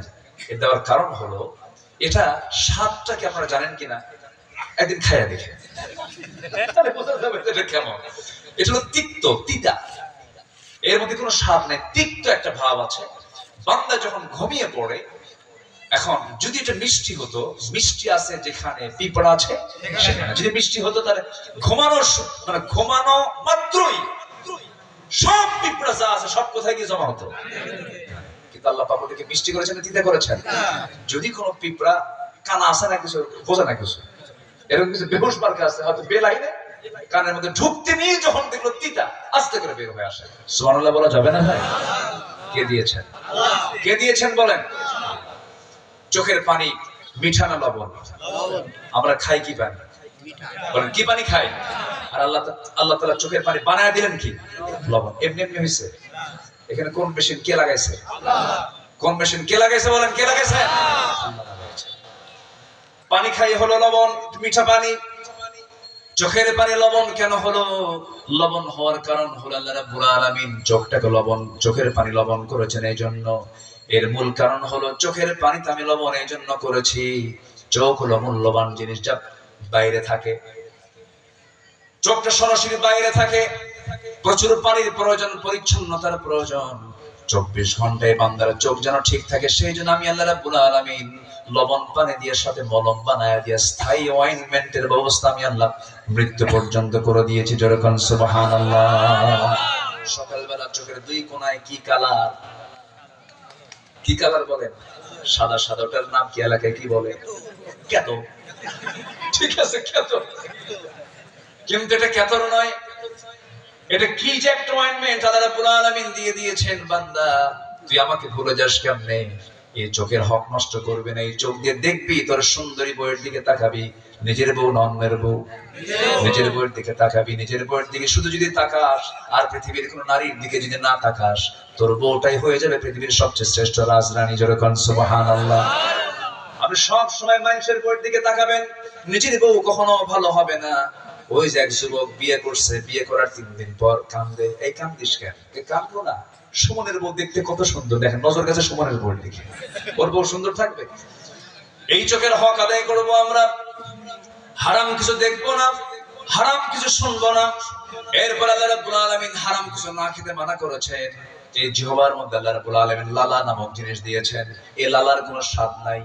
এর দেওয়ার কারণ হলো, এটা স্বাদটাকে আপনারা জানেন কিনা একদিন খাইয়া দেখে তাহলে বোঝা যাবে এটা কেমন। এটা হলো তিক্ত, তিতা, এর মধ্যে কোনো স্বাদ নেই, তিক্ত একটা ভাব আছে। বান্দা যখন ঘুমিয়ে পড়ে, এখন যদি এটা মিষ্টি হতো, মিষ্টি আছে যেখানে পিঁপড়া আছে সেখানে, যদি মিষ্টি হতো তাহলে ঘুমানো মাত্রই সব পিঁপড়া যা আছে সব কোথায় গিয়ে জমা হতো। কিন্তু আল্লাহ পাক ওটাকে মিষ্টি করেছেন, তিতা করেছেন। যদি কোনো পিঁপড়া কানা আছে না কিছু, বোঝে না কিছু, এরকম কিছু বেহুশ মার্কা আছে, হয়তো বেলাইনে কানের মধ্যে ঢুকতে নিয়ে যখন দেখলো তিতা, আস্তে করে বের হয়ে আসে। সুবহানাল্লাহ বলা যাবে না ভাই? কে দিয়েছেন? কে দিয়েছেন বলেন? চোখের পানি মিঠা না লবণ? আমরা খাই কি পানি? বলেন কি পানি খাই? আর আল্লাহ তাআলা চোখের পানি বানায় দিলেন কি? লবণ। এমনি এমনি হয়েছে? এখানে কোন মেশিন কে লাগাইছে? কোন মেশিন কে লাগাইছে বলেন? কে লাগাইছে? আল্লাহ লাগাইছে। পানি খাই হলো লবণ, মিঠা পানি। চোখের পানি লবণ কেন হলো? লবণ হওয়ার কারণ হলো আল্লাহ রাব্বুল আলামিন চোখটাকে চোখের পানি লবণ করেছেন এই জন্য। এর মূল কারণ হলো চোখের পানিতে আমি লবণ এই জন্য করেছি, চোখ হলো মূল্যবান জিনিস, যা বাইরে থাকে। চোখটা সরাসরি বাইরে থাকে, প্রচুর পানির প্রয়োজন, পরিচ্ছন্নতার প্রয়োজন। 24 ঘন্টায় বান্দার চোখ যেন ঠিক থাকে, সেই জন্য আমি আল্লাহ রাব্বুল আলামিন লবণ পানি দিয়ে সাথে মলম বানায় দিয়ে স্থায়ী অয়েন্টমেন্টের ব্যবস্থা আমি আল্লাহ মৃত্যু পর্যন্ত করে দিয়েছি। যেরকম সুবহানাল্লাহ। সকালবেলা চোখের দুই কোণায় কি কালার? কি কালার বলেন? সাদা সাদা। ওটার নাম কি এলাকায় কি বলে? কেত। ঠিক আছে, কেত। কিন্তু এটা কেতর নয়, এটা কি যে একটা অয়েন্টমেন্ট আল্লাহ রাব্বুল আলামিন দিয়ে দিয়েছেন। বান্দা তুই আমাকে ভুলে যাস কেমনে? এই চোখের হক নষ্ট করবি না। এই চোখ দিয়ে দেখবি, তোর সুন্দরী বউয়ের দিকে তাকাবি, নিজের বউ না অন্যের বউ? নিজের বউয়ের দিকে তাকাবি। নিজের বউয়ের দিকে শুধু যদি তাকাস, আর পৃথিবীর কোন নারীর দিকে যদি না তাকাস, তোর বউটাই হয়ে যাবে পৃথিবীর সবচেয়ে শ্রেষ্ঠ রাজরানী। যেরকম সুবহানাল্লাহ। আপনি সব সময় মানুষের বউয়ের দিকে তাকাবেন, নিজের বউ কখনো ভালো হবে না। ওই যে এক যুবক বিয়ে করছে, বিয়ে করার 3 দিন পর কান্দে। এই কান্দিস কেন? কান্দবো না, সুমনের বউ দেখতে কত সুন্দর, দেখেন নজর কাছে সুমনের বউ দেখে, ওর বউ সুন্দর থাকবে। এই চোখের হক আদায় করবো আমরা, হারাম কিছু দেখবো না, হারাম কিছু শুনবো না। এরপর আল্লাহ রাব্বুল আলামিন হারাম কিছু না খেতে মানা করেছেন। এই জিহ্বার মধ্যে আল্লাহ রাব্বুল আলামিন লালা নামক জিনিস দিয়েছেন। এই লালার কোনো স্বাদ নাই,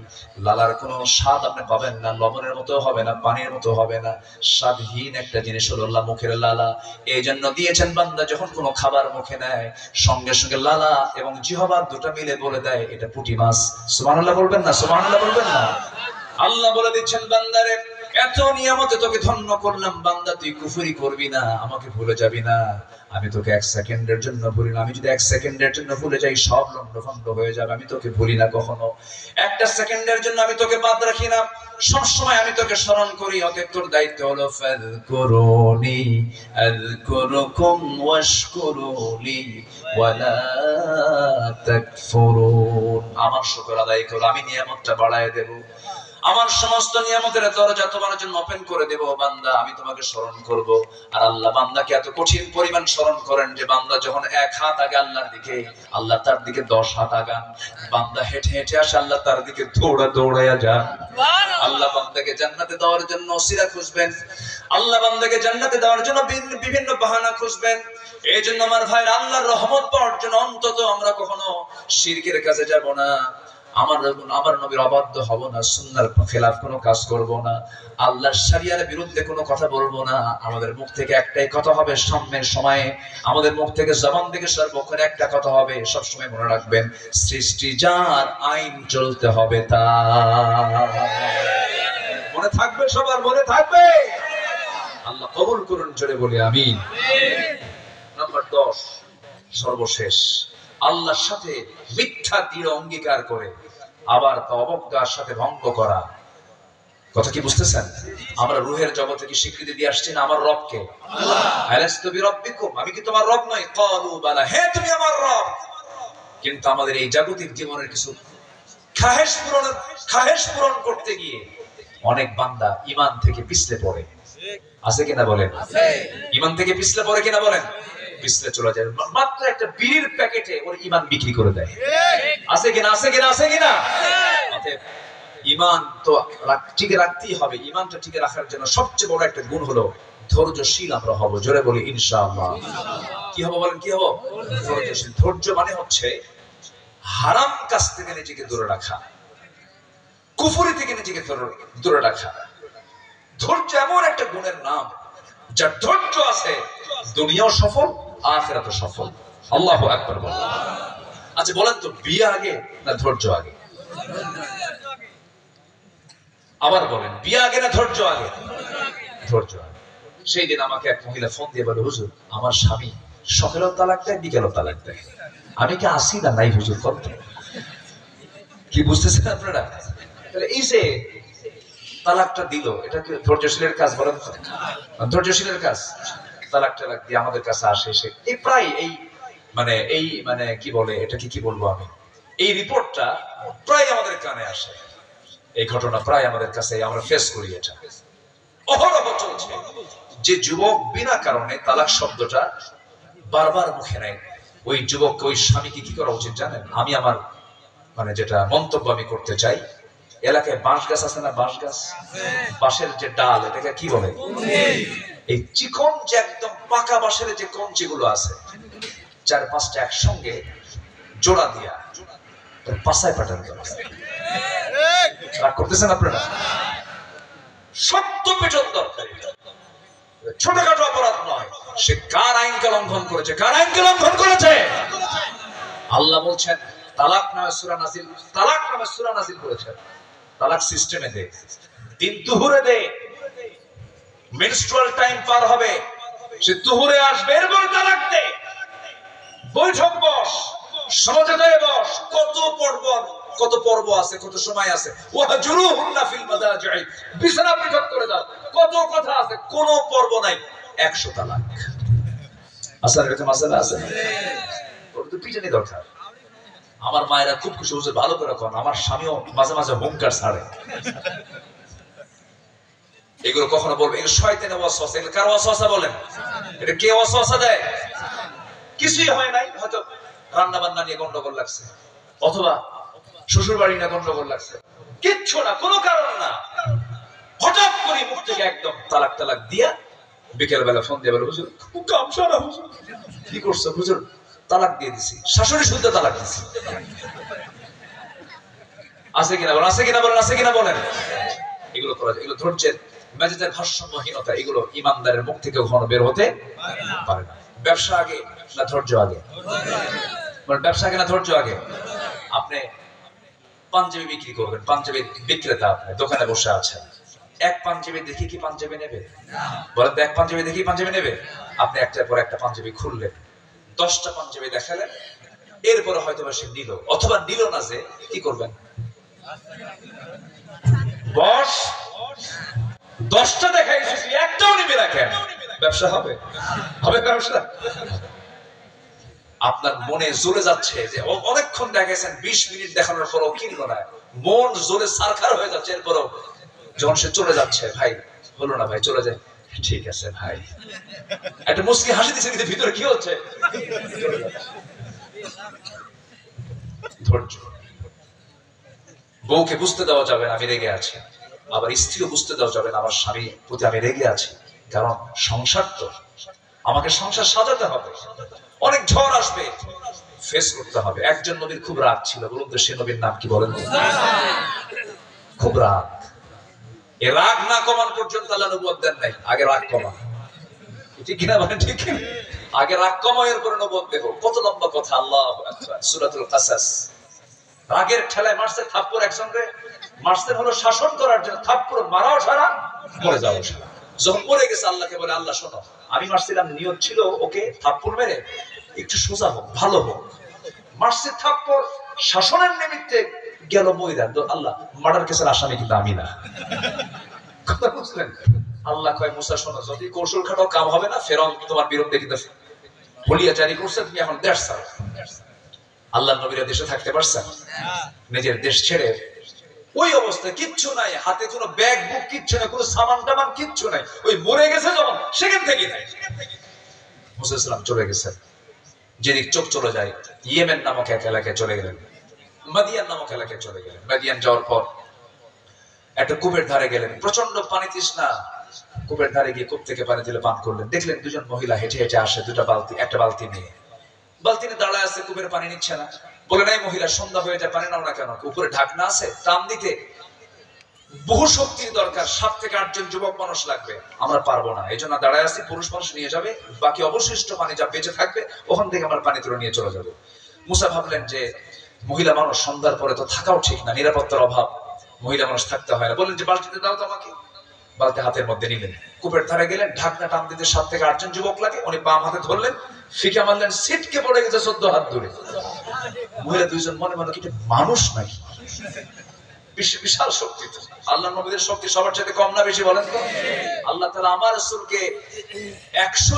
লালার কোনো স্বাদ আপনি পাবেন না, লবণের মতো হবে না, পানির মতো হবে না, স্বাদহীন একটা জিনিস হলো মুখের লালা। এই জন্য দিয়েছেন, বান্দা যখন কোনো খাবার মুখে নেয়, সঙ্গে সঙ্গে লালা এবং জিহ্বা দুটো মিলে বলে দেয় এটা পুঁটি মাছ। সুবহানাল্লাহ বলবেন না? সুবহানাল্লাহ বলবেন না? আল্লাহ বলে দিচ্ছেন বান্দারে এত নিয়ামতে তোকে ধন্য করলাম বান্দা, তুই কুফরি করবি না, আমাকে ভুলে যাবি না। আমি তোকে এক সেকেন্ডের জন্য ভুলি না। আমি যদি এক সেকেন্ডের জন্য ভুলে যাই সব লন্ডভন্ড হয়ে যাবে। আমি তোকে ভুলি না কখনো, একটা সেকেন্ডের জন্য আমি তোকে বাদ রাখি না, সবসময় আমি তোকে স্মরণ করি। অতএব তোর দায়িত্ব হলো ফাযকুরুনি আযকুরুকুম ওয়াশকুরুলি ওয়ালা তাকফুরুন। আমার শুকর আদায় করো, আমি নিয়ামতটা বাড়ায় দেব, আমার সমস্ত নিয়ামতের দরজা তোমার জন্য ওপেন করে দেব। বান্দা আমি তোমাকে স্মরণ করব। আর আল্লাহ বান্দাকে এত কঠিন পরিমাণ স্মরণ করেন যে বান্দা যখন এক হাত আগে আল্লাহর দিকে, আল্লাহ তার দিকে 10 হাত আগান। বান্দা হেঁটে হেঁটে আসে, আল্লাহ তার দিকে দৌড়াইয়া যান। আল্লাহ বান্দাকে জান্নাতে দেওয়ার জন্য ওসিলা খুঁজবেন, আল্লাহ বান্দাকে জান্নাতে দেওয়ার জন্য বিভিন্ন বাহানা খুঁজবেন। এই জন্য আমার ভাইরা, আল্লাহর রহমত পাওয়ার জন্য অন্তত আমরা কখনো শিরকের কাছে যাব না, আমার নবীর অবাধ্য হব না, সুন্নাহর খেলাফ কোনো কাজ করব না, আল্লাহর শরিয়ার বিরুদ্ধে কোনো কথা বলবো না। আমাদের মুখ থেকে একটাই কথা হবে সামনের সময়ে, আমাদের মুখ থেকে জবান থেকে সর্বক্ষণ একটা কথা হবে, সব সময় মনে রাখবেন, সৃষ্টি যার আইন চলতে হবে তার। মনে থাকবে, সবার মনে থাকবে। আল্লাহ কবুল করুন, জোরে বলি আমিন। নাম্বার 10, সর্বশেষ, আল্লাহর সাথে মিথ্যা দৃঢ় অঙ্গীকার করে আবার তা অবজ্ঞার সাথে ভঙ্গ করা। কথা কি বুঝতেছেন? আমরা রূহের জগতে কি স্বীকৃতি দিয়ে আসছি না আমার রবকে? আল্লাহ। আলাস্তু বিরাব্বিকুম, আমি কি তোমার রব নই? ক্বালু বালা, হ্যাঁ তুমি আমার রব। কিন্তু আমাদের এই জাগতিক জীবনের কিছু খাহেশ পূরণ করতে গিয়ে অনেক বান্দা ঈমান থেকে পিছলে পড়ে। আছে কিনা বলেন? আছে। ঈমান থেকে পিছলে পড়ে কিনা বলেন? পিছলে চলে যায়। মাত্র একটা বিড়ির প্যাকেটে ওর ঈমান বিক্রি করে দেয়। আছে কিনা? আছে কিনা? আছে কিনা? অতএব ঈমান তো টিকে রাখতেই হবে। ঈমানটা টিকে রাখার জন্য সবচেয়ে বড় একটা গুণ হলো ধৈর্যশীল আমরা হব। জোরে বলি ইনশাআল্লাহ। কি হব বলেন? কি হব? ধৈর্যশীল। ধৈর্য মানে হচ্ছে হারাম কাজ থেকে নিজেকে দূরে রাখা, কুফরি থেকে নিজেকে দূরে রাখা। ধৈর্য এমন একটা গুণের নাম, যার ধৈর্য আছে দুনিয়াও সফল, আখিরাতও সফল। আল্লাহু আকবার বলেন। আচ্ছা বলেন তো, বিয়ে আগে না ধৈর্য আগে? আবার বলেন, বিয়ে আগে না ধৈর্য আগে? ধৈর্য আগে। সেই দিন আমাকে এক মহিলা ফোন দিয়ে বলে, হুজুর আমার স্বামী সকালেও তালাক দেয়, বিকেলেও তালাক দেয়, আমি কি আসি না নাই হুজুর? কত কি বুঝতেছেন আপনারা? তাহলে এই যে তালাকটা দিল, এটা কি ধৈর্যশীলের কাজ? বলেন তো, ধৈর্যশীলের কাজ। তালাক টালাক দিয়ে আমাদের কাছে আসে, সে এই প্রায় এই মানে কি বলে, এটা কি বলবো আমি, এই রিপোর্টটা প্রায় আমাদের কানে আসে। এই ঘটনা প্রায় আমাদের কাছে আমরা ফেস করি। এটা অহরহ চলছে। যে যুবক বিনা কারণে তালাক শব্দটা বারবার মুখে নেয়, ওই যুবককে, ওই স্বামীকে কি করা উচিত জানেন? আমি আমার যেটা মন্তব্য আমি করতে চাই, এলাকায় বাঁশ গাছ আছে না? বাঁশ গাছ, বাঁশের যে ডাল, এটাকে কি বলে? এই চিকন যে একদম পাকা বাঁশের যে কঞ্চিগুলো আছে, 4-5টা একসঙ্গে জোড়া দিয়া পাশায় পাঠানো দরকার। রাগ করতেছেন আপনারা? সত্য পেছন দরকার। ছোটখাটো অপরাধ নয়। সে কার আইনকে লঙ্ঘন করেছে? কার আইনকে লঙ্ঘন করেছে? আল্লাহ বলছেন তালাক নামে সূরা নাযিল করেছেন। তালাক সিস্টেমে দে, দিন তুহুরে দে, মেনস্ট্রুয়াল টাইম পার হবে, সে তুহুরে আসবে, এরপরে তালাক দে। বৈঠক বস, সমঝোতায় বস, কত পর্ব আছে, কত সময় আছে। ওয়াহজুরুহুন্না ফিল মাদাজি'i, বিছানা পৃথক করে দাও, কত কথা আছে, কোনো পর্ব নাই। 100 তালাক। আসলে এরকম মাসালা আছে, ওর তো পিছনে দরকার। আমার মায়েরা খুব খুশি, হুজুর ভালো করে কোন। আমার স্বামীও মাঝে মাঝে হুঙ্কার ছাড়ে। এগুলো কখনো বলবে এগুলো শয়তানের ওয়াসওয়াসা। এগুলো কার ওয়াসওয়াসা বলেন? এটা কে ওয়াসওয়াসা দেয়? কিছুই হয় নাই, হয়তো রান্না বান্না নিয়ে গন্ডগোল লাগছে, অথবা শ্বশুর বাড়ি নিয়ে গন্ডগোল লাগছে, কিচ্ছু না, কোনো কারণ না। হঠাৎ করে মুখ থেকে একদম তালাক দিয়া বিকেল বেলা ফোন দিয়ে বলে, হুজুর কাম সারা, হুজুর কি করছো? হুজুর তালাক দিয়ে দিছি, শাশুড়ি শুদ্ধ তালাক দিছি। আছে কিনা বলেন? আছে কিনা বলেন? আছে কিনা বলেন? এগুলো করা যায়। এগুলো ধৈর্যের মেজাজের ভারসাম্যহীনতা। এগুলো ইমানদারের মুখ থেকে কখনো বের হতে পারে না। ব্যবসা আগে না ধৈর্য আগে? ব্যবসা আগে না ধৈর্য আগে? আপনি পাঞ্জাবি বিক্রি করবেন, পাঞ্জাবি বিক্রেতা, আপনি দোকানে বসে আছেন, এক পাঞ্জাবি দেখি কি পাঞ্জাবি নেবে? বলেন তো, এক পাঞ্জাবি দেখি পাঞ্জাবি নেবে? আপনি একটার পর একটা পাঞ্জাবি খুললেন, 10টা পাঞ্জাবি দেখালেন, এরপরে হয়তো সে নিল অথবা নিল না, যে কি করবেন? বস 10টা দেখাই একটাও নিবে না কেন? ব্যবসা হবে? হবে ব্যবসা? আপনার মনে জ্বলে যাচ্ছে যে অনেকক্ষণ দেখাইছেন, 20 মিনিট দেখানোর পরও কিনলো না, মন জ্বলে সারখার হয়ে যাচ্ছে, এরপরও যখন সে চলে যাচ্ছে, ভাই হলো না ভাই, চলে যায়, ঠিক আছে ভাই, একটা মুস্কি হাসি দিচ্ছে, কিন্তু ভিতরে কি হচ্ছে? ধৈর্য। বউকে বুঝতে দেওয়া যাবে না আমি রেগে আছি, আবার স্ত্রীও বুঝতে দেওয়া যাবে না আমার স্বামীর প্রতি আমি রেগে আছি, কারণ সংসার তো আমাকে সংসার সাজাতে হবে, অনেক ঝড় আসবে, ফেস করতে হবে। একজন নবীর খুব রাগ ছিল, বলুন তো সে নবীর নাম কি বলেন? খুব রাগ। এ রাগ না কমান পর্যন্ত আল্লাহ নবুয়ত দেন নাই। আগে রাগ কমা, ঠিক কিনা বলেন? ঠিক কিনা? আগে রাগ কমাও, এরপরে নবুয়ত দেব। কত লম্বা কথা! আল্লাহু আকবার। সূরাতুল কাসাস। রাগের ঠেলায় মারছে থাপ্পড়, একসঙ্গে মারছে হলো শাসন করার জন্য, থাপ্পড় মারাও সারা, মরে যাও সারা। যখন মরে গেছে আল্লাহকে বলে, আল্লাহ শোনো, আমি মারছিলাম, নিয়ত ছিল ওকে থাপ্পড় মেরে একটু সোজা হোক, ভালো হোক, মারছে থাপ্পড় শাসনের নিমিত্তে গেল ময়দান, তো আল্লাহ মার্ডার কেসের আসামি কিন্তু আমি না। কথা বুঝলেন? আল্লাহ কয়, মুসা শোনো, যদি কৌশল খাটাও কাম হবে না, ফেরাউন তোমার বিরুদ্ধে কিন্তু বলিয়া জারি করছে, তুমি এখন দেশ ছাড়ো। আল্লাহ নবীরা দেশে থাকতে পারছেন? নিজের দেশ ছেড়ে ওই অবস্থায়, কিচ্ছু নাই হাতে, কোনো ব্যাগ বুক কিচ্ছু নাই, কোনো সামান টামান কিচ্ছু নাই, ওই মরে গেছে যখন সেখান থেকে নাই, মুসা ইসলাম চলে গেছেন। যেদিক চোখ চলে যায়, ইয়েমেন নামক এক এলাকায় চলে গেলেন, মাদিয়ান নামক এলাকায় চলে গেলেন। মাদিয়ান যাওয়ার পর একটা কূপের ধারে গেলেন, প্রচন্ড পানি তৃষ্ণা, কূপের ধারে গিয়ে কূপ থেকে পানি তুলে পান করলেন। দেখলেন দুজন মহিলা হেঁটে হেঁটে আসে, একটা বালতি নিয়ে, বালতি নিয়ে দাঁড়ায় আছে, কূপের পানি নিচ্ছে না। বলে, নাই মহিলা, সন্ধ্যা হয়ে যায়, পানি নাও না কেন? উপরে ঢাকনা আছে, টান দিতে বহু শক্তির দরকার, 7 থেকে 8 জন যুবক মানুষ লাগবে, আমরা পারবো না, এই জন্য দাঁড়ায় আছি, পুরুষ মানুষ নিয়ে যাবে, বাকি অবশিষ্ট পানি যা বেঁচে থাকবে ওখান থেকে আমরা পানি তুলে নিয়ে চলে যাবো। মুসা ভাবলেন যে মহিলা মানুষ, সন্ধ্যার পরে তো থাকাও ঠিক না, নিরাপত্তার অভাব, মহিলা মানুষ থাকতে হয় না। বললেন যে বালতিতে দাও তো আমাকে। বালতি হাতের মধ্যে নিলেন, কূপের ধারে গেলেন, ঢাকনা টান দিতে 7 থেকে 8 জন যুবক লাগে, উনি বাম হাতে ধরলেন, ফিকা মারলেন, সিটকে পড়ে গেছে 14 হাত দূরে। মহিলা দুইজন মনে মনে, কি মানুষ নাকি? বিশাল শক্তি। আল্লাহ নবীদের শক্তি সবার চাইতে কম না বেশি? বলেন তো। আল্লাহ তাআলা আমার রাসূলকে 100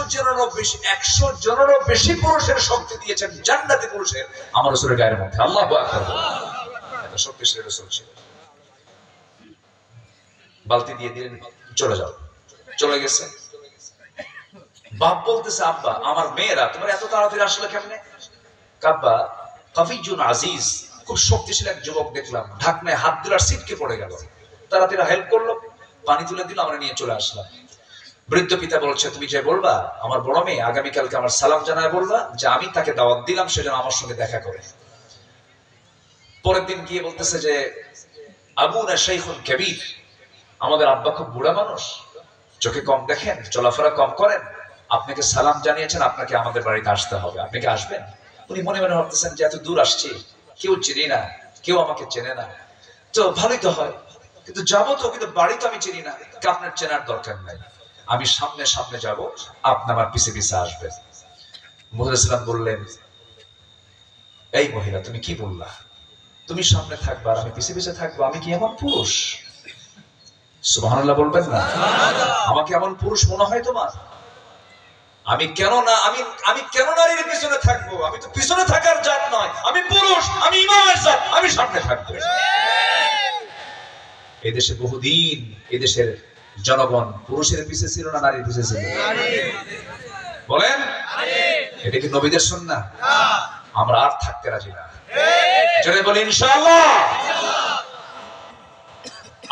জনেরও বেশি পুরুষের শক্তি দিয়েছেন, জান্নাতি পুরুষের, আমার রাসূলের গায়ের মধ্যে। আল্লাহু আকবার। এটা শক্তিশালী রাসূল ছিল। বালতি দিয়ে দিলেন, চলে যাও। চলে গেছে। বাপ বলতেছে, আব্বা, আমার মেয়েরা তোমার এত তাড়াতাড়ি আসলে কেমনে? কাব্বা কাফিজুন আজিজ, খুব শক্তিশালী এক যুবক দেখলাম, ঢাকনায় হাত দিল আর সিটকে পড়ে গেল, তাড়াতাড়ি হেল্প করলো, পানি তুলে দিল, আমরা নিয়ে চলে আসলাম। বৃদ্ধ পিতা বলছে, তুমি যে বলবা আমার বড় মেয়ে আগামীকালকে আমার সালাম জানায় বলবা যে আমি তাকে দাওয়াত দিলাম, সেজন্য আমার সঙ্গে দেখা করে। পরের দিন গিয়ে বলতেছে যে আবুনা শাইখুন কাবীর, আমাদের আব্বা খুব বুড়া মানুষ, চোখে কম দেখেন, চলাফেরা কম করেন, আপনাকে সালাম জানিয়েছেন, আপনাকে আমাদের বাড়িতে আসতে হবে, আপনি কি আসবেন? উনি মনে মনে ভাবতেছেন যে এত দূর আসছি, কেউ চিনি না, কেউ আমাকে চেনে না, তো ভালোই তো হয়, কিন্তু যাবো তো, কিন্তু বাড়ি তো আমি চিনি না। আপনার চেনার দরকার নাই, আমি সামনে সামনে যাব, আপনি আমার পিছে পিছে আসবেন। মুসা ইসলাম বললেন, এই মহিলা, তুমি কি বললা? তুমি সামনে থাকবা আর আমি পিছে পিছে থাকবো, আমি কি এমন পুরুষ? সুবহানাল্লাহ বলবেন না? আমাকে এমন পুরুষ মনে হয় তোমার? আমি কেন নারীর পিছনে থাকবো? আমি তো পিছনে থাকার জাত নয়, আমি পুরুষ, আমি ইমামের জাত, আমি সামনে থাকবো। এদেশে বহুদিন এদেশের জনগণ পুরুষের পিছে ছিল না নারীর পিছে ছিল? বলেন, এটা কি নবীদের সুন্নাহ? আমরা আর থাকতে রাজি না। জোরে বলি ইনশাআল্লাহ।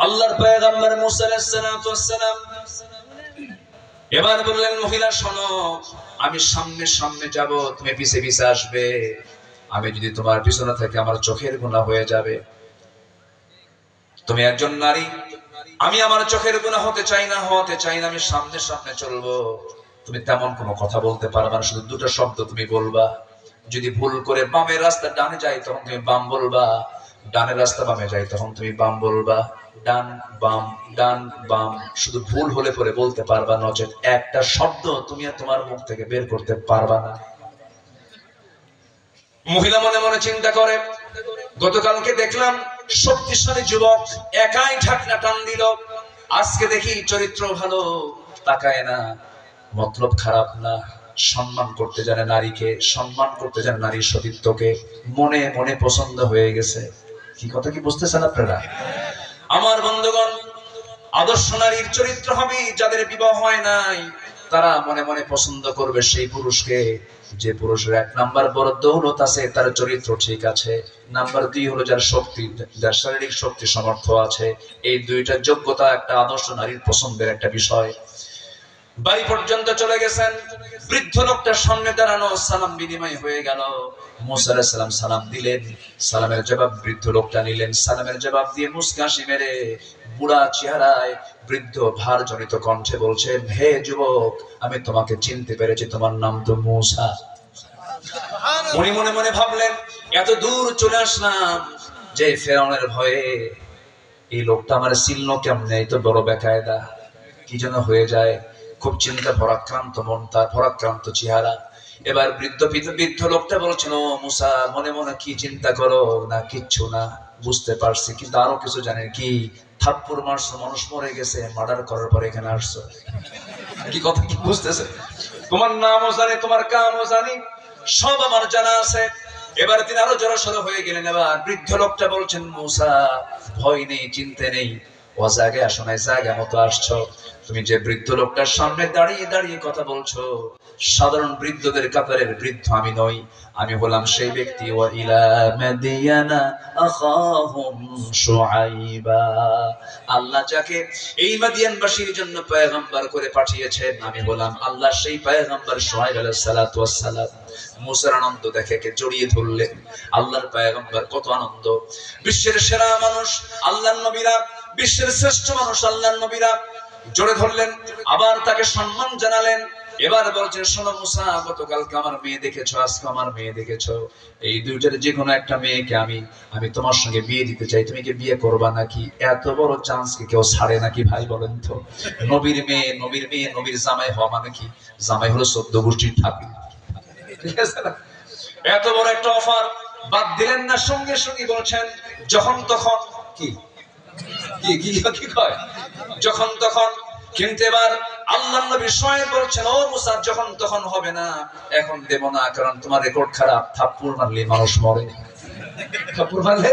আল্লাহর পয়গম্বর মুসা আলাইহিস সালাতু ওয়াস সালাম এবার বললেন, মহিলা শোনো, আমি সামনে সামনে যাব, তুমি পিছে পিছে আসবে, আমি যদি তোমার পিছনে থাকি আমার চোখের গুনাহ হয়ে যাবে। তুমি একজন নারী, আমি আমার চোখের গুনাহ হতে চাই না, আমি সামনে সামনে চলবো। তুমি তেমন কোনো কথা বলতে পারবা না, শুধু দুটো শব্দ তুমি বলবা। যদি ভুল করে বামের রাস্তা ডানে যাই তখন তুমি বাম বলবা, ডানের রাস্তা বামে যাই তখন তুমি বাম বলবা। ডান বাম, শুধু ভুল হলে পরে বলতে পারবা, নচেত একটা শব্দ তুমি আর তোমার মুখ থেকে বের করতে পারবা না। মহিলা মনে মনে চিন্তা করে, গতকালকে দেখলাম শক্তিশালী যুবক একাই ঢাকনা টান দিল, আজকে দেখি চরিত্র ভালো, তাকায় না, মতলব খারাপ না, সম্মান করতে জানে নারীকে, সম্মান করতে জানে নারীর সতীত্বকে, মনে মনে পছন্দ হয়ে গেছে। কি কথা কি বুঝতেছেন আপনারা? আমার বন্ধুগণ, আদর্শ নারীর চরিত্র হবে যাদের বিবাহ হয় নাই, তারা মনে মনে পছন্দ করবে সেই পুরুষকে যে পুরুষের 1 নাম্বার বড় দৌলত আছে, তার চরিত্র ঠিক আছে, নাম্বার 2 হলো যার শক্তি, যার শারীরিক শক্তি সামর্থ্য আছে। এই দুইটা যোগ্যতা একটা আদর্শ নারীর পছন্দের একটা বিষয়। বাড়ি পর্যন্ত চলে গেছেন, বৃদ্ধ লোকটার সামনে দাঁড়ানো, সালাম বিনিময় হয়ে গেল। মুসা আলাইহিস সালাম সালাম দিলেন, সালামের জবাব বৃদ্ধ লোকটা নিলেন, সালামের জবাব দিয়ে মুস্কি হাসি মেরে বুড়া চেহারায় বৃদ্ধ ভার জনিত কণ্ঠে বলছেন, হে যুবক, আমি তোমাকে চিনতে পেরেছি, তোমার নাম তো মুসা। উনি মনে মনে ভাবলেন, এত দূর চলে আসলাম যে ফেরাউনের ভয়ে এই লোকটা আমার চিনল কেমনে, এই তো বড় বেকায়দা, কি যেন হয়ে যায়। খুব চিন্তা ভরাক্রান্ত মন তার, ভরাক্রান্ত চেহারা। এবার বৃদ্ধ লোকটা বলছেন, ও মুসা, মনে মনে কি চিন্তা করো? না কিচ্ছু না, বুঝতে পারছি, কিন্তু আরো কিছু জানেন কি? থাপ্পড় মারছো, মানুষ মরে গেছে, মার্ডার করার পরে এখানে আসছো। কি কথা কি বুঝতেছে? তোমার নামও জানি, তোমার কামও জানি, সব আমার জানা আছে। এবার তিনি আরো জড়সড় হয়ে গেলেন। এবার বৃদ্ধ লোকটা বলছেন, মুসা, ভয় নেই, চিন্তা নেই, ও জায়গায় আসো নাই, জায়গা মতো আসছো। তুমি যে বৃদ্ধ লোকটার সামনে দাঁড়িয়ে দাঁড়িয়ে কথা বলছো, সাধারণ বৃদ্ধদের কাতারের বৃদ্ধ আমি নই, আমি হলাম সেই ব্যক্তি। ওয়া ইলা মাদিয়ানা আখাহুম শুআইবা, আল্লাহ যাকে এই মাদিয়ানবাসীর জন্য পয়গম্বর করে পাঠিয়েছেন, আমি হলাম আল্লাহ সেই পয়গম্বর শুআইব আলাইহিস সালাতু ওয়াস সালাম। মুসার আনন্দ দেখে কে জড়িয়ে ধরলেন, আল্লাহর পয়গম্বর, কত আনন্দ। বিশ্বের সেরা মানুষ আল্লাহর নবীরা, বিশ্বের শ্রেষ্ঠ মানুষ আল্লাহর নবীরা জড়ে ধরলেন, আবার তাকে সম্মান জানালেন। এবার বলছেন, শোনো মুসা, গতকালকে আমার মেয়ে দেখেছো, আজকে আমার মেয়ে দেখেছো, এই দুইটার যে কোনো একটা মেয়েকে আমি তোমার সঙ্গে বিয়ে দিতে চাই, তুমি কি বিয়ে করবা নাকি? এত বড় চান্স কি কেউ ছাড়ে নাকি ভাই বলেন তো? নবীর মেয়ে, নবীর জামাই হওয়া মানে কি? জামাই হলো 14 গোষ্ঠীর ঠাকুর, ঠিক আছে না? এত বড় একটা অফার বাদ দিলেন না, সঙ্গে সঙ্গে বলছেন, যখন তখন কি কয়, যখন তখন। কিন্তু এবার আল্লাহর নবী স্বয়ং বলছেন, ও মুসা, যখন তখন হবে না, এখন দেব না, কারণ তোমার রেকর্ড খারাপ, থাপ্পড় মারলে মানুষ মরে, থাপ্পড় মারলে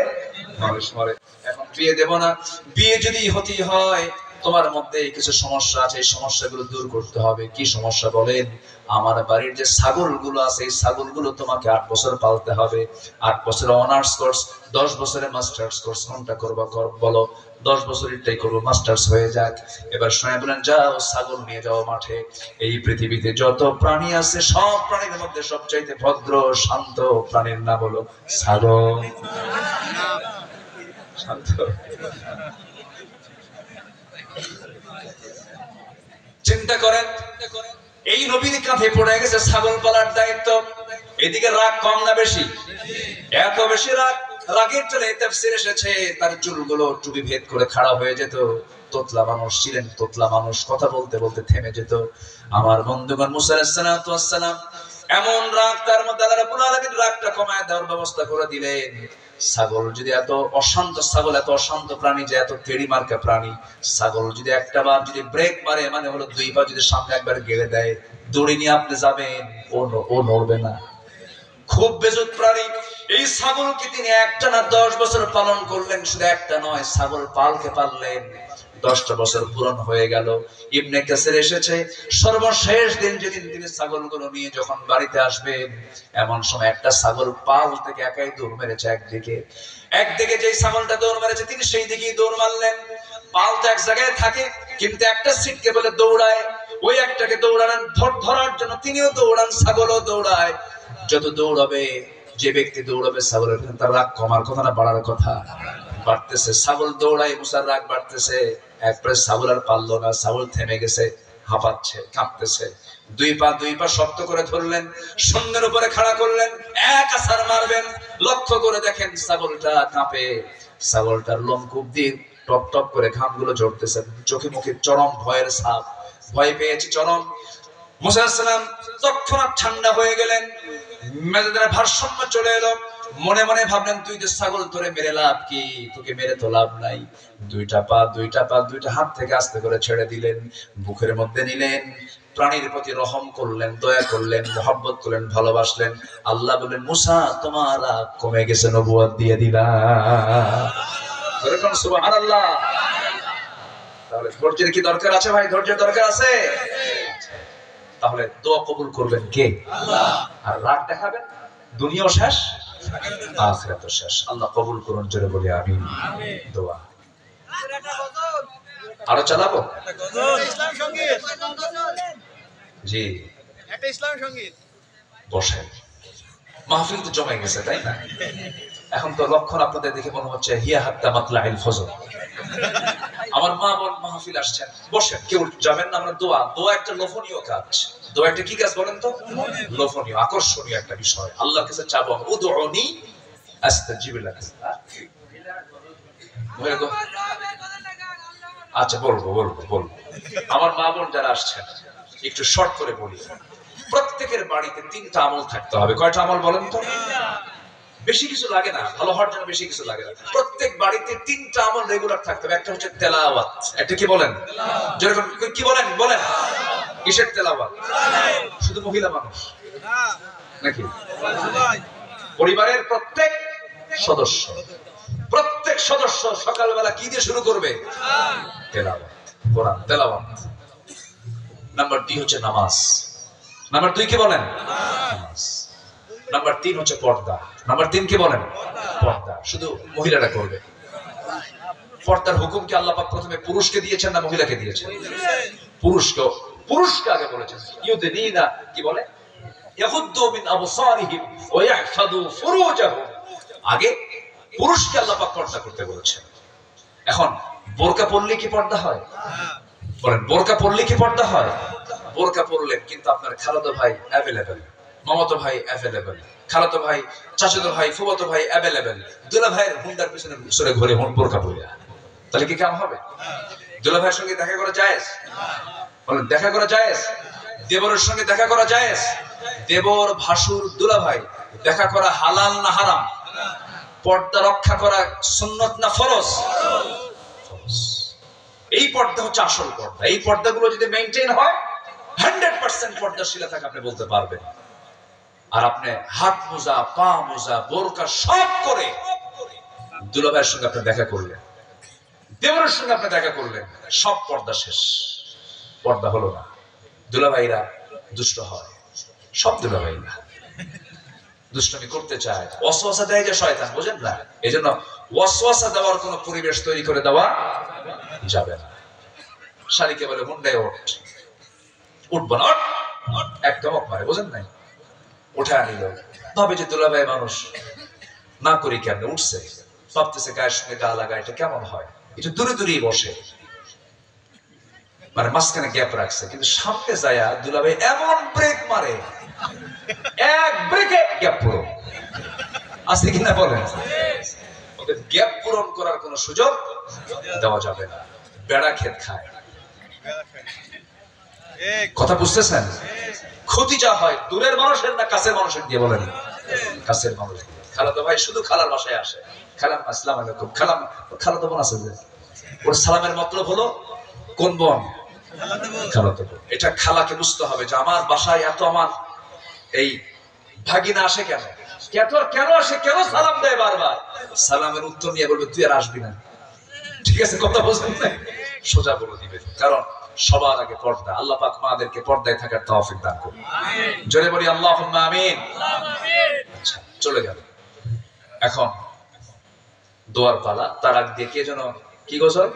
মানুষ মরে, এখন বিয়ে দেব না। বিয়ে যদি হতে হয়, তোমার মধ্যে কিছু সমস্যা আছে, এই সমস্যাগুলো দূর করতে হবে। কি সমস্যা বলেন? আমার বাড়ির যে ছাগলগুলো আছে, এই ছাগলগুলো তোমাকে 8 বছর পালতে হবে। 8 বছরে অনার্স কোর্স, 10 বছরে মাস্টার্স কোর্স, কোনটা করবা বলো? 10 বছরেরটাই করবো, মাস্টার্স হয়ে যাক। এবার শুনে বলেন, যাও ছাগল নিয়ে যাও মাঠে। এই পৃথিবীতে যত প্রাণী আছে, সব প্রাণীর মধ্যে সবচাইতে ভদ্র শান্ত প্রাণীর নাম হলো ছাগল। শান্ত। চিন্তা করেন, এই নবীর কাঁধে পড়ে গেছে ছাগল পালার দায়িত্ব। এদিকে রাগ কম না বেশি? এত বেশি রাগ, রাগের চলে তাফসীরে এসেছে তার চুলগুলো টুপি ভেদ করে খাড়া হয়ে যেত। তোতলা মানুষ ছিলেন, তোতলা মানুষ, কথা বলতে বলতে থেমে যেত। আমার বন্ধুগণ, মুসা আলাইহিস সালাতু ওয়াস সালাম এমন রাগ, তার মধ্যে আল্লাহ রাব্বুল আলামিন রাগটা কমায় দেওয়ার ব্যবস্থা করে দিলেন। ছাগল যদি এত অশান্ত, ছাগল এত অশান্ত প্রাণী, যে এত তেড়ি মার্কা প্রাণী, ছাগল যদি একটা বার যদি ব্রেক মারে, মানে হলো 2 পা যদি সামনে একবার গেড়ে দেয়, দড়ি নিয়ে আপনি যাবেন, ও নড়বে না। খুব বেজুত প্রাণী। এই ছাগলকে তিনি একটানা 10 বছর পালন করলেন। শুধু একটা নয়, ছাগল পালকে পারলেন, 10টা বছর পূরণ হয়ে গেল। ইবনে কাসির এসেছে, সর্বশেষ দিন যেদিন তিনি ছাগলগুলো নিয়ে যখন বাড়িতে আসবেন, এমন সময় একটা ছাগল পাল থেকে একাই দৌড় মেরেছে একদিকে যেই ছাগলটা দৌড় মেরেছে, তিনি সেই দিকেই দৌড় মারলেন। পাল তো এক জায়গায় থাকে, কিন্তু একটা সিটকে বলে দৌড়ায়, ওই একটাকে দৌড়ানোর ধরার জন্য তিনিও দৌড়ান, ছাগলও দৌড়ায়। যত দৌড়াবে, যে ব্যক্তি দৌড়াবে, ছাগলের তার রাগ কমার কথা না বাড়ার কথা? বাড়তেছে। ছাগল দৌড়ায়, মুসার রাগ বাড়তেছে। একবারে ছাগল আর পারলো না, ছাগল থেমে গেছে, হাঁপাচ্ছে, কাঁপতেছে। 2 পা শক্ত করে ধরলেন, শূন্যের উপরে খাড়া করলেন, এক আছাড় মারবেন। লক্ষ্য করে দেখেন ছাগলটা কাঁপে, ছাগলটার লোমকূপ দিয়ে টপ টপ করে ঘামগুলো ঝরতেছে, চোখে মুখে চরম ভয়ের ছাপ, ভয় পেয়েছি চরম। মুসা আলাইহিস সালাম তৎক্ষণাৎ ঠান্ডা হয়ে গেলেন, মেজাজের ভারসাম্য চলে এলো। মনে মনে ভাবলেন, তুই তো ছাগল ধরে মেরে লাভ কি, তোকে মেরে তো লাভ নাই। দুইটা হাত থেকে আস্তে করে ছেড়ে দিলেন, বুকের মধ্যে নিলেন, প্রাণীর প্রতি রহম করলেন, দয়া করলেন, মহব্বত করলেন, ভালোবাসলেন। আল্লাহ বললেন, মুসা তোমার রাগ কমে গেছে, নবুয়ত দিয়ে দিলাম। সুবহানাল্লাহ। তাহলে ধৈর্যের কি দরকার আছে ভাই? ধৈর্যের দরকার আছে। তাহলে দোয়া কবুল করবেন কে? আল্লাহ। আর রাগ দেখাবেন, দুনিয়াও শেষ, আখিরাতও শেষ। আল্লাহ কবুল করুন, জোরে বলি আমিন। দোয়া আরো চালাবো? জি, বসেন। মাহফিল তো জমে গেছে, তাই না? এখন তো লক্ষণ আপনাদের দেখে মনে হচ্ছে হিয়া হাত্তা মাতলাইল ফজর। আমার মা বোন মাহফিল আসছেন, বসেন, কেউ যাবেন না। আমরা দোয়া একটা লোভনীয় কাজ। দোয়া একটা কি কাজ বলেন তো? লোভনীয়, আকর্ষণীয় একটা বিষয়। আল্লাহর কাছে চাবো, উদউনি আস্তাজিব লাকুম। আচ্ছা, বলবো। আমার মা বোন যারা আসছেন, একটু শর্ট করে বলি। প্রত্যেকের বাড়িতে 3টা আমল থাকতে হবে। কয়টা আমল বলেন তো? বেশি কিছু লাগে না, ভালো হওয়ার জন্য বেশি কিছু লাগে না। প্রত্যেক বাড়িতে 3টা আমল রেগুলার থাকতে হবে। একটা হচ্ছে তেলাওয়াত। একটা কি বলেন? যেরকম কি বলেন? কিসের তেলাওয়াত? শুধু মহিলা মানুষ নাকি? পরিবারের প্রত্যেক সদস্য সকালবেলা কি দিয়ে শুরু করবে? তেলাওয়াত, কোরআন তেলাওয়াত। নাম্বার 2 হচ্ছে নামাজ। নাম্বার 2 কি বলেন? নামাজ। নাম্বার 3 হচ্ছে পর্দা। নাম্বার 3 কি বলেন? পর্দা। শুধু মহিলারা করবে। পর্দার হুকুম কি আল্লাহ পাক প্রথমে পুরুষকে দিয়েছেন না মহিলাকে দিয়েছেন? পুরুষকে আগে বলেছেন। ইউদিনা কি বলে? ইয়াগুদ্দু মিন আবসারিহিম ওয়া ইয়াহফাযু ফুরুজাহুম। আগে পুরুষকে আল্লাহ পাক পর্দা করতে বলেছেন। এখন বোরকা পরলে কি পর্দা হয়? বলেন, বোরকা পরলে কি পর্দা হয়? বোরকা পরলেন, কিন্তু আপনার খালাতো ভাই অ্যাভেলেবল, মামাতো ভাই অ্যাভেলেবল, খালাতো ভাই, চাচাতো ভাই, ফুফাতো ভাই অ্যাভেলেবল, দুলা ভাইয়ের হুন্ডার পিছনে সরে ঘুরে বোরকা পরে, তাহলে কি কাম হবে? দুলা ভাইয়ের সঙ্গে দেখা করা জায়েজ? বলেন, দেখা করা জায়েজ? দেবরের সঙ্গে দেখা করা জায়েজ? দেবর, ভাসুর, দুলা ভাই দেখা করা হালাল না হারাম? পর্দা রক্ষা করা সুন্নত না ফরজ? এই পর্দা হচ্ছে আসল পর্দা। এই পর্দাগুলো যদি মেইনটেইন হয়, 100% পর্দাশীলা থাকে আপনি বলতে পারবেন। আর আপনি হাত মোজা, পা মোজা, বোরকা সব করে দুলাভাইয়ের সঙ্গে আপনি দেখা করলেন, দেবরের সঙ্গে আপনি দেখা করলেন, সব পর্দা শেষ, পর্দা হলো না। দুলাভাইরা দুষ্ট হয়, সব দুলাভাইরা দুষ্টমি করতে চায়, ওয়াসওয়াসা দেয় যে শয়তান, বুঝেন না? এজন্য ওয়াসওয়াসা দেওয়ার কোনো পরিবেশ তৈরি করে দেওয়া যাবে না। শালীকে বলে, মুন্ডায় উঠবো না, একদম মারে, বুঝেন নাই? উঠে আনিল, ভাবে যে দুলাভাই মানুষ, না করি কেমনে, উঠছে, ভাবতেছে গায়ের সঙ্গে গা লাগা, এটা কেমন হয়? এটা দূরে দূরেই বসে, মানে মাঝখানে গ্যাপ রাখছে, কিন্তু সামনে যায়া দুলাভাই এমন ব্রেক মারে, এক ব্রেকে গ্যাপ পুরো আছে কিনা বলেন? ওদের গ্যাপ পূরণ করার কোন সুযোগ দেওয়া যাবে না। বেড়া ক্ষেত খায়, কথা বুঝতেছেন? ক্ষতি যা হয় দূরের মানুষের না কাছের মানুষের দিয়ে? বলেন, কাছের মানুষ। খালাতো ভাই শুধু খালার বাসায় আসে, খালাম আসসালামু আলাইকুম, খালাম, খালাতো বোন আছে যে, ওর সালামের মতলব হলো কোন বোন? খালাতো বোন। এটা খালাকে বুঝতে হবে যে আমার বাসায় এত আমার এই ভাগিনা আসে কেন, কেন আসে, কেন সালাম দেয় বারবার? সালামের উত্তর নিয়ে বলবে, তুই আর আসবি না। ঠিক আছে, কথা বুঝলেন না? সোজা বলে দিবে। কারণ সবার আগে পর্দা। আল্লাহ পাক মাদেরকে পর্দায় থাকার তৌফিক দান করুন। জোরে বলি আল্লাহুম্মা আমিন। আচ্ছা, চলে গেল। এখন দোয়ার পালা। তার আগে কে যেন কি গোসল